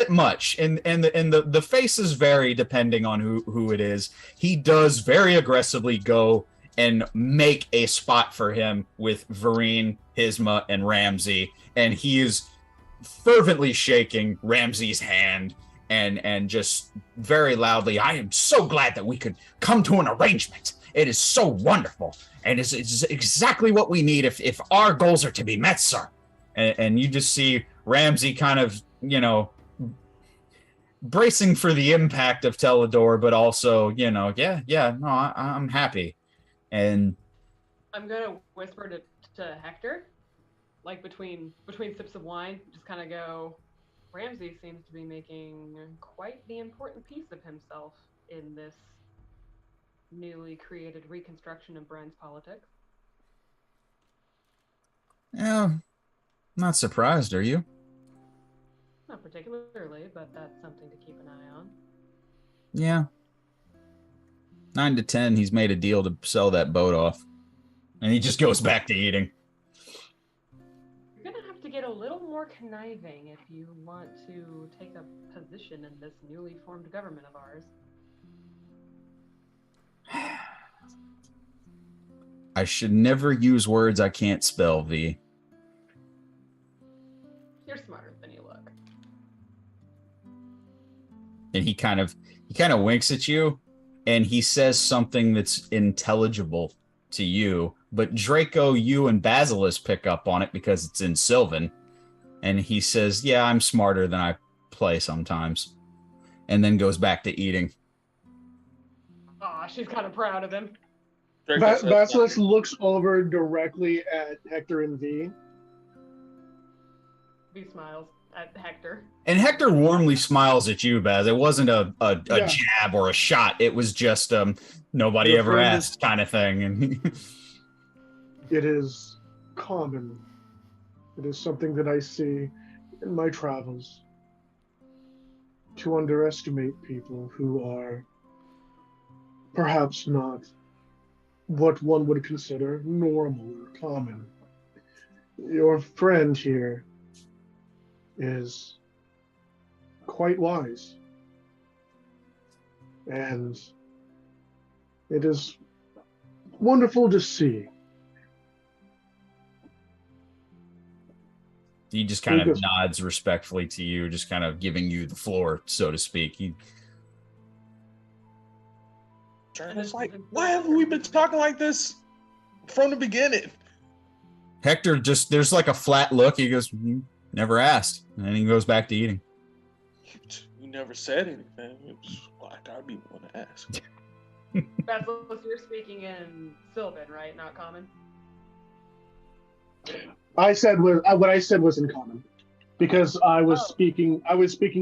much, and the faces vary depending on who it is. He does very aggressively go and make a spot for him with Vereen, Hisma, and Ramsey, and he is fervently shaking Ramsey's hand and just very loudly, I am so glad that we could come to an arrangement. It is so wonderful, and it's exactly what we need if our goals are to be met, sir. And you just see Ramsey kind of, bracing for the impact of Teledor, but also, no, I'm happy. And I'm gonna whisper to Hector, like between sips of wine, just kind of go, Ramsey seems to be making quite the important piece of himself in this newly created reconstruction of Brian's politics. Yeah, not surprised, are you? Not particularly, but that's something to keep an eye on. Yeah. 9 to 10, he's made a deal to sell that boat off. And he just goes back to eating. You're gonna have to get a little more conniving if you want to take a position in this newly formed government of ours. I should never use words I can't spell, V. You're smarter than you look. And he kind of winks at you, and he says something that's intelligible to you, but Draco, you and Basilisk pick up on it because it's in Sylvan. And he says, yeah, I'm smarter than I play sometimes. And then goes back to eating. Aw, she's kind of proud of him. Basilisk looks over directly at Hector and V. V smiles at Hector. And Hector warmly smiles at you, Baz. It wasn't a jab or a shot. It was just nobody Your ever friend asked kind of thing. And It is common. It is something that I see in my travels. To underestimate people who are perhaps not what one would consider normal or common. Your friend here is quite wise. And it is wonderful to see. he just kind of nods respectfully to you, just kind of giving you the floor, so to speak. And it's like, why haven't we been talking like this from the beginning? Hector there's like a flat look. He goes, never asked. And then he goes back to eating. You never said anything. It's like I'd be the one to ask. Basilisk, you're speaking in Sylvan, right? Not common? What I said was in common, because I was speaking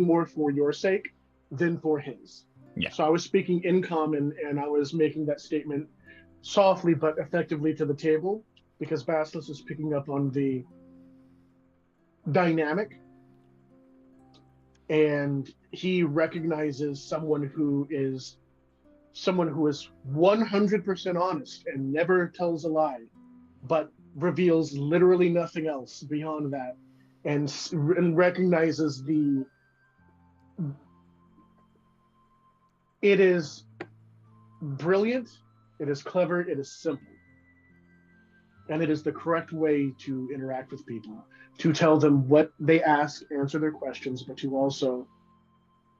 more for your sake than for his. Yeah. So I was speaking in common, and I was making that statement softly but effectively to the table, because Basilisk is picking up on the dynamic, and he recognizes someone who is 100% honest and never tells a lie, but reveals literally nothing else beyond that, and recognizes it is brilliant, it is clever, it is simple, and it is the correct way to interact with people, to tell them what they ask, answer their questions, but to also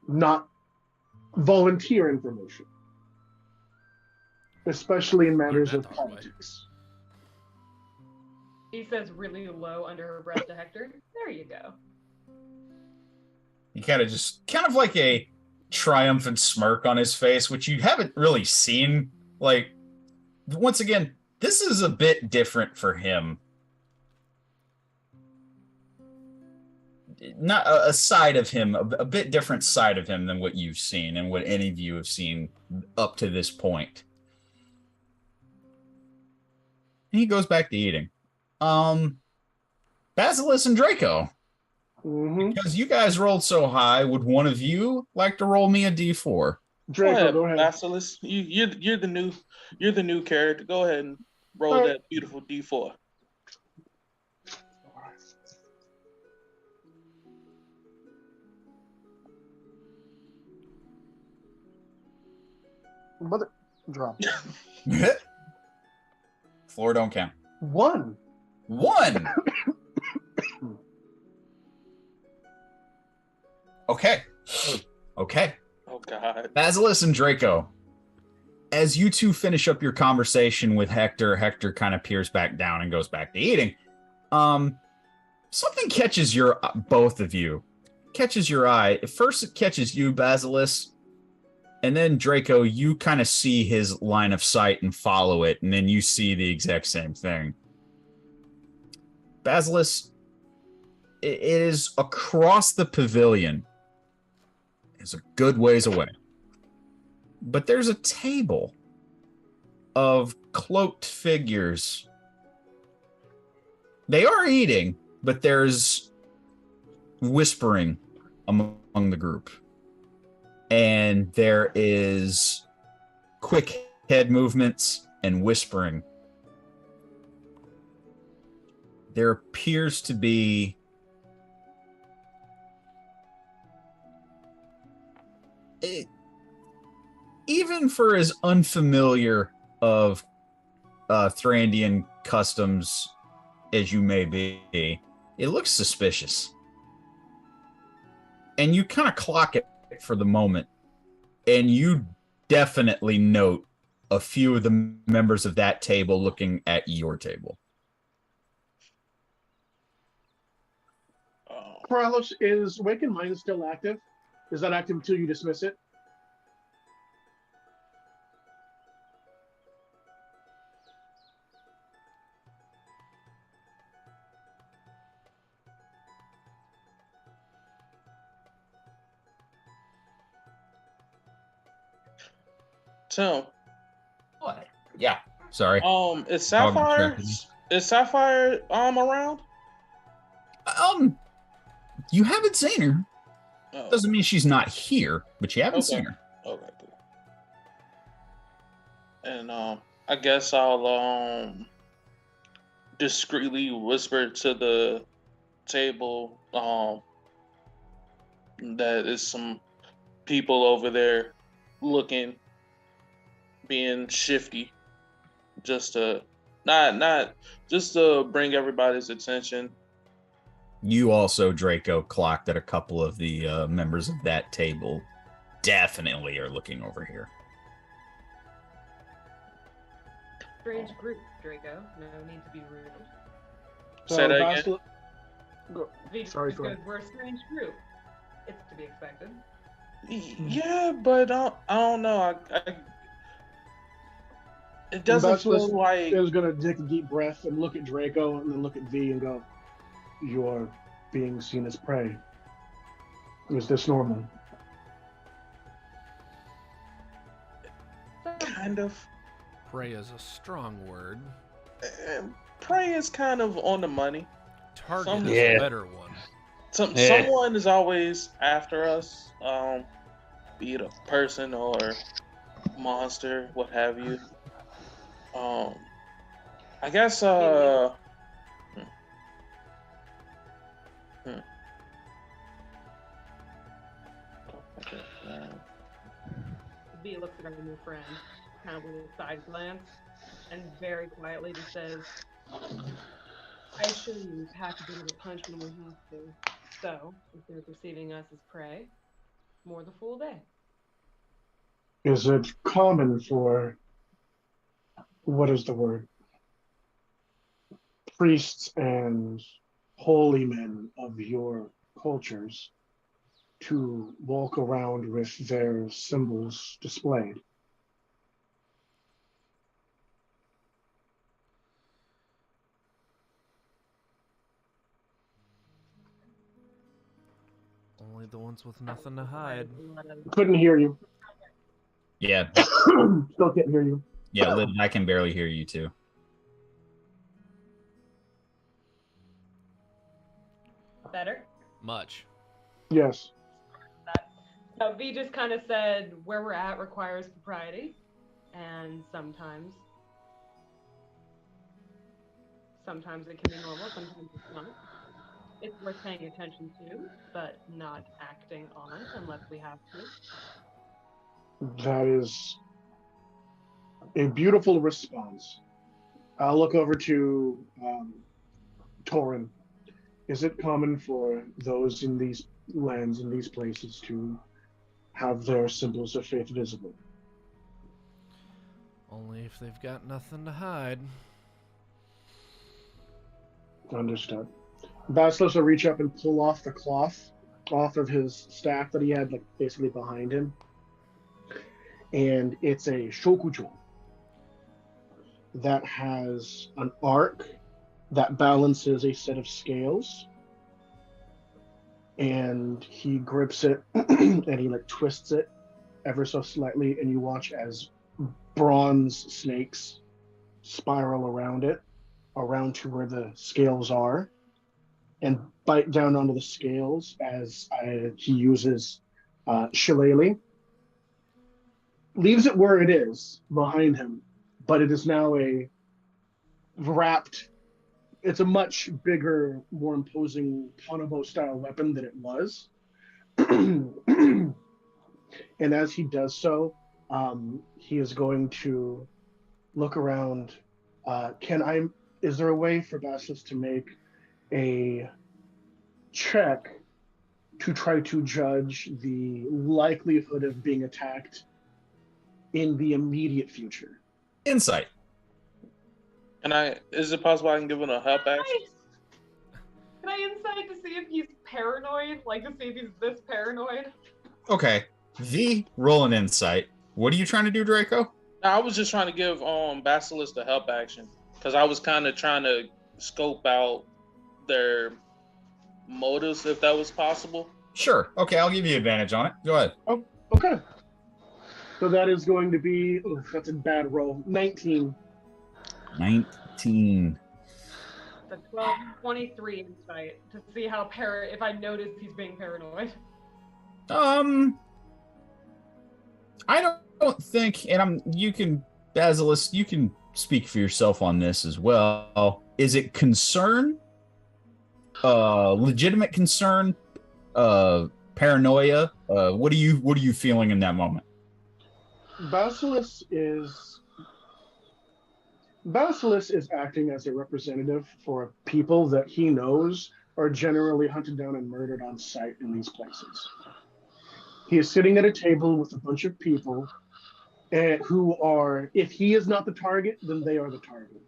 not volunteer information, especially in matters of politics. He says really low under her breath to Hector, there you go. He kind of like a triumphant smirk on his face, which you haven't really seen. Like, once again, this is a bit different for him. Not a side of him, a bit different side of him than what you've seen and what any of you have seen up to this point. And he goes back to eating. Basilisk and Draco. Mm-hmm. Because you guys rolled so high, would one of you like to roll me a d4? Draco, go ahead. Basilisk, you're the new character. Go ahead and roll All right. that beautiful D4. Mother drop. Floor don't count. 1. 1. Okay. Okay. Oh God. Basilisk and Draco. As you two finish up your conversation with Hector, Hector kind of peers back down and goes back to eating. Something catches your both of you. Catches your eye. At first it catches you, Basilisk. And then Draco, you kind of see his line of sight and follow it, and then you see the exact same thing. Basilisk, it is across the pavilion. It's a good ways away. But there's a table of cloaked figures. They are eating, but there's whispering among the group. And there is quick head movements and whispering. There appears to be even for as unfamiliar of Thrandian customs as you may be, it looks suspicious. And you kind of clock it for the moment, and you definitely note a few of the members of that table looking at your table. Carlos, is Wake and Mind still active? Is that active until you dismiss it? Tim, What? Yeah. Sorry. is Sapphire around? You haven't seen her. Oh, Doesn't mean she's not here, but you haven't seen her. okay, cool. And I guess I'll discreetly whisper to the table that is some people over there looking, being shifty, just to not just to bring everybody's attention. You also, Draco, clocked that a couple of the members of that table definitely are looking over here. Strange group, Draco. No need to be rude. Say that again. Sorry, go ahead. We're a strange group. It's to be expected. Yeah, but I don't know. It doesn't feel like It was gonna take a deep breath and look at Draco and then look at V and go, "You're being seen as prey. Is this normal?" kind of. Prey is a strong word. Prey is kind of on the money. Target is a better one. Someone is always after us, be it a person or monster, what have you. I guess V looks at our new friend, kind of with a side glance, and very quietly just says, "I assure you, we pack a bit of a punch when we have to. So, if they're perceiving us as prey, more the fool they." Is it common for, what is the word, priests and holy men of your cultures to walk around with their symbols displayed. Only the ones with nothing to hide. Couldn't hear you. Yeah, Still can't hear you. yeah, Lid, I can barely hear you too. Better? Much. Yes. So V just kind of said where we're at requires propriety, and sometimes it can be normal, sometimes it's not. It's worth paying attention to, but not acting on unless we have to. That is a beautiful response. I'll look over to Torin. Is it common for those in these lands, in these places, to have their symbols of faith visible? Only if they've got nothing to hide. Understood. Basilisk will reach up and pull off the cloth off of his staff that he had, like basically behind him, and it's a shokujo that has an arc that balances a set of scales, and he grips it and he like twists it ever so slightly, and you watch as bronze snakes spiral around it, around to where the scales are, and bite down onto the scales as he uses shillelagh. Leaves it where it is behind him, but it is now a wrapped. It's a much bigger, more imposing Hanabo style weapon than it was. And as he does so, he is going to look around. Is there a way for Basilisk to make a check to try to judge the likelihood of being attacked in the immediate future? Insight. Is it possible I can give him a help action? Can I insight to see if he's paranoid? Like to see if he's this paranoid? Okay. V, roll an insight. What are you trying to do, Draco? I was just trying to give Basilisk a help action because I was kind of trying to scope out their motives if that was possible. Sure. Okay, I'll give you advantage on it. Go ahead. Oh, okay. So that is going to be, that's a bad roll, 19. 19. The 12, 23 insight to see how if I notice he's being paranoid. I don't think, and Basilisk, you can speak for yourself on this as well. Is it concern? Legitimate concern? Paranoia? What are you feeling in that moment? Basilisk is acting as a representative for people that he knows are generally hunted down and murdered on sight in these places. He is sitting at a table with a bunch of people who are, if he is not the target, then they are the target.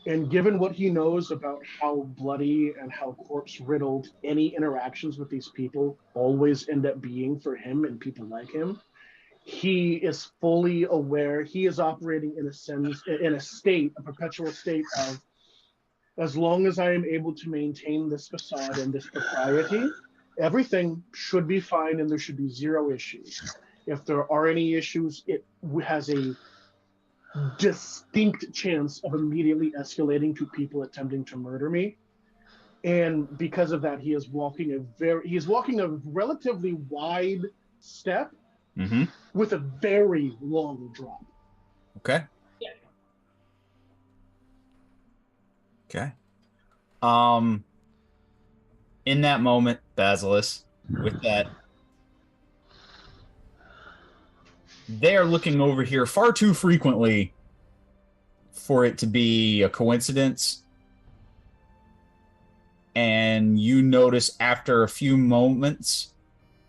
And given what he knows about how bloody and how corpse-riddled any interactions with these people always end up being for him and people like him, he is fully aware. He is operating in a perpetual state of, as long as I am able to maintain this facade and this propriety, everything should be fine and there should be zero issues. If there are any issues, it has a distinct chance of immediately escalating to people attempting to murder me. And because of that, he is walking a relatively wide step with a very long drop. Okay. Yeah. Okay. In that moment, Basilisk, with that, they are looking over here far too frequently for it to be a coincidence. And you notice after a few moments,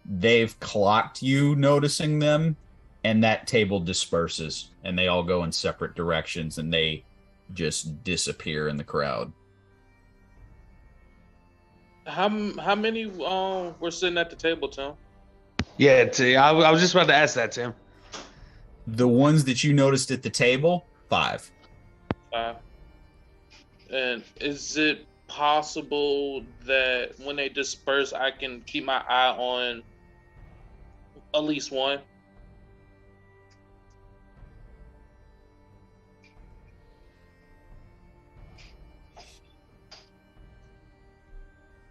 they've clocked you noticing them, and that table disperses, and they all go in separate directions, and they just disappear in the crowd. How many were sitting at the table, Tim? Yeah, I was just about to ask that, Tim. The ones that you noticed at the table, 5. And is it possible that when they disperse, I can keep my eye on at least one?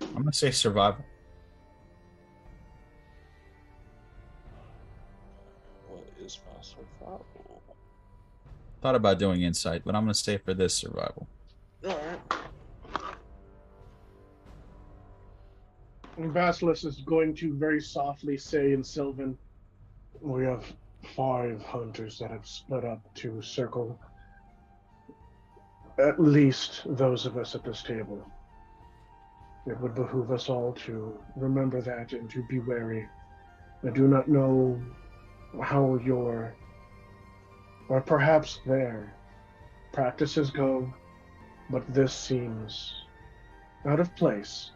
I'm gonna say survival. What is my survival? Thought about doing insight, but I'm gonna stay for this survival. All right. And Basilisk is going to very softly say in Sylvan, we have 5 hunters that have split up to circle at least those of us at this table. It would behoove us all to remember that and to be wary. I do not know how your, or perhaps their, practices go, but this seems out of place.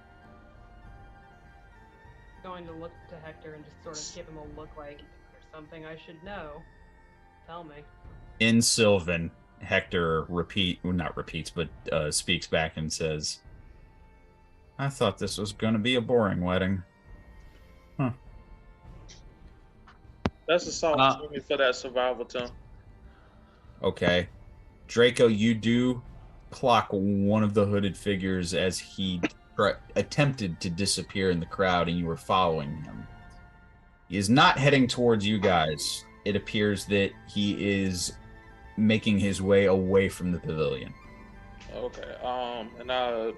Going to look to Hector and just sort of give him a look like, there's something I should know. Tell me. In Sylvan, Hector speaks back and says, I thought this was going to be a boring wedding. Huh. That's a solid for that survival, Tim. Okay. Draco, you do clock one of the hooded figures as he attempted to disappear in the crowd and you were following him. He is not heading towards you guys. It appears that he is making his way away from the pavilion. Okay. And I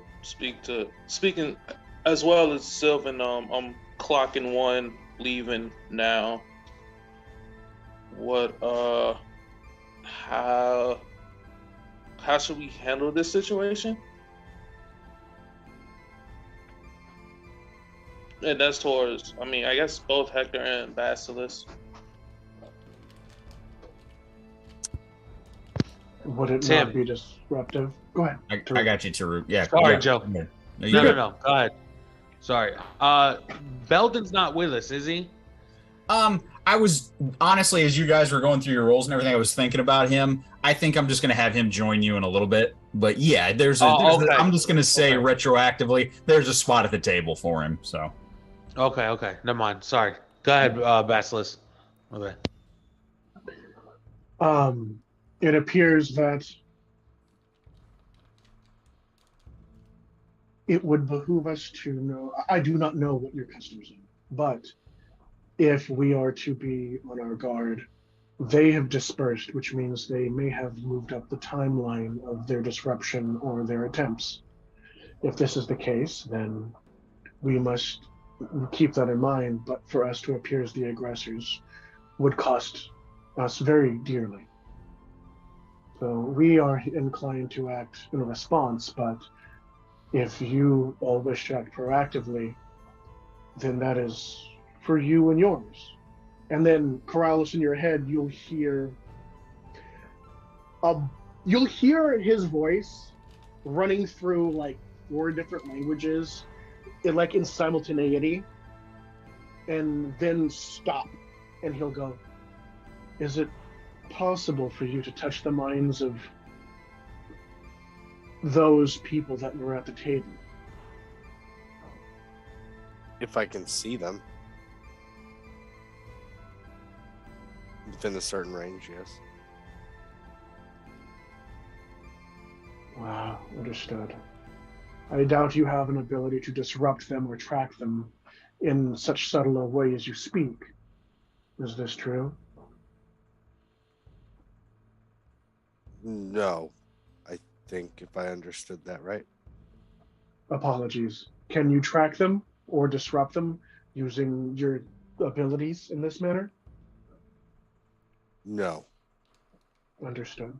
speaking as well as Sylvan, I'm clocking one, leaving now. What how should we handle this situation? And that's towards, I mean, I guess both Hector and Basilisk. Would it Tim. not be disruptive? Go ahead. I got you, Taruk. Yeah. Sorry, yeah. Joe. No, No. Go ahead. Sorry. Belden's not with us, is he? I was honestly, as you guys were going through your roles and everything, I was thinking about him. I think I'm just gonna have him join you in a little bit. But yeah, I'm just gonna say retroactively, there's a spot at the table for him. So. Okay. Never mind. Sorry. Go ahead, Basilisk. Okay. It appears that it would behoove us to know. I do not know what your customs are, but if we are to be on our guard, they have dispersed, which means they may have moved up the timeline of their disruption or their attempts. If this is the case, then we must keep that in mind, but for us to appear as the aggressors would cost us very dearly. So we are inclined to act in response, but if you all wish to act proactively, then that is for you and yours. And then, Corrales, in your head, you'll hear his voice running through like 4 different languages, in simultaneity, and then stop, and he'll go, "Is it possible for you to touch the minds of those people that were at the table?" If I can see them. Within a certain range, yes. Wow, understood. I doubt you have an ability to disrupt them or track them in such subtle a way as you speak. Is this true? No. I think if I understood that right. Apologies. Can you track them or disrupt them using your abilities in this manner? No. Understood.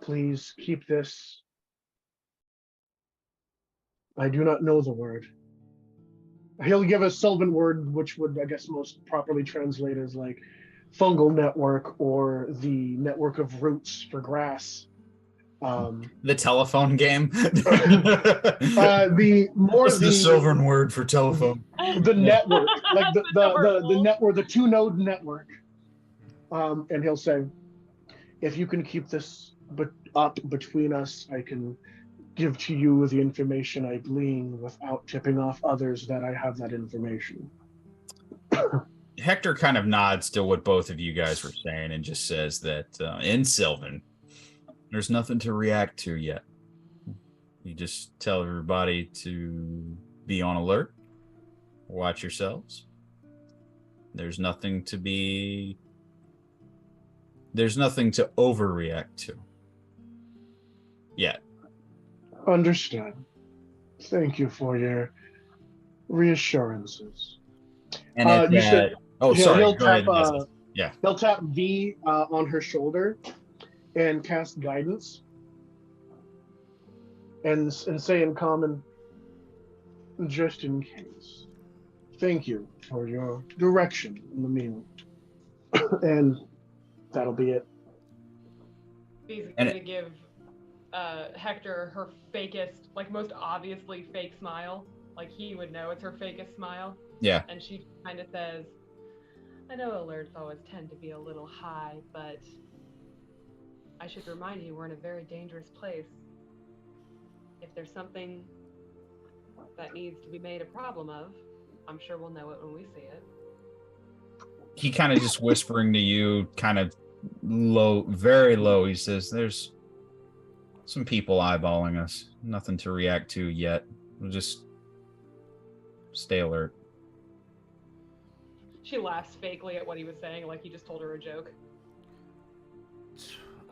Please keep this. I do not know the word. He'll give a Sylvan word, which would, I guess, most properly translate as like fungal network or the network of roots for grass. The telephone game. The more What's the Sylvan word for telephone? the network, like the network, the 2-node network. And he'll say, if you can keep this up between us, I can give to you the information I glean without tipping off others that I have that information. Hector kind of nods to what both of you guys were saying and just says that in Sylvan, there's nothing to react to yet. You just tell everybody to be on alert, watch yourselves. There's nothing to overreact to yet. Understand. Thank you for your reassurances. And You said, sorry. He'll Go tap. ahead, yeah. He'll tap V on her shoulder and cast guidance, and say in common, just in case. Thank you for your direction in the meal. And that'll be it. He's gonna give Hector her fakest, like most obviously fake smile. Like he would know it's her fakest smile. Yeah. And she kind of says, I know alerts always tend to be a little high, but I should remind you we're in a very dangerous place. If there's something that needs to be made a problem of, I'm sure we'll know it when we see it. He kind of just whispering to you, kind of low, very low. He says, there's some people eyeballing us. Nothing to react to yet. We'll just stay alert. She laughs fakely at what he was saying, like he just told her a joke.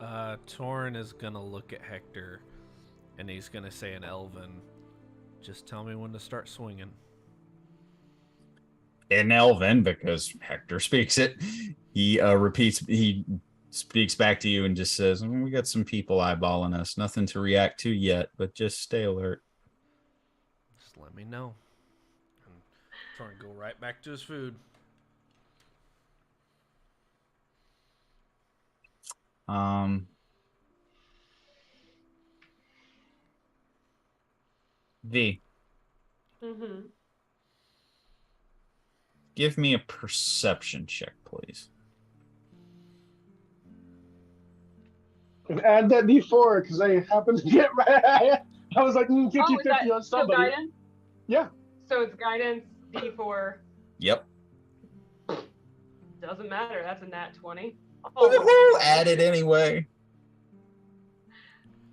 Torrin is gonna look at Hector, and he's gonna say in Elven, just tell me when to start swinging. In Elven, because Hector speaks it, he speaks back to you and just says, we got some people eyeballing us. Nothing to react to yet, but just stay alert. Just let me know. And Torrin go right back to his food. V. Mm-hmm. Give me a perception check, please. And add that D4 because I happened to get right. I was like 50-50 on somebody. So guidance? Yeah. So it's guidance, D4. Yep. Doesn't matter. That's a nat 20. Oh, add it anyway.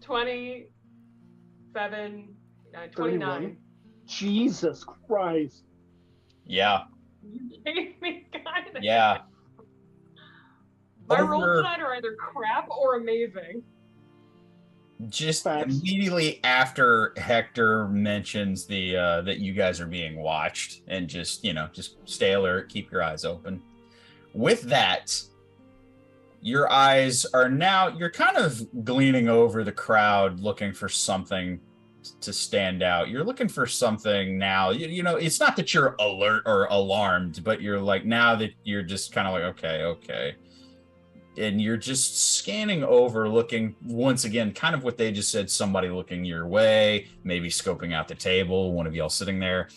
27, 29. Jesus Christ. Yeah. You gave me guidance. Yeah. My rolls tonight are either crap or amazing. Just immediately after Hector mentions the that you guys are being watched, and just stay alert, keep your eyes open. With that, your eyes are now, you're kind of gleaning over the crowd looking for something to stand out. You're looking for something now. It's not that you're alert or alarmed, but you're like, now that you're just kind of like, okay. And you're just scanning over, looking once again, kind of what they just said, somebody looking your way, maybe scoping out the table, one of y'all sitting there.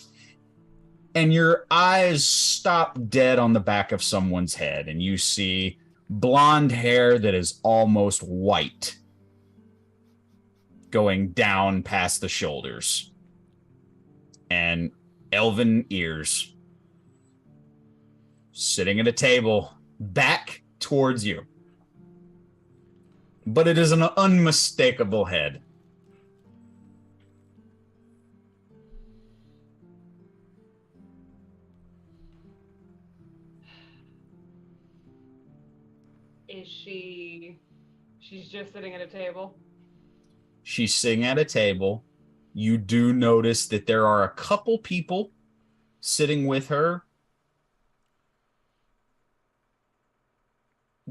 And your eyes stop dead on the back of someone's head, and you see blonde hair that is almost white going down past the shoulders, and elven ears sitting at a table back towards you. But it is an unmistakable head. Is she's just sitting at a table? She's sitting at a table. You do notice that there are a couple people sitting with her.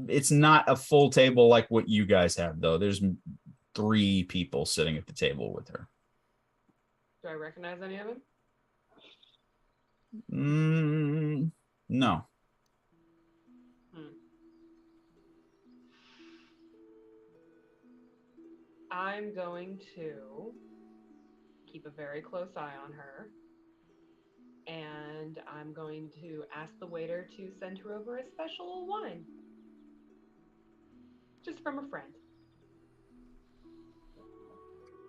It's not a full table like what you guys have, though. There's 3 people sitting at the table with her. Do I recognize any of them? No. I'm going to keep a very close eye on her. And I'm going to ask the waiter to send her over a special wine. Just from a friend.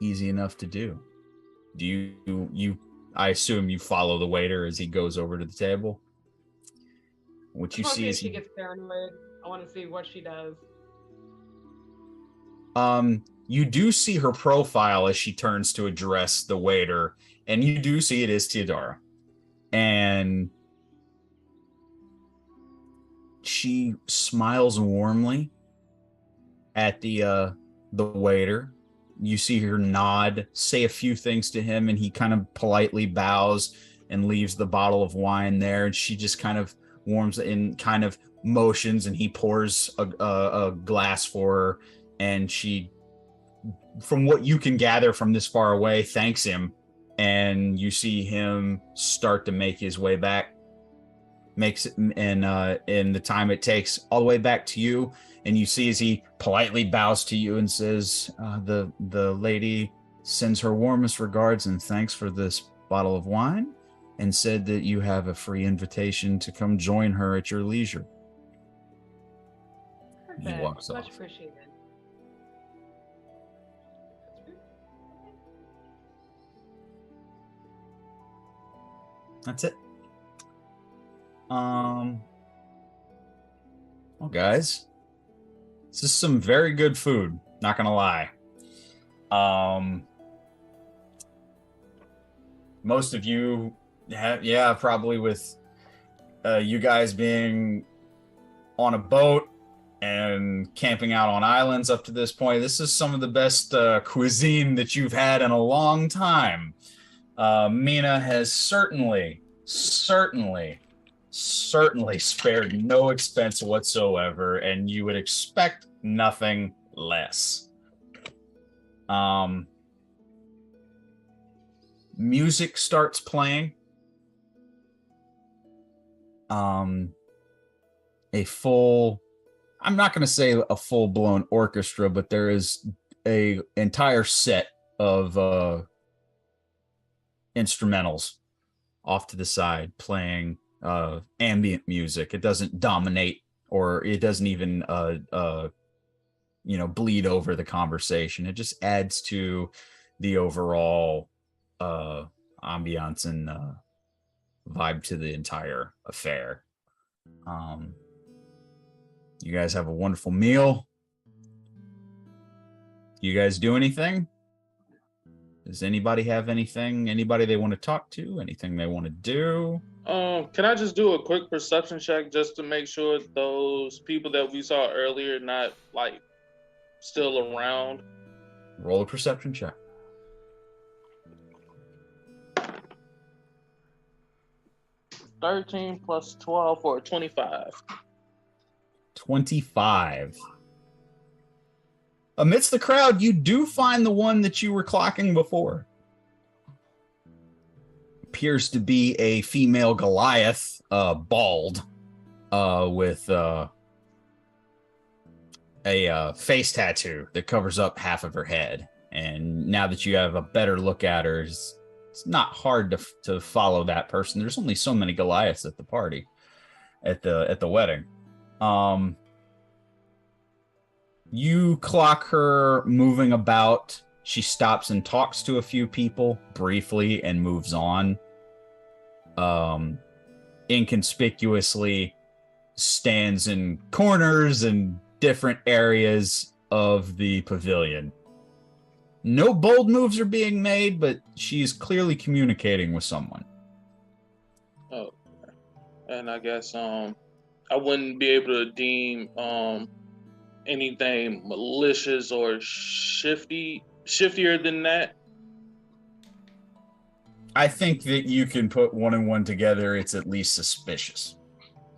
Easy enough to do. Do you I assume you follow the waiter as he goes over to the table? What you see is she gets paranoid. I want to see what she does. You do see her profile as she turns to address the waiter, and you do see it is Teodora. And she smiles warmly at the waiter. You see her nod, say a few things to him, and he kind of politely bows and leaves the bottle of wine there. And she just kind of warms in, kind of motions, and he pours a glass for her. And she, from what you can gather from this far away, thanks him. And you see him start to make his way back. Makes it, and in the time it takes all the way back to you, and you see as he politely bows to you and says, the lady sends her warmest regards and thanks for this bottle of wine, and said that you have a free invitation to come join her at your leisure. Perfect. He walks Much off. appreciated. That's it. Well, guys, this is some very good food. Not gonna lie. Most of you have, probably with you guys being on a boat and camping out on islands up to this point, this is some of the best cuisine that you've had in a long time. Mina has certainly spared no expense whatsoever, and you would expect nothing less. Music starts playing. I'm not going to say a full-blown orchestra, but there is a entire set of instrumentals off to the side playing ambient music. It doesn't dominate, or it doesn't even bleed over the conversation. It just adds to the overall ambiance and vibe to the entire affair. You guys have a wonderful meal. You guys do anything? Does anybody have anything? Anybody they want to talk to? Anything they want to do? Can I just do a quick perception check just to make sure those people that we saw earlier not like still around? Roll a perception check. 13 plus 12 for 25. 25. Amidst the crowd, you do find the one that you were clocking before. Appears to be a female Goliath, bald, with a face tattoo that covers up half of her head. And now that you have a better look at her, it's not hard to follow that person. There's only so many Goliaths at the party, at the wedding. You clock her moving about. She stops and talks to a few people briefly and moves on. Inconspicuously stands in corners and different areas of the pavilion. No bold moves are being made, but she's clearly communicating with someone. Oh, and I guess I wouldn't be able to deem anything malicious or shiftier than that. I think that you can put one and one together. It's at least suspicious.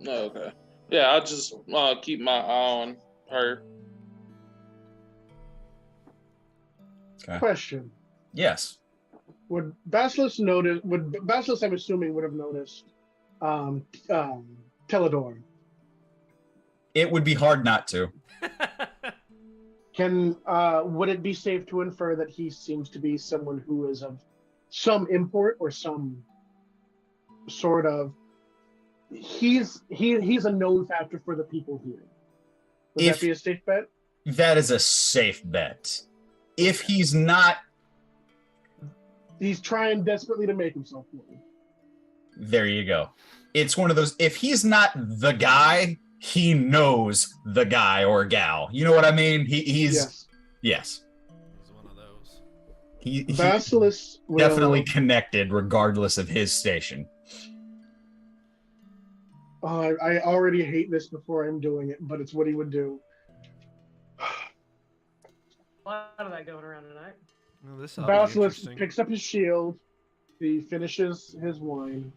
Oh, okay. Yeah, I'll just keep my eye on her. Okay. Question. Yes. Would Basilisk notice? Would Basilisk, I'm assuming, would have noticed Teledor? It would be hard not to. Would it be safe to infer that he seems to be someone who is of some import or some sort of he's a known factor for the people here? Would that be a safe bet? That is a safe bet. If he's not, he's trying desperately to make himself known. There you go. It's one of those, if he's not the guy, he knows the guy or gal. You know what I mean? He's yes. He's one of those. He Basilisk definitely connected regardless of his station. I already hate this before I'm doing it, but it's what he would do. A lot of that going around tonight. Well, this Basilisk picks up his shield, he finishes his wine,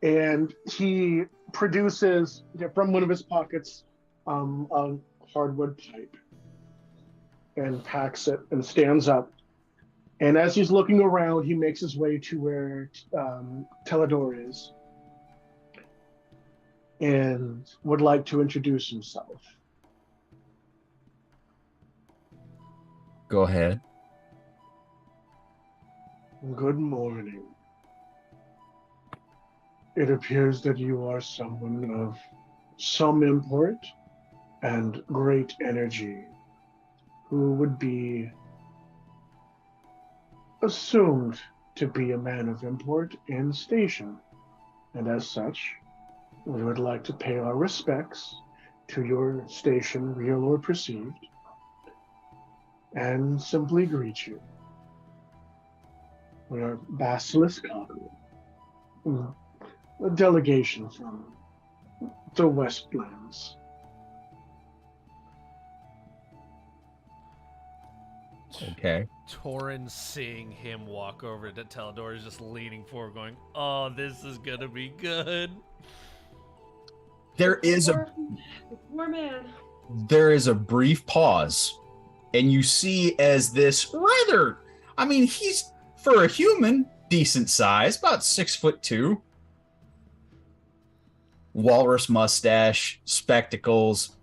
and he produces from one of his pockets a hardwood pipe and packs it and stands up. And as he's looking around, he makes his way to where Teledor is and would like to introduce himself. Go ahead. Good morning. It appears that you are someone of some import and great energy who would be assumed to be a man of import in station. And as such, we would like to pay our respects to your station, real or perceived, and simply greet you. We are Basilisk Cockerel, a delegation from the Westlands. Okay. Torin, seeing him walk over to Teledor, is just leaning forward going, oh, this is gonna be good. There is Poor man. a brief pause, and you see as this rather, I mean, he's, for a human, decent size, about 6'2", walrus mustache, spectacles,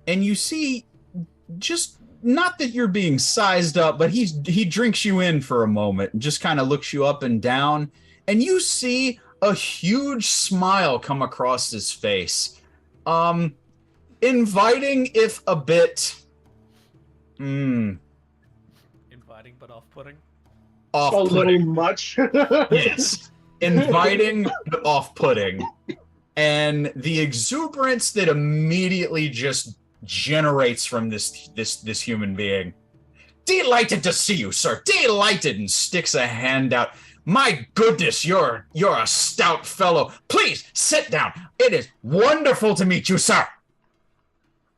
and you see, just not that you're being sized up, but he drinks you in for a moment and just kind of looks you up and down, and you see a huge smile come across his face, inviting, if a bit, Inviting but off-putting. A little much. Yes, inviting but off-putting, and the exuberance that immediately just generates from this human being. Delighted to see you, sir. Delighted, and sticks a hand out. My goodness, you're a stout fellow. Please sit down. It is wonderful to meet you, sir.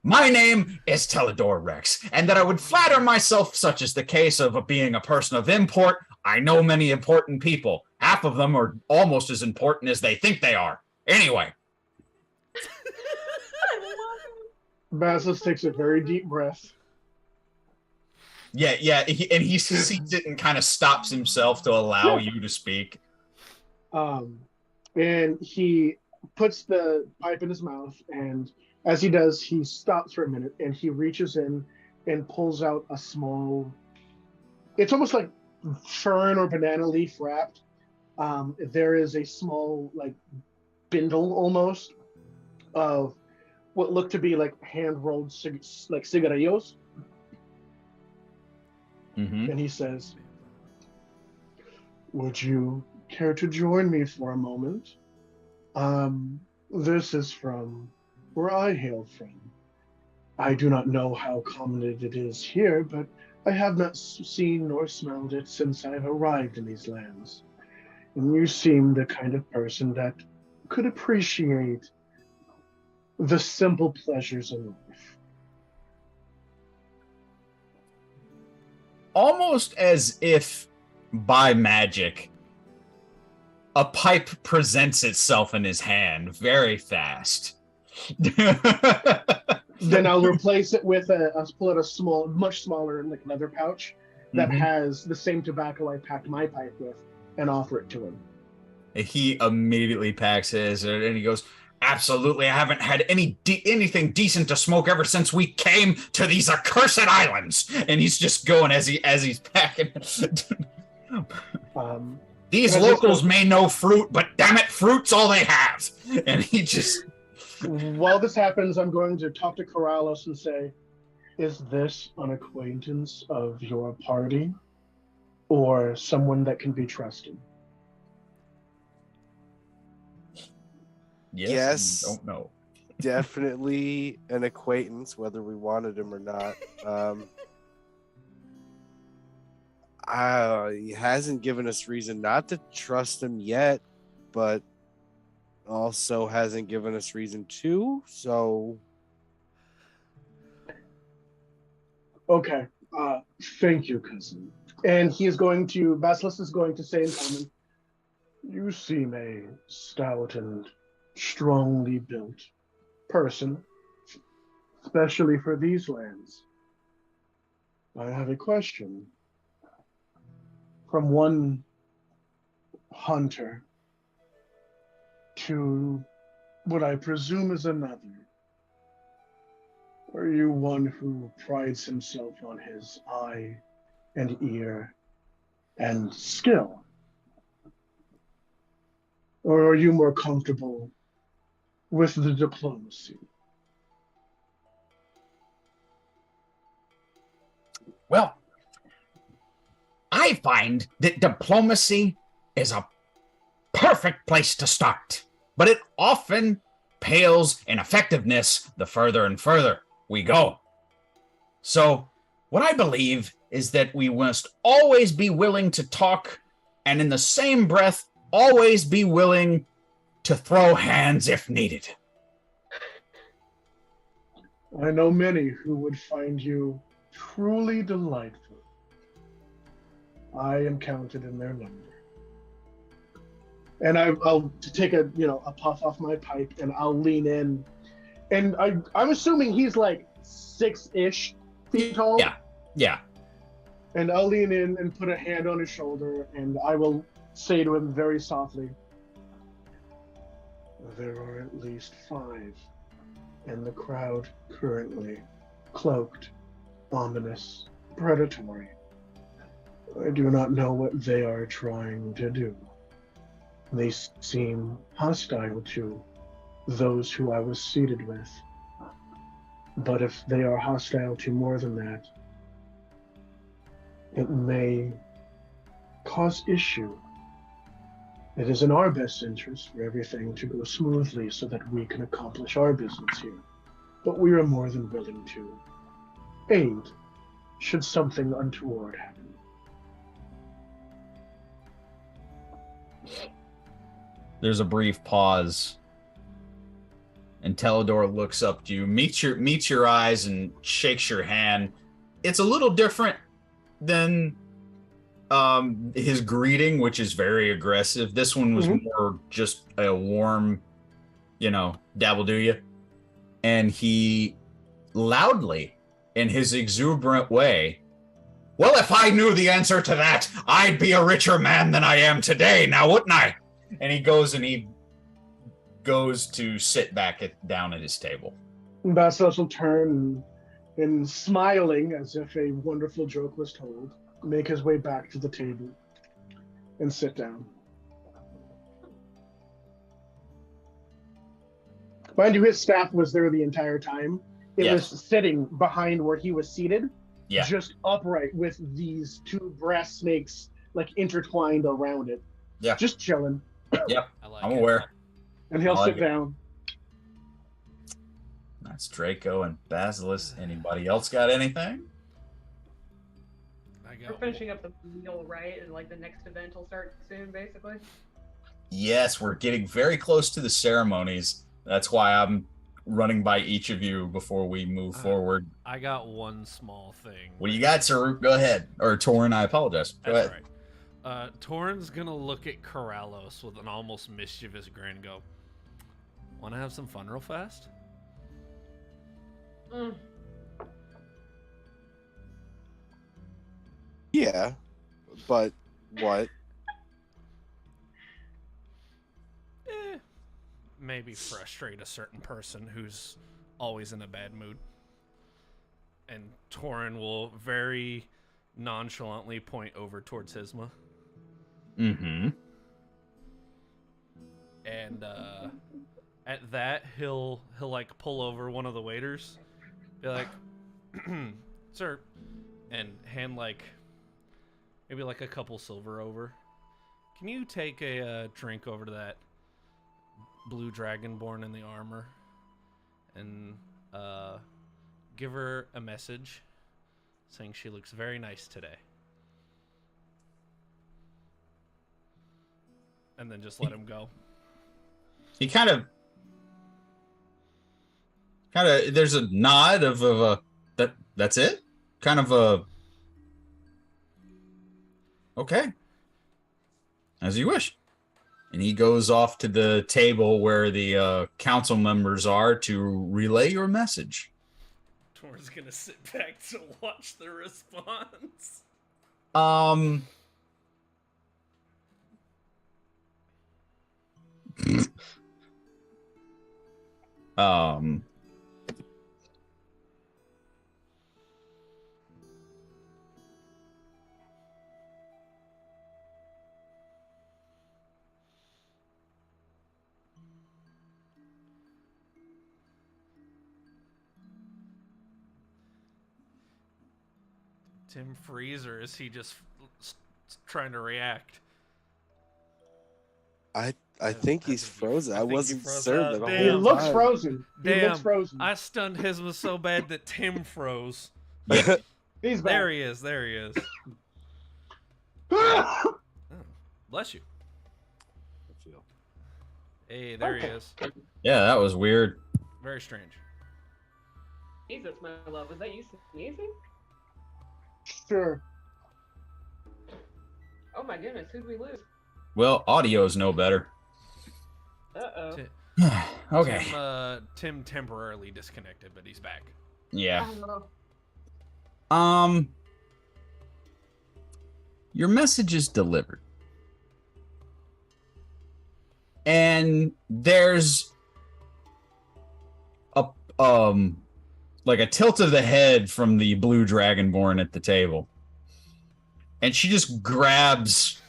My name is Teledor Rex, and that I would flatter myself, such is the case of being a person of import. I know many important people. Half of them are almost as important as they think they are. Anyway. Basilisk takes a very deep breath. Yeah, he sees it and kind of stops himself to allow you to speak. And he puts the pipe in his mouth, and as he does, he stops for a minute, and he reaches in and pulls out a small, it's almost like fern or banana leaf wrapped. There is a small, like, bindle almost of what looked to be like hand-rolled cigarillos. Mm-hmm. And he says, would you care to join me for a moment? This is from where I hail from. I do not know how common it is here, but I have not seen nor smelled it since I've arrived in these lands. And you seem the kind of person that could appreciate the simple pleasures in life. Almost as if by magic, a pipe presents itself in his hand very fast. Then I'll replace it with I'll pull out a small, much smaller, like, leather pouch that has the same tobacco I packed my pipe with, and offer it to him. He immediately packs his, and he goes, Absolutely, I haven't had anything decent to smoke ever since we came to these accursed islands. And he's just going as he's packing. These locals may know fruit, but damn it, fruit's all they have. And he just... While this happens, I'm going to talk to Corrales and say, is this an acquaintance of your party or someone that can be trusted? Yes. Don't know. Definitely an acquaintance, whether we wanted him or not. He hasn't given us reason not to trust him yet, but also hasn't given us reason to, so... Okay. Thank you, cousin. And Basilisk is going to say in common, you seem a stout and strongly built person, especially for these lands. I have a question. From one hunter to what I presume is another, are you one who prides himself on his eye and ear and skill? Or are you more comfortable with the diplomacy? Well, I find that diplomacy is a perfect place to start, but it often pales in effectiveness the further and further we go. So what I believe is that we must always be willing to talk, and in the same breath, always be willing to throw hands if needed. I know many who would find you truly delightful. I am counted in their number. And I'll take a puff off my pipe, and I'll lean in. And I'm assuming he's like 6-ish feet tall. Yeah. And I'll lean in and put a hand on his shoulder, and I will say to him very softly, there are at least 5 in the crowd currently, cloaked, ominous, predatory. I do not know what they are trying to do. They seem hostile to those who I was seated with. But if they are hostile to more than that, it may cause issue. It is in our best interest for everything to go smoothly so that we can accomplish our business here. But we are more than willing to aid should something untoward happen. There's a brief pause, and Teledor looks up to you, meets your eyes, and shakes your hand. It's a little different than his greeting, which is very aggressive. This one was more just a warm, dabble do you. And he loudly, in his exuberant way, well, if I knew the answer to that, I'd be a richer man than I am today, now wouldn't I? And he goes to sit down at his table. Bastos will turn and smiling as if a wonderful joke was told, make his way back to the table and sit down. Mind you, his staff was there the entire time. It was sitting behind where he was seated, just upright with these 2 brass snakes like intertwined around it. Yeah. Just chilling. Yep, I'm aware. And he'll sit down. That's Draco and Basilisk. Anybody else got anything? We're finishing up the meal, right? And like the next event will start soon, basically. Yes, we're getting very close to the ceremonies. That's why I'm running by each of you before we move forward. I got one small thing. What do you got, sir? Go ahead. Or Torin, I apologize. Go ahead. Right. Torin's gonna look at Corrales with an almost mischievous grin and go, wanna have some fun real fast? Yeah, but what? maybe frustrate a certain person who's always in a bad mood. And Torin will very nonchalantly point over towards Hisma. Mm-hmm. And at that, he'll like pull over one of the waiters, be like, "Sir," and hand like maybe like a couple silver over. Can you take a drink over to that blue dragonborn in the armor and give her a message saying she looks very nice today? And then just let him go. He kind of there's a nod of a that's it, kind of a okay, as you wish. And he goes off to the table where the council members are to relay your message. Torin's gonna sit back to watch the response. Tim freeze, or is he just trying to react? I think he's frozen. I think he wasn't froze certain out. the whole Damn. He looks time. frozen. He Damn, looks frozen. I stunned Hisma so bad that Tim froze. He's back. There he is. There he is. Ah! Oh, bless you. Hey, there he is. Yeah, that was weird. Very strange. Jesus, my love, was that you sneezing? Sure. Oh my goodness, who'd we lose? Well, audio's no better. Uh-oh. Okay. Tim temporarily disconnected, but he's back. Yeah. Oh, Your message is delivered. And there's a like a tilt of the head from the blue dragonborn at the table. And she just grabs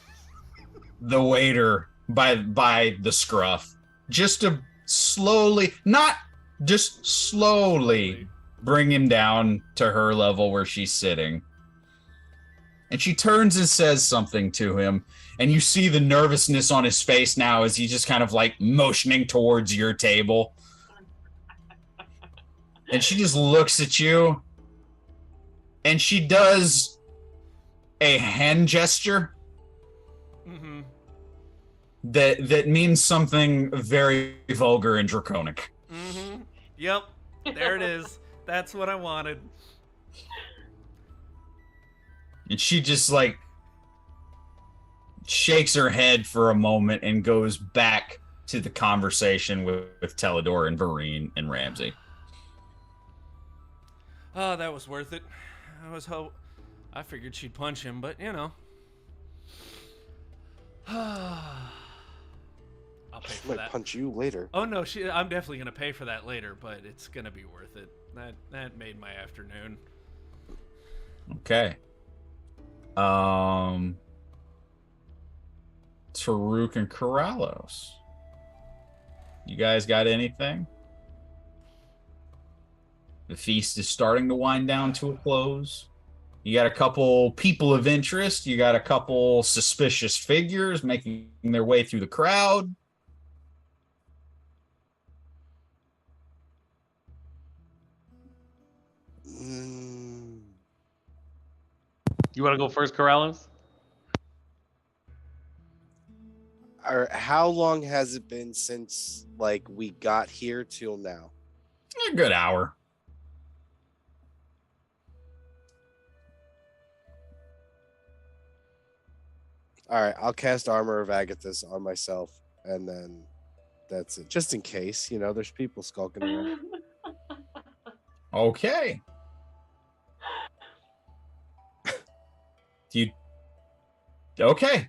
the waiter by the scruff, just to slowly, not just slowly bring him down to her level where she's sitting. And she turns and says something to him, and you see the nervousness on his face now as he's just kind of like motioning towards your table. And she just looks at you, and she does a hand gesture Mm-hmm. that means something very vulgar and draconic. Mm-hmm. Yep. There it is. That's what I wanted. And she just like shakes her head for a moment and goes back to the conversation with Teledor and Vereen and Ramsey. Oh, that was worth it. I figured she'd punch him, but you know. I'll pay She for might that. punch you later. Oh no, I'm definitely gonna pay for that later, but it's gonna be worth it. That made my afternoon. Okay. Taruk and Corrales. You guys got anything? The feast is starting to wind down to a close. You got a couple people of interest. You got a couple suspicious figures making their way through the crowd. You want to go first, Corrales? Or how long has it been since like we got here till now? A good hour. All right, I'll cast Armor of Agathis on myself, and then that's it. Just in case, you know, there's people skulking around. Okay. Okay.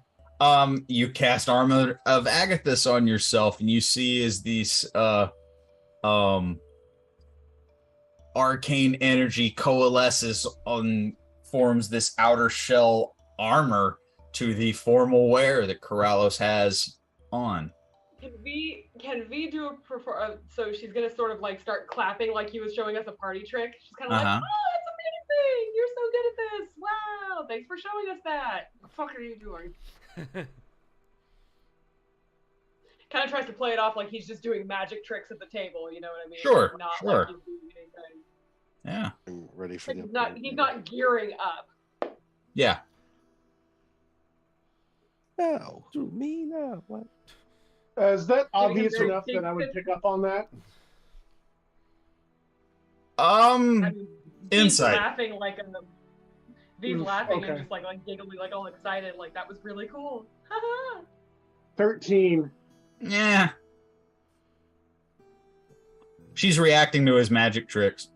You cast Armor of Agathis on yourself, and you see as these arcane energy coalesces on forms this outer shell armor to the formal wear that Corrales has on. Can V do a so she's gonna sort of like start clapping like he was showing us a party trick. She's kind of like, oh, that's amazing! You're so good at this! Wow, thanks for showing us that. What the fuck are you doing? Kind of tries to play it off like he's just doing magic tricks at the table. You know what I mean? Sure, Not sure. like he's doing anything. Yeah. I'm ready for the. He's not gearing up. Yeah. No, to me, no. What? Is that obvious very enough that I would pick up on that? I mean, Insight. Laughing like V's laughing okay. and just like giggly, like all excited, like that was really cool. 13. Yeah. She's reacting to his magic tricks.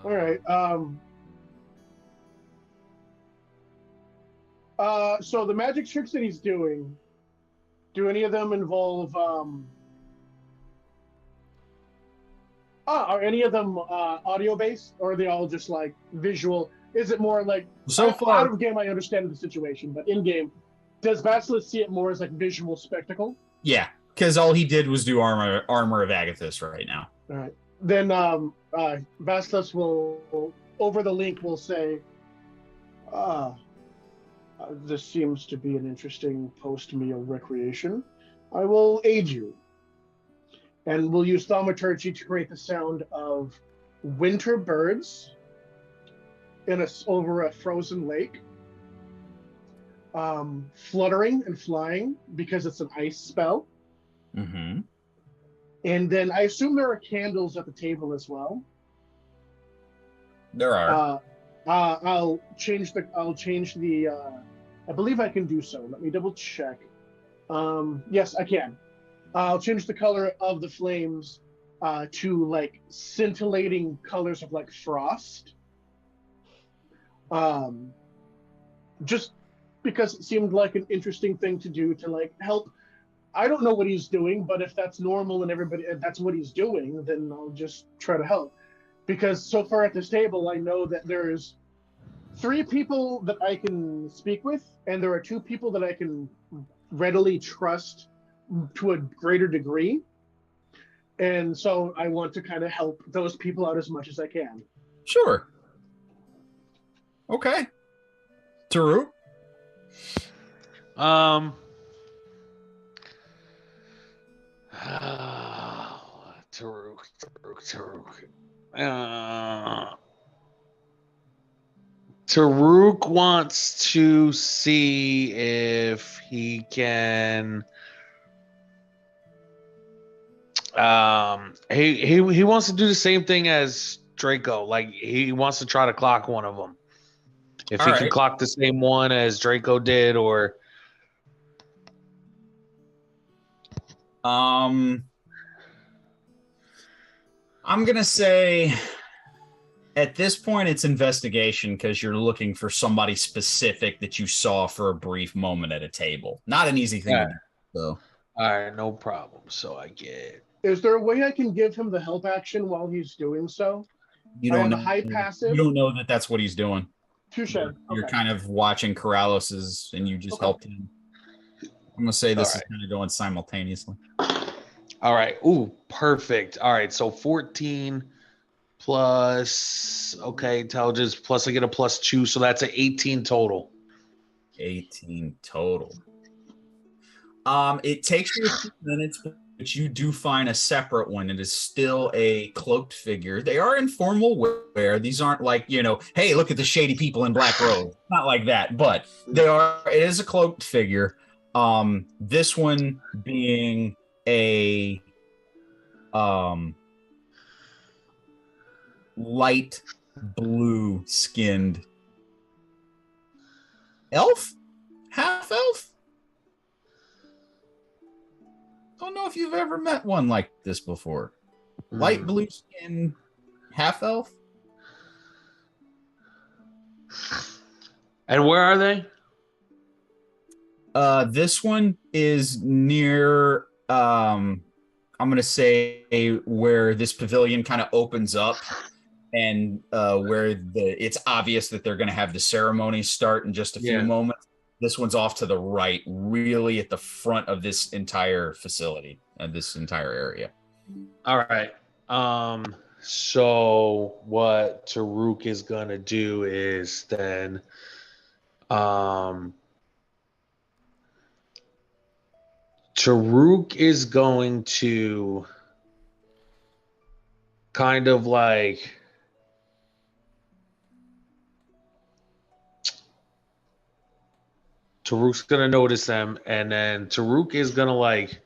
All right. So the magic tricks that he's doing, do any of them involve are any of them audio based, or are they all just like visual? Is it more like out of game I understand the situation, but in game, does Basilisk see it more as like visual spectacle? Yeah, because all he did was do armor of Agathis right now. All right. Then Basilisk will over the link will say, this seems to be an interesting post-meal recreation. I will aid you. And we'll use thaumaturgy to create the sound of winter birds over a frozen lake, fluttering and flying because it's an ice spell. Mm-hmm. And then I assume there are candles at the table as well. There are. I'll change the. I believe I can do so. Let me double check. Yes, I can. I'll change the color of the flames to like scintillating colors of like frost. Just because it seemed like an interesting thing to do to like help. I don't know what he's doing, but if that's normal and that's what he's doing, then I'll just try to help. Because so far at this table, I know that there's 3 people that I can speak with, and there are 2 people that I can readily trust to a greater degree. And so I want to kind of help those people out as much as I can. Sure. Okay. Taru? Taruk wants to see if he can. He wants to do the same thing as Draco. Like he wants to try to clock one of them. If he can clock the same one as Draco did, or I'm gonna say at this point it's investigation because you're looking for somebody specific that you saw for a brief moment at a table. Not an easy thing to do, though. All right, no problem. So I get. Is there a way I can give him the help action while he's doing so? You don't know. High passive. You don't know that that's what he's doing. Touche. You're kind of watching Corrales's, and you just helped him. I'm gonna say this is kind of going simultaneously. All right. Ooh, perfect. All right. So 14 plus, intelligence, plus I get a +2. So that's an 18 total. 18 total. It takes you a few minutes, but you do find a separate one. It is still a cloaked figure. They are in formal wear. These aren't like, hey, look at the shady people in black robes. Not like that, but it is a cloaked figure. This one being a light blue skinned elf, half elf. Don't know if you've ever met one like this before. Light blue skin, half elf. And where are they? This one is near, I'm going to say where this pavilion kind of opens up and where it's obvious that they're going to have the ceremony start in just a few moments. This one's off to the right, really at the front of this entire facility and this entire area. All right. So what Taruk is gonna do is then Taruk is going to kind of like Taruk's gonna notice them, and then Taruk is gonna like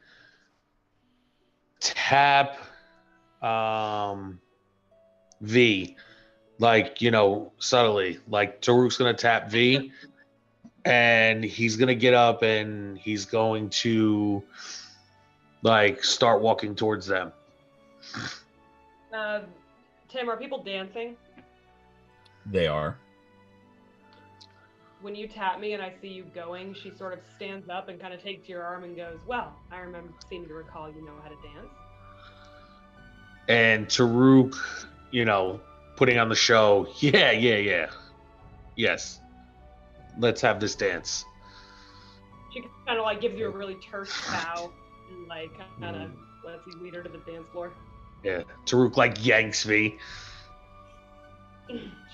tap V, like, you know, subtly. Like Taruk's gonna tap V, and he's gonna get up and he's going to like start walking towards them. Tim, are people dancing? They are. When you tap me and I see you going, she sort of stands up and kind of takes your arm and goes, "Well, I seem to recall you know how to dance." And Taruk, you know, putting on the show, yeah. Yes. Let's have this dance. She kind of like gives you a really terse bow and like kind of lets you lead her to the dance floor. Yeah. Taruk like yanks V.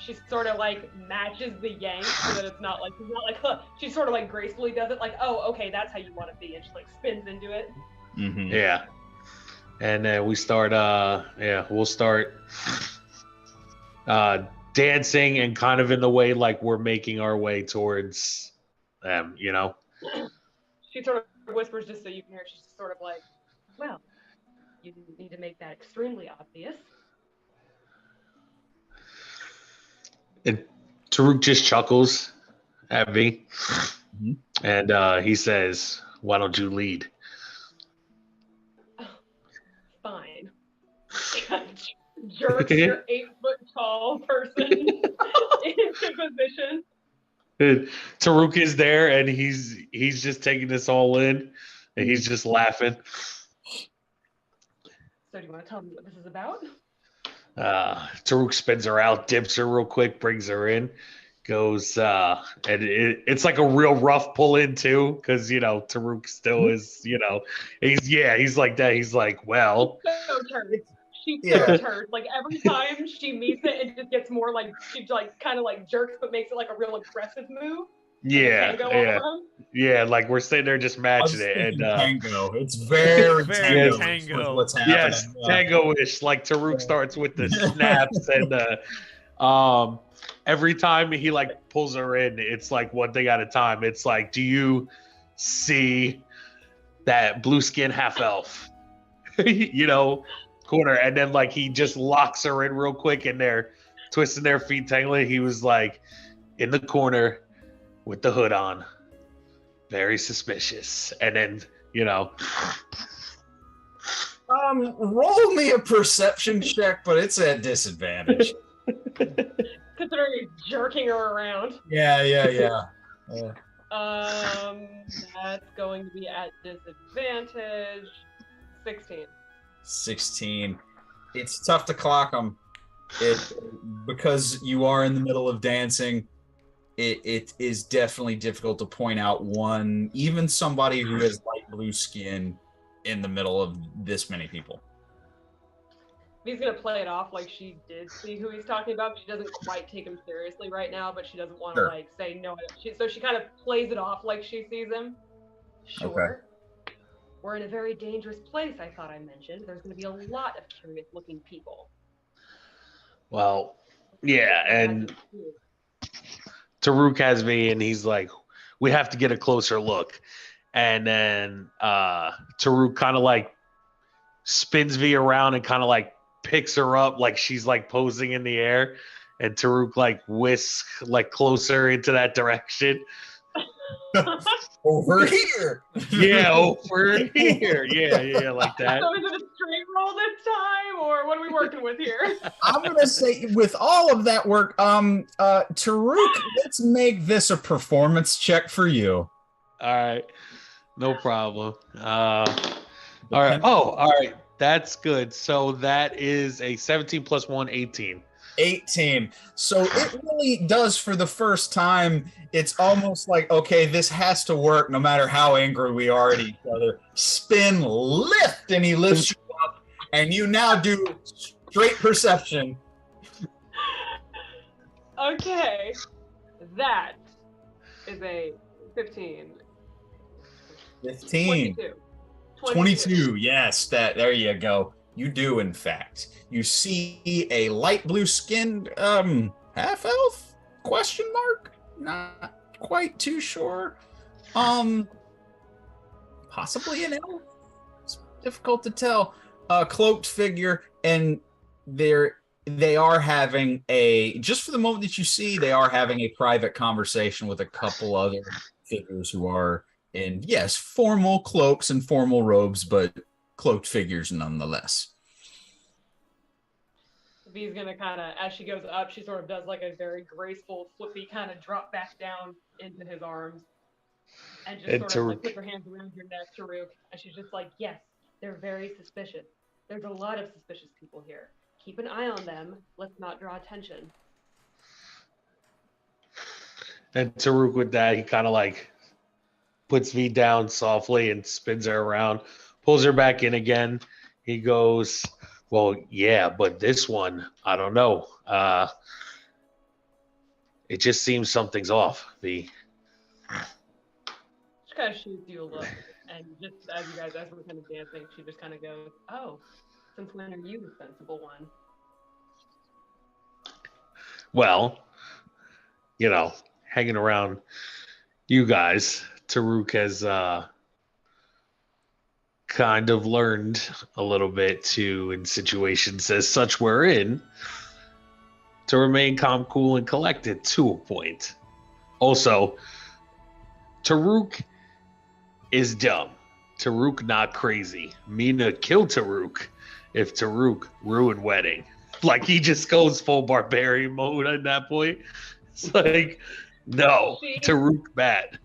She sort of like matches the yank so that it's not like, huh. She sort of like gracefully does it like, oh, okay, that's how you want to be. And she like spins into it. Mm-hmm. Yeah. And then we start, we'll start dancing and kind of in the way like we're making our way towards them, you know? She sort of whispers just so you can hear. She's just sort of like, well, you need to make that extremely obvious. And Taruk just chuckles at V. Mm-hmm. And he says, why don't you lead? Fine. Jerks your 8-foot-tall person into position. Taruk is there and he's just taking this all in and he's just laughing. So do you want to tell me what this is about? Taruk spins her out, dips her real quick, brings her in, goes, and it's like a real rough pull in too, because you know Taruk still is, you know, he's like that. He's like, well, so turd. She's so turd. Like every time she meets it just gets more like she like kind of like jerks, but makes it like a real aggressive move. Yeah. Like we're sitting there just matching it, and tango. It's very tango. What's happening? Yes, tango-ish. Like Taruk starts with the snaps, and every time he like pulls her in, it's like one thing at a time. It's like, do you see that blue skin half elf? You know, corner, and then like he just locks her in real quick, and they're twisting their feet, tangling. He was like in the corner with the hood on, very suspicious. And then, you know, roll me a perception check, but it's at disadvantage. Considering he's jerking her around. Yeah. That's going to be at disadvantage. 16. It's tough to clock them. Because you are in the middle of dancing. It is definitely difficult to point out one, even somebody who has light blue skin in the middle of this many people. He's going to play it off like she did see who he's talking about. She doesn't quite take him seriously right now, but she doesn't want to like say no. So she kind of plays it off like she sees him. Sure. Okay. We're in a very dangerous place, I thought I mentioned. There's going to be a lot of curious looking people. Well, yeah, and Taruk has me, and he's like, we have to get a closer look. And then Taruk kind of like spins V around and kind of like picks her up like she's like posing in the air. And Taruk like whisks like closer into that direction. Over here. Yeah, over here. Yeah, like that. So is it a straight roll this time? or what are we working with here? I'm gonna say with all of that work, Taruk, let's make this a performance check for you. All right. No problem. All right. Oh, all right. That's good. So that is a 17 plus 1, 18. 18. So it really does for the first time. It's almost like, okay, this has to work no matter how angry we are at each other. Spin, lift, and he lifts you up, and you now do straight perception. Okay. That is a 15. 15. 22. Yes, there you go. You do, in fact. You see a light blue skinned half elf? Question mark? Not quite too sure. Possibly an elf. It's difficult to tell. A cloaked figure, and they are having just for the moment that you see, they are having a private conversation with a couple other figures who are in, yes, formal cloaks and formal robes, but cloaked figures nonetheless. V's gonna kind of, as she goes up, she sort of does like a very graceful, flippy kind of drop back down into his arms, and just sort of like puts her hands around your neck, Taruk, and she's just like, yes, they're very suspicious. There's a lot of suspicious people here. Keep an eye on them. Let's not draw attention. And Taruk, with that, he kind of like puts V down softly and spins her around, pulls her back in again. He goes, well, yeah, but this one, I don't know. It just seems something's off, V. She kind of shoots you a look, and just as we're kind of dancing, she just kind of goes, oh, since when are you the sensible one? Well, hanging around you guys, Taruk has kind of learned a little bit to, in situations as such we're in, to remain calm, cool, and collected to a point. Also, Taruk is dumb. Taruk not crazy. Mina killed Taruk if Taruk ruined wedding. Like, he just goes full barbarian mode at that point. It's like, no, Taruk bad.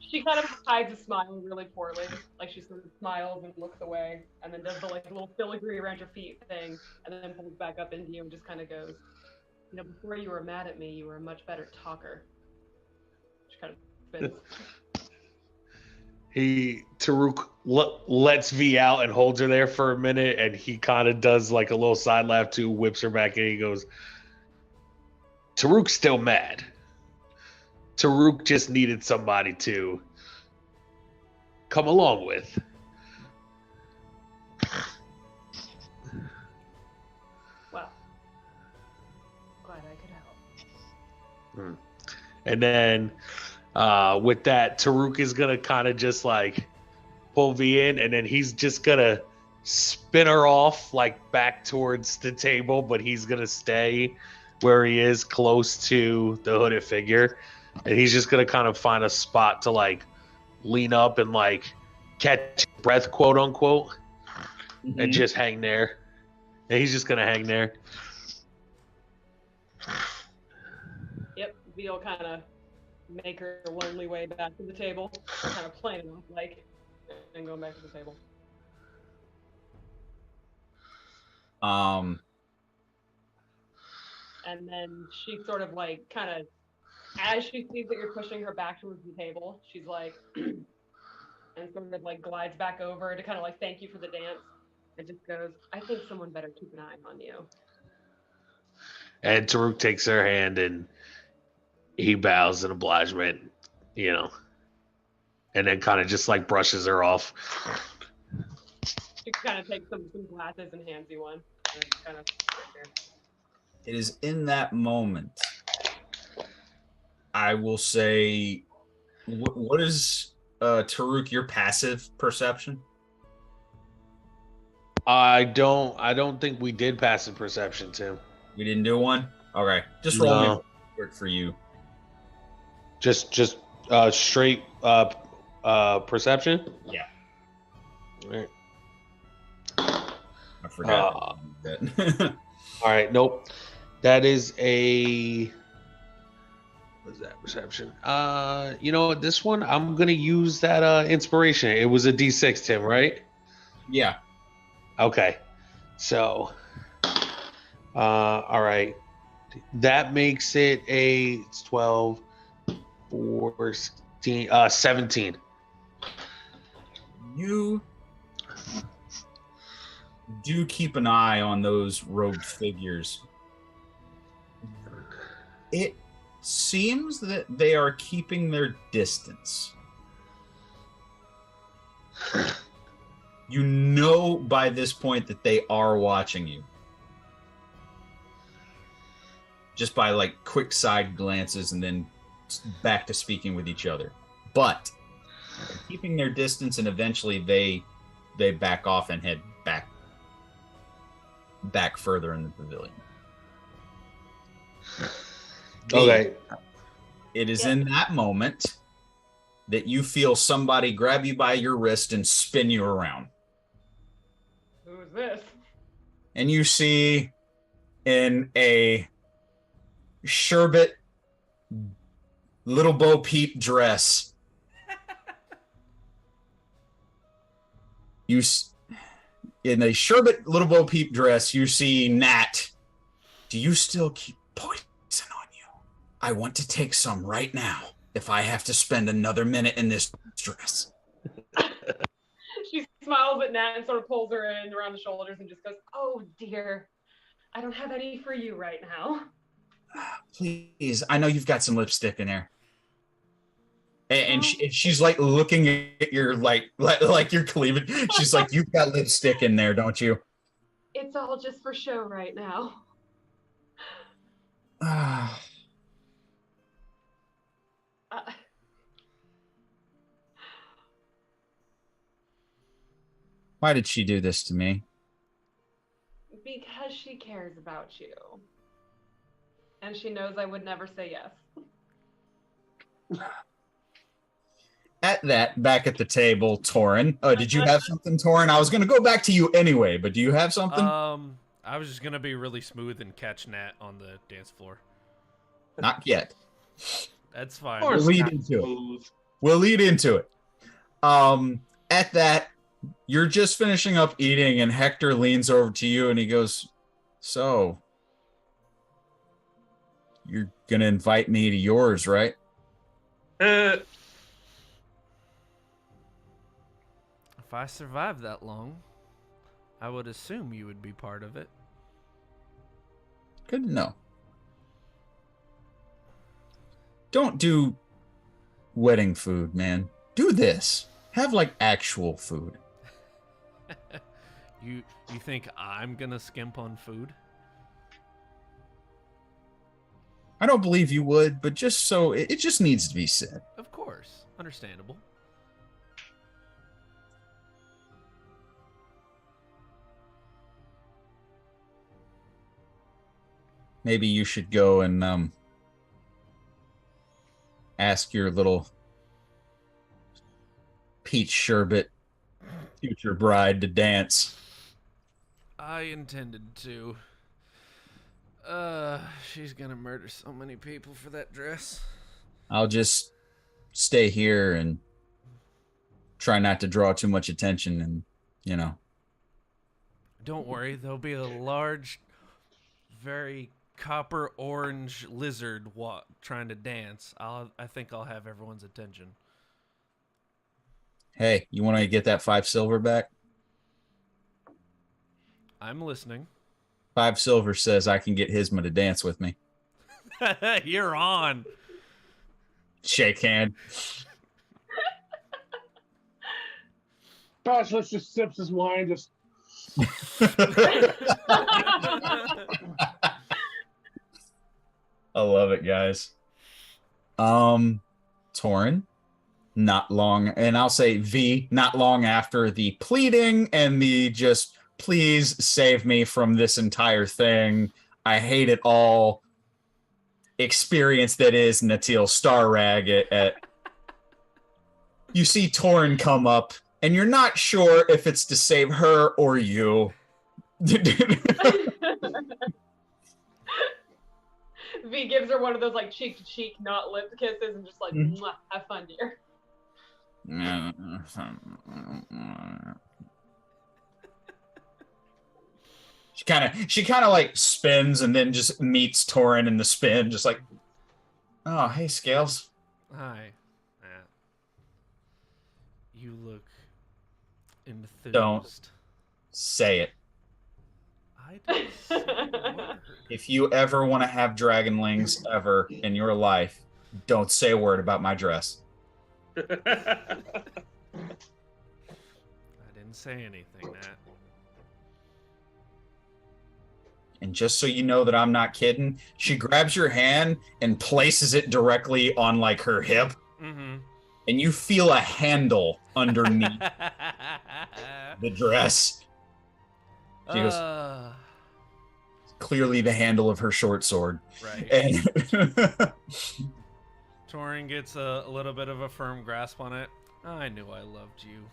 She kind of hides a smile really poorly. Like, she sort of smiles and looks away, and then does the like little filigree around your feet thing, and then pulls back up into you and just kind of goes, before you were mad at me, you were a much better talker. She kind of spins. Taruk lets V out and holds her there for a minute, and he kind of does like a little side laugh too, whips her back in. He goes, Taruk's still mad. Taruk just needed somebody to come along with. Well, glad I could help. And then with that, Taruk is going to kind of just like pull V in, and then he's just going to spin her off like back towards the table, but he's going to stay where he is close to the hooded figure. And he's just going to kind of find a spot to like lean up and like catch breath, quote unquote, and just hang there. And he's just going to hang there. Yep, V will kind of make her lonely way back to the table, kind of playing off like, and going back to the table. And then she sort of like kind of, as she sees that you're pushing her back towards the table, she's like, and sort of like glides back over to kind of like thank you for the dance, and just goes, I think someone better keep an eye on you. And Taruk takes her hand and he bows in obligement, and then kind of just like brushes her off. She kind of takes some glasses and hands you one, and kind of right there. It is in that moment, I will say, what is Taruk, your passive perception? I don't think we did passive perception, Tim. We didn't do one? Okay. Just roll me work for you. Just straight perception? Yeah. All right. I forgot that. All right, nope. That is a. What is that perception? You know what? This one I'm gonna use that inspiration. It was a D6, Tim, right? Yeah. Okay. So, all right. That makes it it's 12, 14, 17. You do keep an eye on those robed figures. It seems that they are keeping their distance. You know by this point that they are watching you. Just by like quick side glances and then back to speaking with each other. But they're keeping their distance, and eventually they back off and head back further in the pavilion. Okay. It is in that moment that you feel somebody grab you by your wrist and spin you around. Who is this? And you see in a sherbet little Bo Peep dress. In a sherbet little Bo Peep dress, you see Nat. Do you still keep poison on you? I want to take some right now if I have to spend another minute in this dress. She smiles at Nat and sort of pulls her in around the shoulders and just goes, "Oh dear, I don't have any for you right now." Please, I know you've got some lipstick in there. And she's like looking at your like your cleavage. She's like, "You've got lipstick in there, don't you?" It's all just for show right now. Why did she do this to me? Because she cares about you. And she knows I would never say yes. At that, back at the table, Torin. Oh, did you have something, Torin? I was going to go back to you anyway, but do you have something? I was just going to be really smooth and catch Nat on the dance floor. Not yet. That's fine. We'll lead into it. At that, you're just finishing up eating, and Hector leans over to you and he goes, "So, you're going to invite me to yours, right?" If I survived that long, I would assume you would be part of it. Good to know. Don't do wedding food, man. Do this. Have like actual food. You think I'm gonna skimp on food? I don't believe you would, but just so it just needs to be said. Of course. Understandable. Maybe you should go and ask your little peach sherbet future bride to dance. I intended to. She's gonna murder so many people for that dress. I'll just stay here and try not to draw too much attention and, you know. Don't worry, there'll be a large, very copper orange lizard trying to dance. I think I'll have everyone's attention. Hey, you want to get that 5 silver back? I'm listening. 5 silver says I can get Hisma to dance with me. You're on. Shake hand. Basilisk just sips his wine, just I love it, guys. Torin, not long, and I'll say V, not long after the pleading and the just, please save me from this entire thing. I hate it all. Experience that is Natil Starrag at you see Torin come up, and you're not sure if it's to save her or you. V gives her one of those like cheek to cheek, not lip kisses, and just like, mwah, have fun, dear. She kind of like spins and then just meets Torin in the spin, just like, oh, hey, Scales. Hi. You look enthused. Don't say it. I didn't say a word. If you ever want to have dragonlings ever in your life, don't say a word about my dress. I didn't say anything, Nat. And just so you know that I'm not kidding, she grabs your hand and places it directly on like her hip. Mm-hmm. And you feel a handle underneath the dress. She goes, clearly the handle of her short sword. Right. And Torin gets a little bit of a firm grasp on it. I knew I loved you.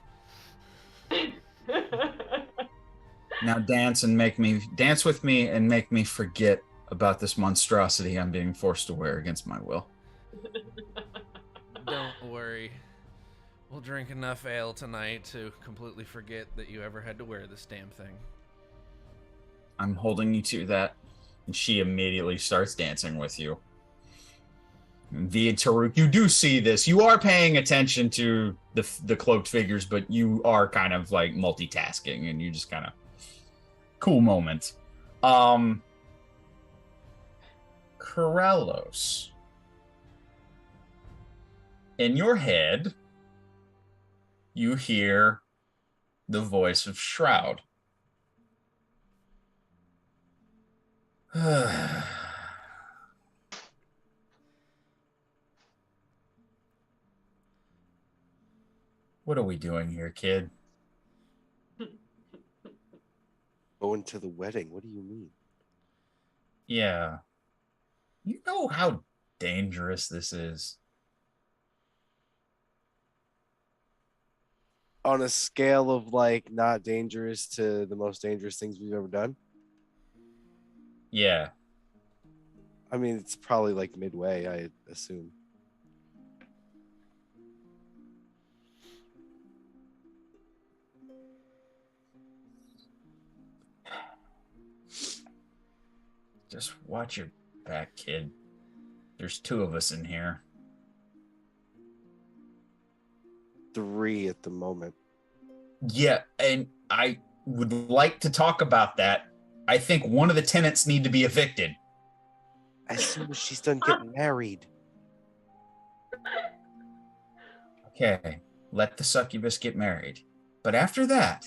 now dance with me and make me forget about this monstrosity I'm being forced to wear against my will. Don't worry. We'll drink enough ale tonight to completely forget that you ever had to wear this damn thing. I'm holding you to that. And she immediately starts dancing with you. Via Taruk, you do see this. You are paying attention to the cloaked figures, but you are kind of like multitasking, and you just kind of cool moment. Corellos. In your head, you hear the voice of Shroud. What are we doing here, kid? Going to the wedding. What do you mean? Yeah. You know how dangerous this is. On a scale of like not dangerous to the most dangerous things we've ever done? Yeah. I mean, it's probably like midway, I assume. Just watch your back, kid. There's 2 of us in here. 3 at the moment. Yeah, and I would like to talk about that. I think one of the tenants need to be evicted. As soon as she's done getting married. Okay, let the succubus get married. But after that...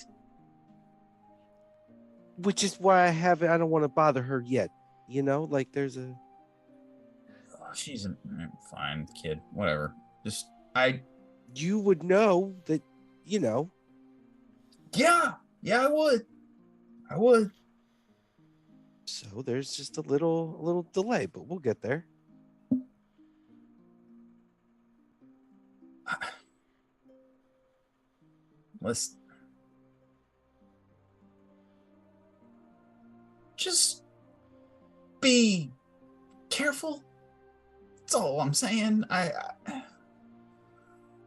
Which is why I don't want to bother her yet. You know, like there's a... Oh, she's fine, kid. Whatever. You would know that, you know. Yeah, I would. So there's just a little delay, but we'll get there. Let's just be careful. That's all I'm saying.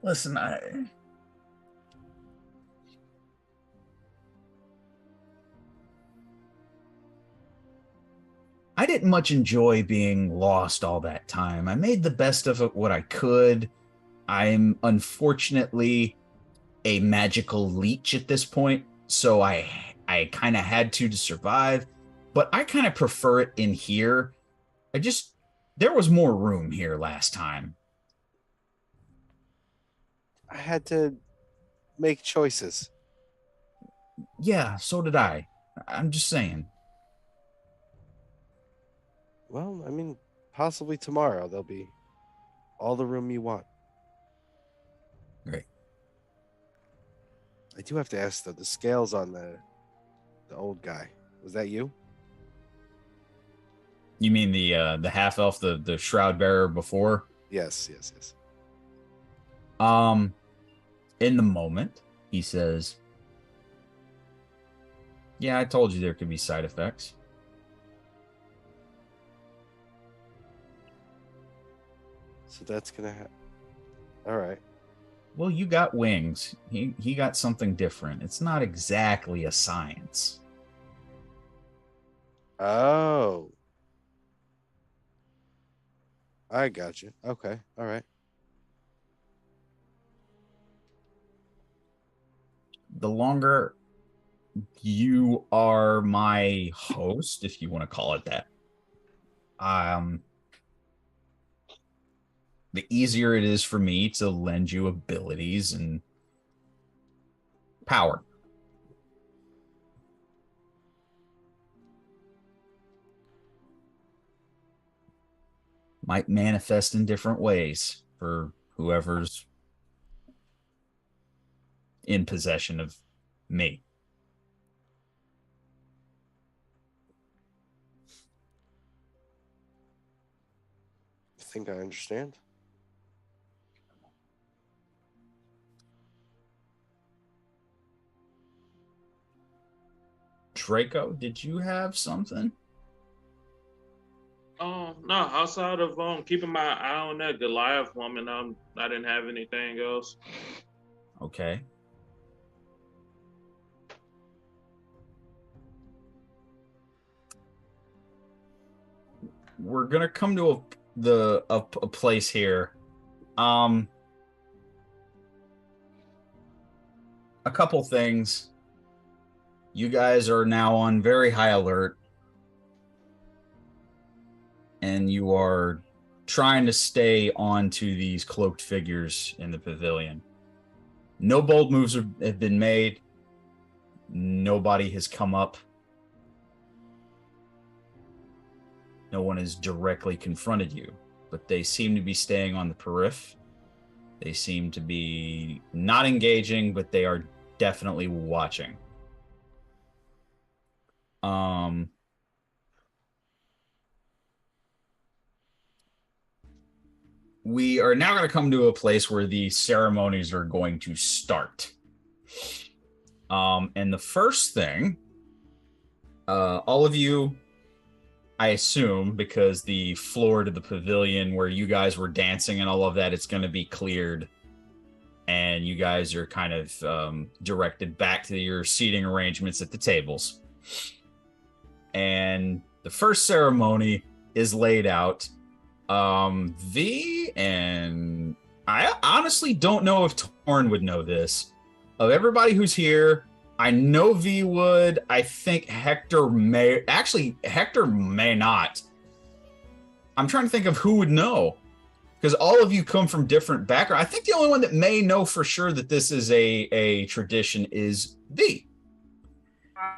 Listen, I didn't much enjoy being lost all that time. I made the best of it what I could. I'm unfortunately a magical leech at this point, so I kind of had to survive, but I kind of prefer it in here. There was more room here last time. I had to make choices. Yeah, so did I. I'm just saying. Well, I mean, possibly tomorrow there'll be all the room you want. Great. I do have to ask though, the scales on the old guy, was that you? You mean the half elf, the shroud bearer before? Yes. In the moment, he says, Yeah, I told you there could be side effects. So that's gonna happen. All right. Well, you got wings. He got something different. It's not exactly a science. Oh, I got you. Okay. All right. The longer you are my host, if you want to call it that, the easier it is for me to lend you abilities and power. Might manifest in different ways for whoever's in possession of me. I think I understand. Draco, did you have something? No, outside of keeping my eye on that Goliath woman, I didn't have anything else. Okay. We're gonna come to a place here. A couple things. You guys are now on very high alert, and you are trying to stay on to these cloaked figures in the pavilion. No bold moves have been made. Nobody has come up. No one has directly confronted you, but they seem to be staying on the periphery. They seem to be not engaging, but they are definitely watching. We are now going to come to a place where the ceremonies are going to start. And the first thing, all of you, I assume, because the floor to the pavilion where you guys were dancing and all of that, it's going to be cleared. And you guys are kind of directed back to your seating arrangements at the tables. And the first ceremony is laid out. V, and I honestly don't know if Torn would know this. Of everybody who's here, I know V would. I think Hector may. Actually, Hector may not. I'm trying to think of who would know. Because all of you come from different backgrounds. I think the only one that may know for sure that this is a tradition is V.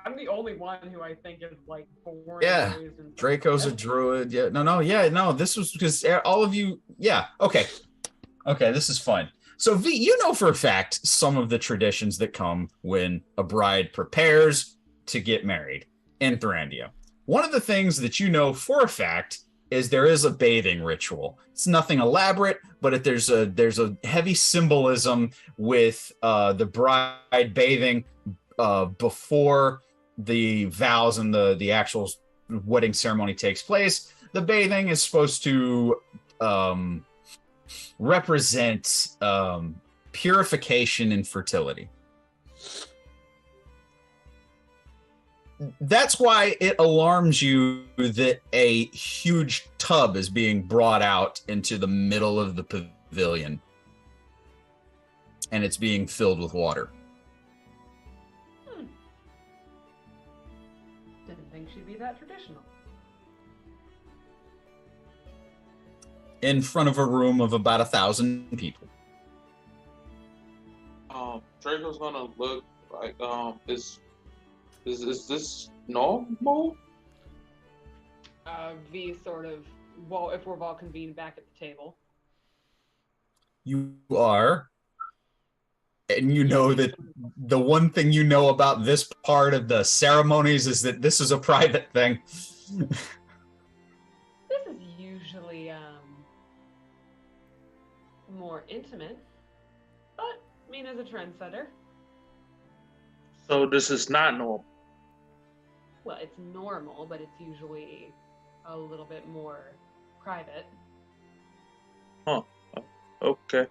I'm the only one who I think is like born. Yeah, and raised in Draco's a druid. Yeah, no. This was because all of you. Yeah, okay, this is fun. So V, you know for a fact some of the traditions that come when a bride prepares to get married in Thrandia. One of the things that you know for a fact is there is a bathing ritual. It's nothing elaborate, but there's a heavy symbolism with the bride bathing before the vows and the actual wedding ceremony takes place. The bathing is supposed to represent purification and fertility. That's why it alarms you that a huge tub is being brought out into the middle of the pavilion and it's being filled with water. Didn't think she'd be that traditional. In front of a room of about 1,000 people. Draco's gonna look like is this normal? V sort of, well, if we're all convened back at the table. You are. And you know that the one thing you know about this part of the ceremonies is that this is a private thing. This is usually more intimate, but Mina's a trendsetter. So this is not normal. well, it's normal, but it's usually a little bit more private. Huh. Okay.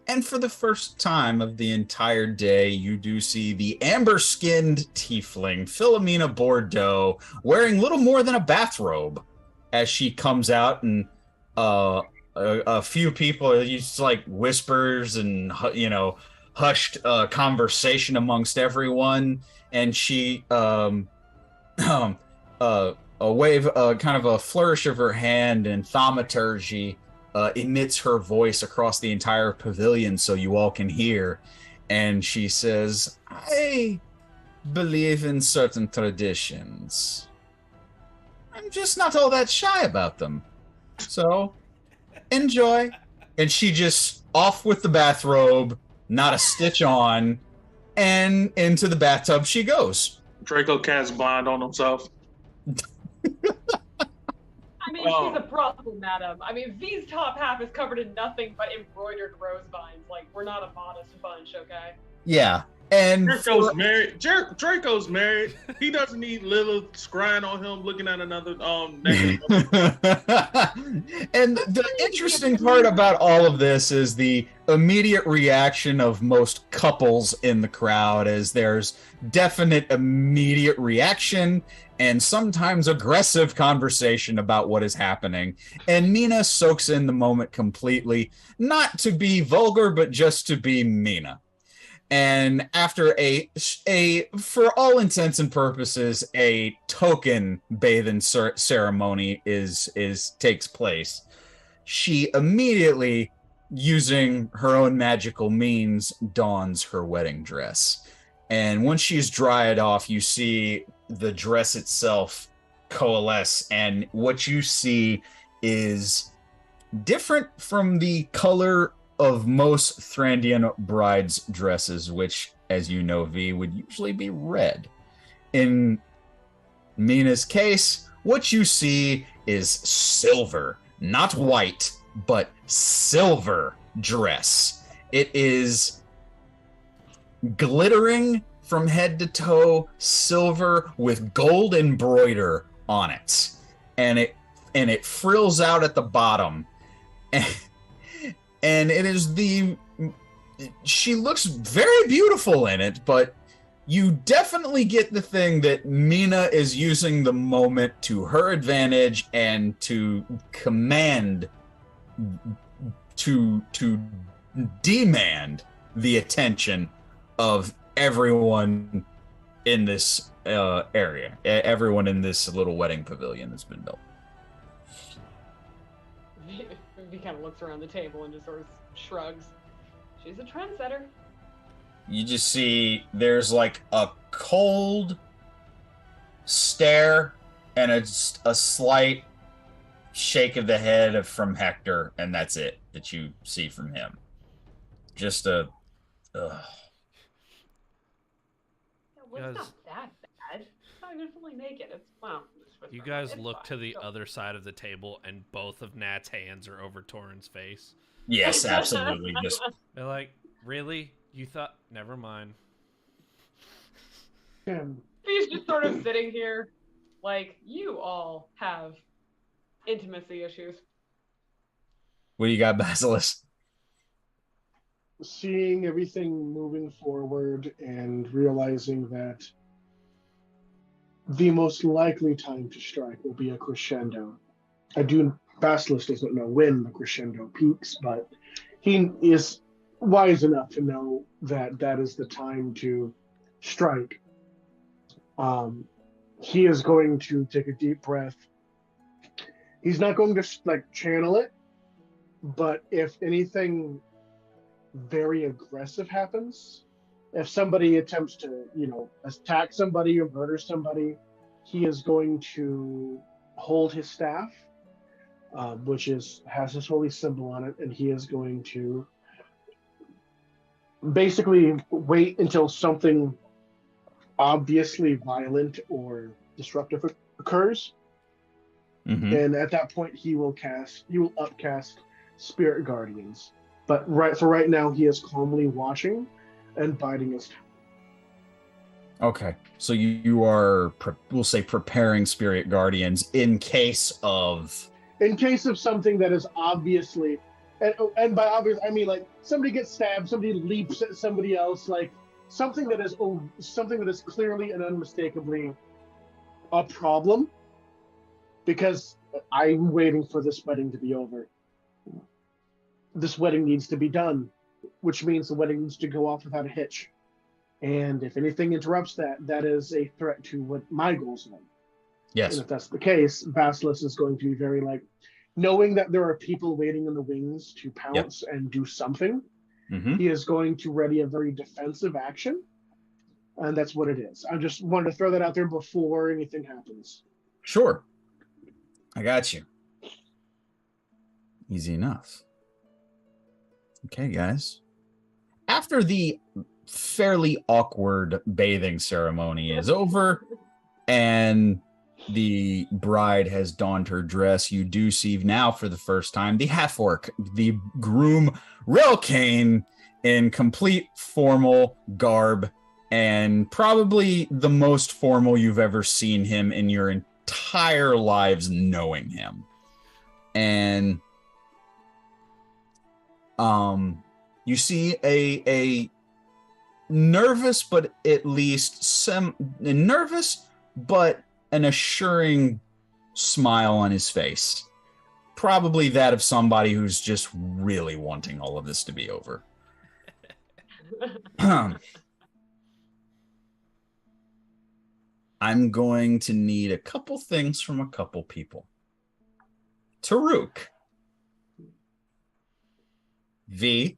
And for the first time of the entire day, you do see the amber-skinned tiefling, Philomina Bordeaux, wearing little more than a bathrobe as she comes out, and a few people, just like whispers and, hushed conversation amongst everyone, and she a wave, kind of a flourish of her hand, and thaumaturgy emits her voice across the entire pavilion so you all can hear. And she says, I believe in certain traditions. I'm just not all that shy about them. So, enjoy. And she just off with the bathrobe, not a stitch on, and into the bathtub she goes. Draco casts blind on himself. I mean, she's a problem, madam. I mean, V's top half is covered in nothing but embroidered rose vines. Like, we're not a modest bunch, okay? Yeah. And Draco's married. Draco's married. He doesn't need Lilith scrying on him, looking at another naked. And the interesting part about all of this is the immediate reaction of most couples in the crowd, as there's definite immediate reaction and sometimes aggressive conversation about what is happening. And Mina soaks in the moment completely, not to be vulgar, but just to be Mina. And after a for all intents and purposes, a token bathing ceremony takes place, she immediately, using her own magical means, dons her wedding dress. And once she's dried off, you see the dress itself coalesce, and what you see is different from the color of most Thrandian brides' dresses, which, as you know, V, would usually be red. In Mina's case, what you see is silver, not white, but silver dress. It is glittering from head to toe, silver with gold embroider on it. And it frills out at the bottom. And it is she looks very beautiful in it, but you definitely get the thing that Mina is using the moment to her advantage and to command, to demand the attention of everyone in this area, everyone in this little wedding pavilion that's been built. He kind of looks around the table and just sort of shrugs. She's a trendsetter. You just see there's like a cold stare and a slight shake of the head from Hector, and that's it that you see from him. Just a... Yeah, well, it's not that bad. I can fully make it. It's, wow. You guys look to the other side of the table, and both of Nat's hands are over Torin's face. Yes, absolutely. Just They're like, really? You thought? Never mind. He's just sort of sitting here, like, you all have intimacy issues. what do you got, Basilisk? Seeing everything moving forward and realizing that the most likely time to strike will be a crescendo. Basilisk doesn't know when the crescendo peaks, but he is wise enough to know that that is the time to strike. He is going to take a deep breath. He's not going to channel it, but if anything very aggressive happens, if somebody attempts to, attack somebody or murder somebody, he is going to hold his staff, which has his holy symbol on it, and he is going to basically wait until something obviously violent or disruptive occurs. Mm-hmm. And at that point, he will upcast Spirit Guardians. But right now, he is calmly watching and biding his time. Okay, so you are, we'll say, preparing spirit guardians in case of... In case of something that is obviously, and by obvious I mean like somebody gets stabbed, somebody leaps at somebody else, like something that is clearly and unmistakably a problem. Because I'm waiting for this wedding to be over. This wedding needs to be done, which means the wedding needs to go off without a hitch. And if anything interrupts that, that is a threat to what my goals are. Yes. And if that's the case, Basilisk is going to be very like, knowing that there are people waiting in the wings to pounce and do something, he is going to ready a very defensive action. And that's what it is. I just wanted to throw that out there before anything happens. Sure. I got you. Easy enough. Okay, guys. After the fairly awkward bathing ceremony is over and the bride has donned her dress, you do see now for the first time the half-orc, the groom Rell Kaine, in complete formal garb, and probably the most formal you've ever seen him in your entire lives knowing him. And you see a nervous, but at least nervous, but an assuring smile on his face. Probably that of somebody who's just really wanting all of this to be over. I'm going to need a couple things from a couple people. Taruk. V.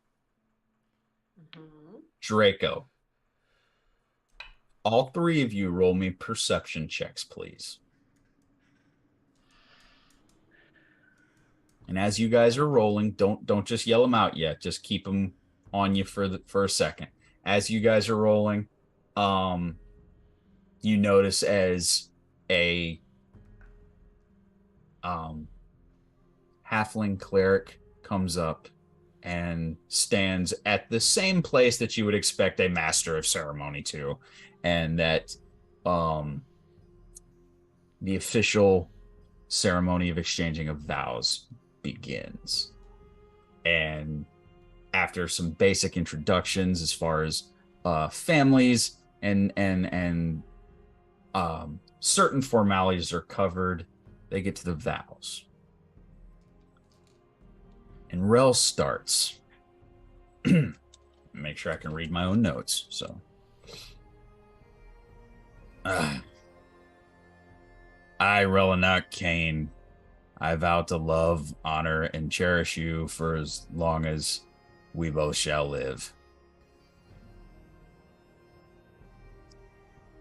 Draco. All three of you roll me perception checks, please. And as you guys are rolling, don't just yell them out yet. Just keep them on you for a second. As you guys are rolling, you notice as a halfling cleric comes up and stands at the same place that you would expect a master of ceremony to, and that the official ceremony of exchanging of vows begins. And after some basic introductions as far as families and certain formalities are covered, they get to the vows. And Rell starts. Make sure I can read my own notes. So, I, Relanac Kaine, I vow to love, honor, and cherish you for as long as we both shall live.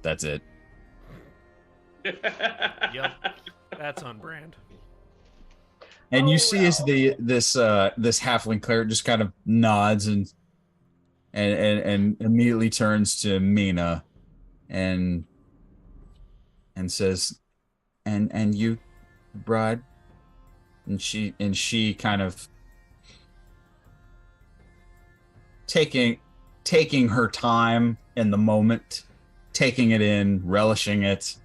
That's it. Yep, that's on brand. And you see as this halfling cleric just kind of nods and immediately turns to Mina and says, and you, bride, and she kind of taking her time in the moment, taking it in, relishing it.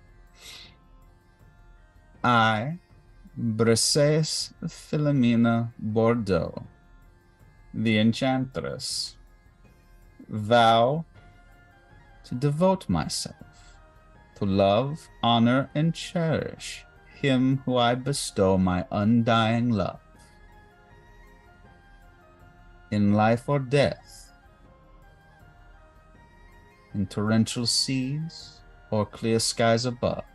I, Briseis Philomina Bordeaux, the enchantress, vow to devote myself to love, honor, and cherish him who I bestow my undying love. In life or death, in torrential seas or clear skies above,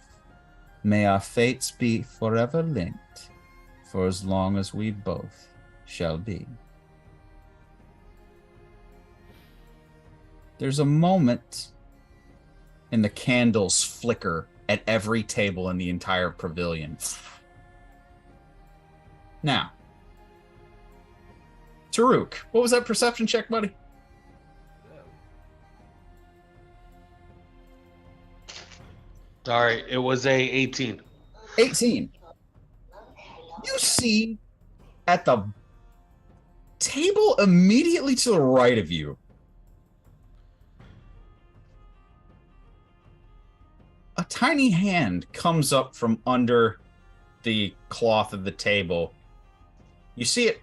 may our fates be forever linked for as long as we both shall be. There's a moment, and the candles flicker at every table in the entire pavilion. Now, Taruk, what was that perception check, buddy? Sorry, it was a 18. 18. You see at the table immediately to the right of you tiny hand comes up from under the cloth of the table. You see it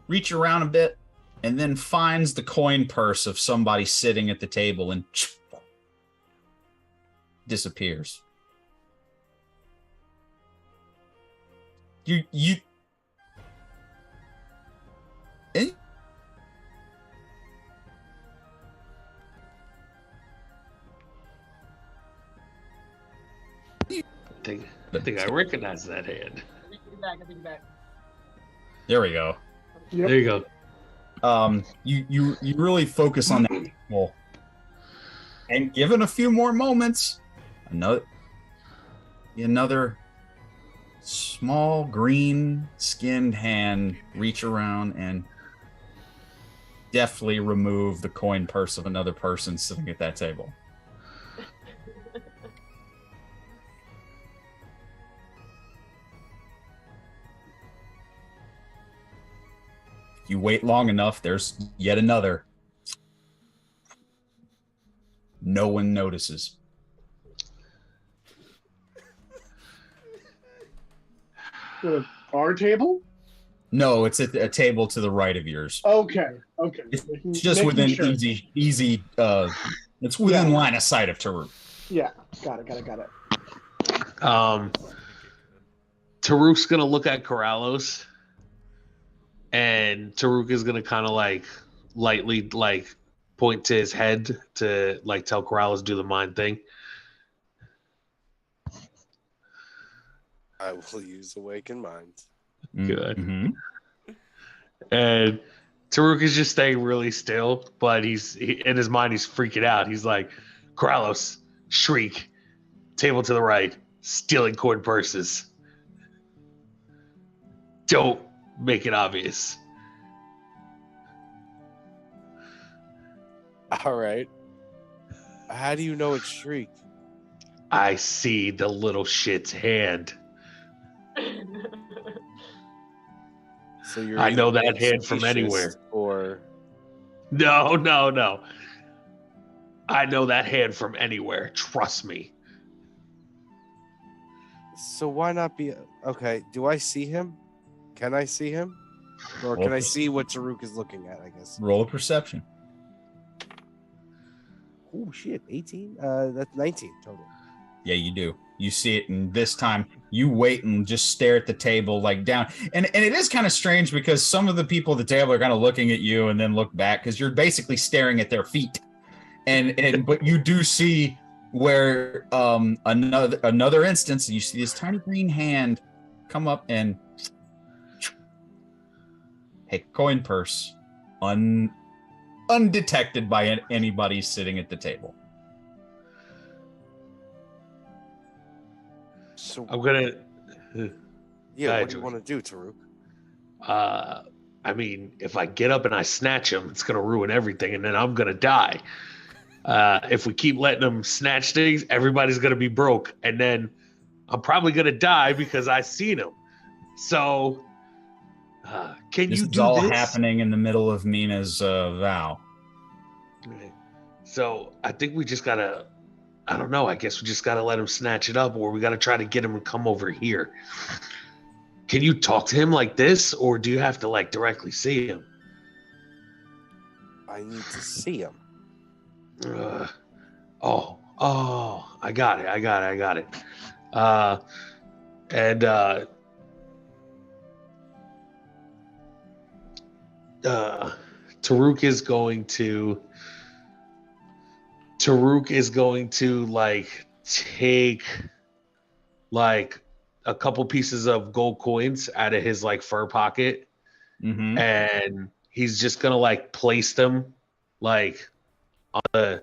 reach around a bit and then finds the coin purse of somebody sitting at the table and disappears. You eh? I think I recognize that hand. I take it back. There we go. Yep. There you go. You really focus on that people. And given a few more moments, another small green skinned hand reach around and deftly remove the coin purse of another person sitting at that table. You wait long enough, there's yet another. No one notices. Our table? No, it's at a table to the right of yours. Okay. It's just within easy. It's within line of sight of Taruk. Yeah, got it. Taruk's gonna look at Corrales, and Taruk is gonna kind of like lightly like point to his head to like tell Corrales do the mind thing. I will use Awaken Minds. Good. Mm-hmm. And Taruk is just staying really still, but in his mind he's freaking out. He's like, Corrales, shriek, table to the right, stealing coin purses. Don't make it obvious. All right. How do you know it's Shriek? I see the little shit's hand. So you're I know either that being hand from specious anywhere. Or No. I know that hand from anywhere. Trust me. so why not be okay? Do I see him? Can I see him? Or can I see what Taruk is looking at, I guess? Roll a perception. Oh shit, 18? That's 19 total. Yeah, you do. You see it, and this time you wait and just stare at the table like down. And it is kind of strange because some of the people at the table are kind of looking at you and then look back because you're basically staring at their feet. And but you do see where another instance, you see this tiny green hand come up and take a coin purse undetected by anybody sitting at the table. So I'm gonna. yeah, what do you want to do, Taruk? I mean, if I get up and I snatch him, it's gonna ruin everything, and then I'm gonna die. If we keep letting him snatch things, everybody's gonna be broke, and then I'm probably gonna die because I seen him. So, can This you is do all this? happening in the middle of Mina's vow. So I think we just gotta. I don't know. I guess we just gotta let him snatch it up, or we gotta try to get him to come over here. Can you talk to him like this, or do you have to like directly see him? I need to see him. Oh, I got it. Taruk is going to like take like a couple pieces of gold coins out of his like fur pocket, Mm-hmm. and he's just gonna like place them like on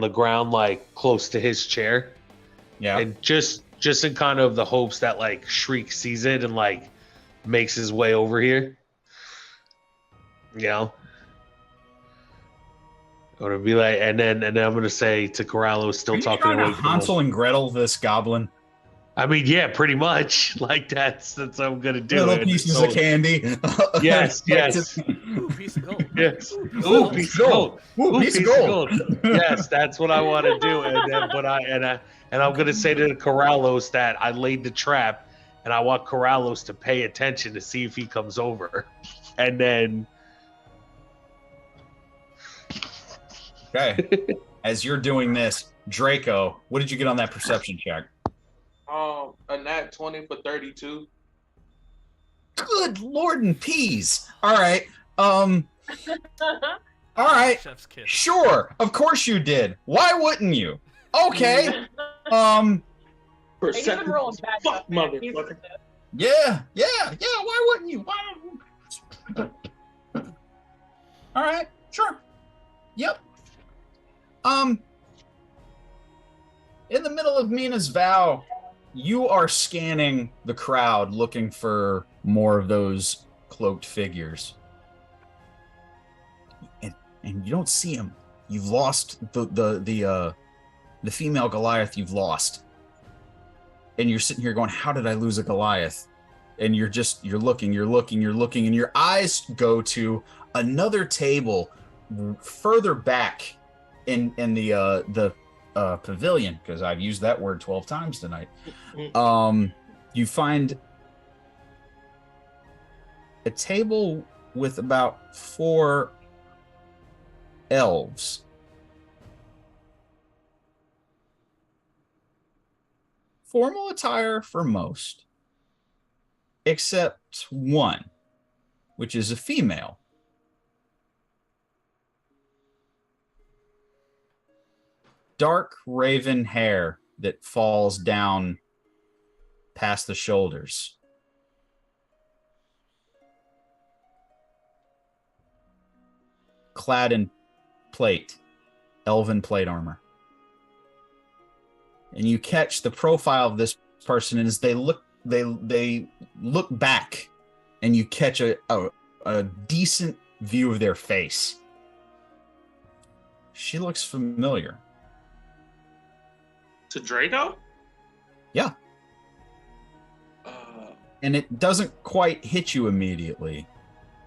the ground like close to his chair. Yeah. And just in kind of the hopes that like Shriek sees it and like makes his way over here. You know? I'm gonna be like, and then I'm gonna say to Corrallo, still Are you talking trying to away from Hansel and Gretel this goblin? I mean, yeah, pretty much. Like that's what I'm gonna do. Little And pieces so- of candy. Yes, yes. Ooh, piece of gold. Yes. Ooh, piece Ooh, of gold. piece of gold. Ooh, Ooh, piece of gold. Yes, that's what I want to do. And then, and I'm gonna say to Corrales that I laid the trap, and I want Corrales to pay attention to see if he comes over, and then. Okay. As you're doing this, Draco, what did you get on that perception check? A nat 20 for 32. Good Lord and peas. All right. All right. Chef's kiss. Sure. Of course you did. Why wouldn't you? Okay. He's Perception. been rolling bad Fuck, stuff, man. He's- motherfucker. Yeah. Why wouldn't you? All right. Sure. Yep. In the middle of Mina's vow, you are scanning the crowd looking for more of those cloaked figures. And you don't see them. You've lost the female Goliath you've lost. And you're sitting here going, how did I lose a Goliath? And you're looking, and your eyes go to another table further back in the pavilion, because I've used that word 12 times tonight. You find a table with about 4 elves. Formal attire for most, except one, which is a female. Dark raven hair that falls down past the shoulders. Clad in plate, elven plate armor. And you catch the profile of this person, and as they look back, and you catch a decent view of their face. She looks familiar. To Draco? Yeah. And it doesn't quite hit you immediately.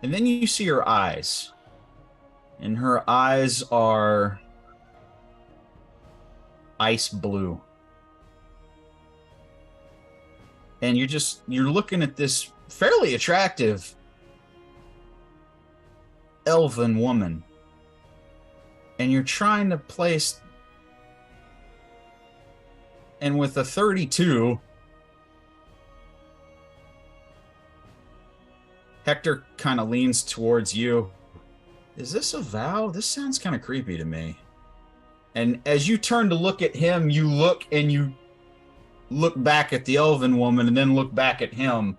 And then you see her eyes. And her eyes are ice blue. And you're looking at this fairly attractive elven woman. And you're trying to place... And with a 32, Hector kind of leans towards you. Is this a vow? This sounds kind of creepy to me. And as you turn to look at him, you look back at the elven woman and then look back at him.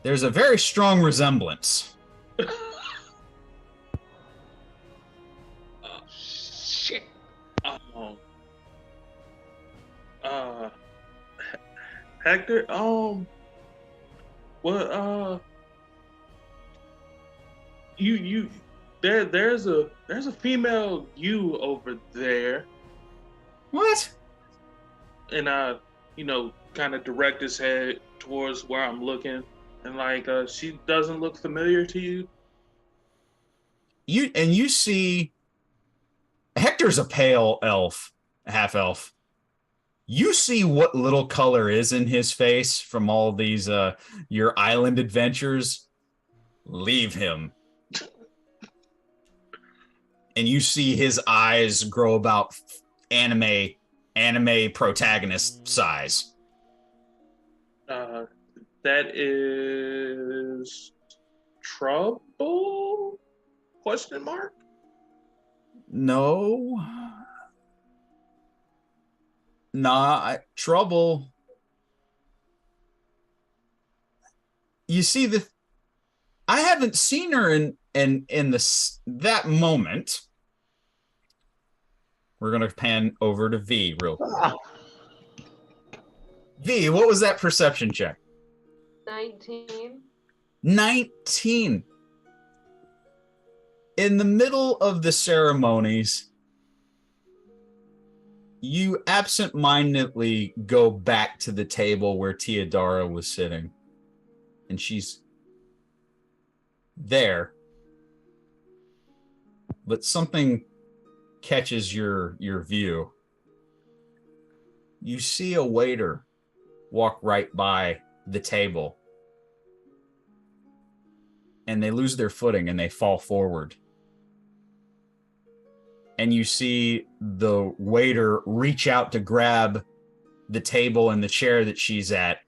There's a very strong resemblance. Shit. Hector, there's a female you over there. What? And kind of direct his head towards where I'm looking, and she doesn't look familiar to you. You see Hector's a pale elf, a half elf. You see what little color is in his face from all these your island adventures. Leave him. And you see his eyes grow about anime protagonist size. That is trouble? Question mark? No. Trouble. You see, I haven't seen her in that moment. We're gonna pan over to V real quick. V, what was that perception check? 19. 19. In the middle of the ceremonies, You absentmindedly go back to the table where Teodara was sitting, and she's there, but something catches your view. You see a waiter walk right by the table, and they lose their footing and they fall forward. And you see the waiter reach out to grab the table and the chair that she's at,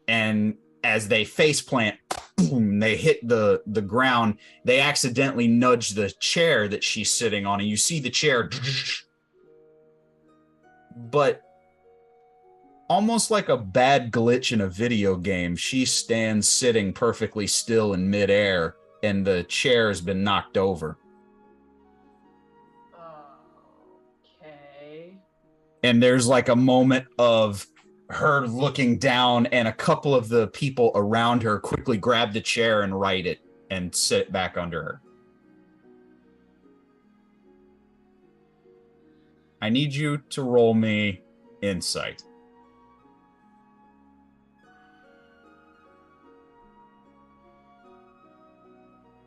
and as they face plant, boom, they hit the ground. They accidentally nudge the chair that she's sitting on, and you see the chair, but almost like a bad glitch in a video game, she stands sitting perfectly still in midair, and the chair has been knocked over. Okay. And there's like a moment of her looking down, and a couple of the people around her quickly grab the chair and right it and sit it back under her. I need you to roll me insight.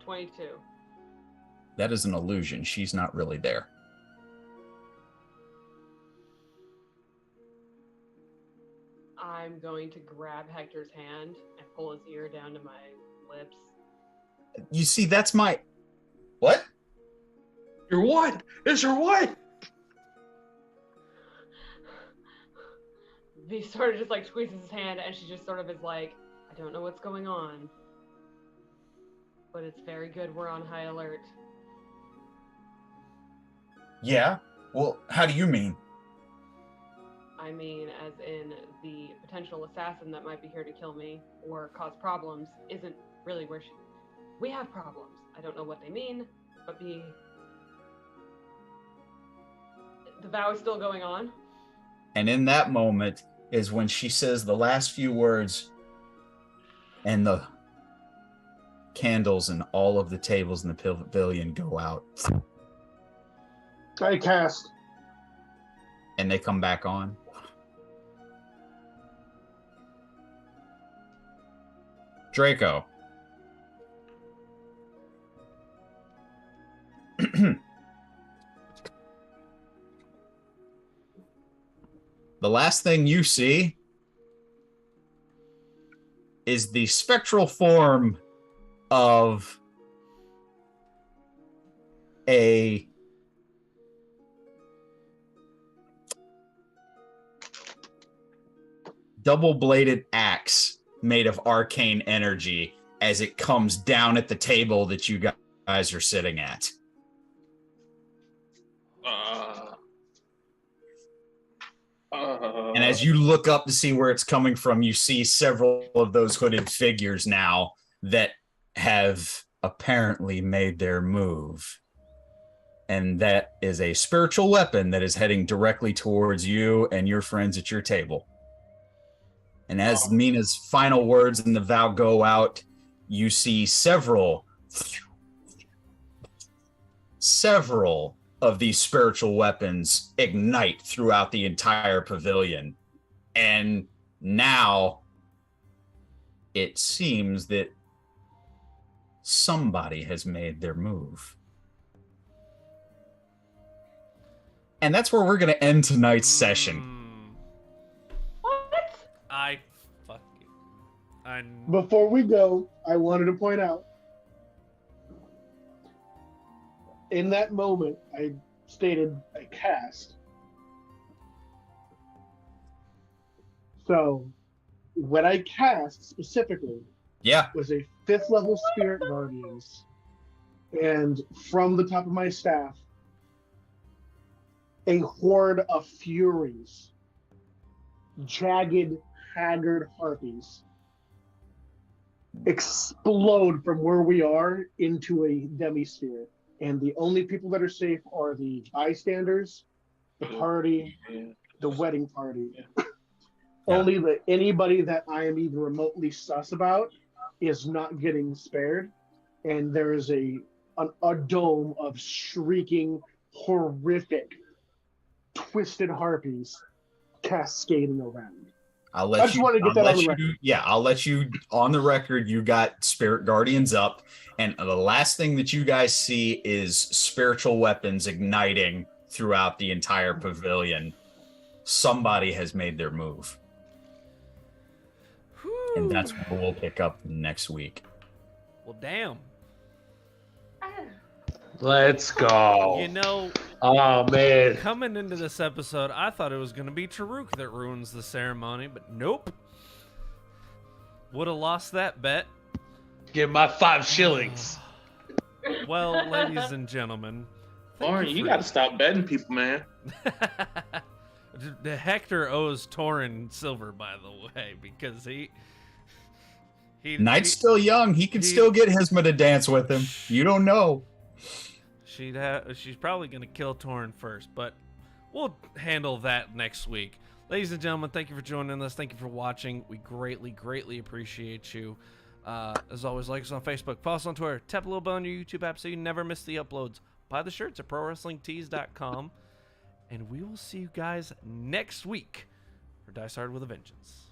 $22. That is an illusion. She's not really there. I'm going to grab Hector's hand and pull his ear down to my lips. You see, that's my... What? Your what? It's your what? V sort of just like squeezes his hand, and she just sort of is like, I don't know what's going on, but it's very good we're on high alert. Yeah? Well, how do you mean? I mean, as in the potential assassin that might be here to kill me or cause problems isn't really where she... We have problems. I don't know what they mean, but the vow is still going on. And in that moment is when she says the last few words, and the candles and all of the tables in the pavilion go out. I cast. And they come back on. Draco. The last thing you see is the spectral form of a double-bladed axe made of arcane energy as it comes down at the table that you guys are sitting at. And as you look up to see where it's coming from, you see several of those hooded figures now that have apparently made their move. And that is a spiritual weapon that is heading directly towards you and your friends at your table. And as Mina's final words in the vow go out, you see several of these spiritual weapons ignite throughout the entire pavilion. And now it seems that somebody has made their move. And that's where we're going to end tonight's session. Before we go, I wanted to point out, in that moment, I stated I cast. So, when I cast specifically, was a 5th level Spirit Guardians, and from the top of my staff, a horde of furies, jagged, haggard harpies, explode from where we are into a demisphere. And the only people that are safe are the bystanders, the party, the wedding party. Only anybody that I am even remotely sus about is not getting spared. And there is a dome of shrieking, horrific twisted harpies cascading around. I'll I let just you. want to get I'll that on let the you. record. Yeah, I'll let you on the record. You got spirit guardians up, and the last thing that you guys see is spiritual weapons igniting throughout the entire pavilion. Somebody has made their move, and that's where we'll pick up next week. Well, damn. Let's go. You know, Oh man. coming into this episode, I thought it was going to be Taruk that ruins the ceremony, but nope. Would have lost that bet. Give my 5 shillings. Well, ladies and gentlemen, thank Lauren, you for- got to stop betting people, man. The Hector owes Torin silver, by the way, because he Knight's still young. He could still get Hizma to dance with him. You don't know. She's probably going to kill Torin first, but we'll handle that next week. Ladies and gentlemen, thank you for joining us. Thank you for watching. We greatly, greatly appreciate you. As always, like us on Facebook, follow us on Twitter, tap a little bell on your YouTube app so you never miss the uploads. Buy the shirts at prowrestlingtees.com. And we will see you guys next week for Dice Hard with a Vengeance.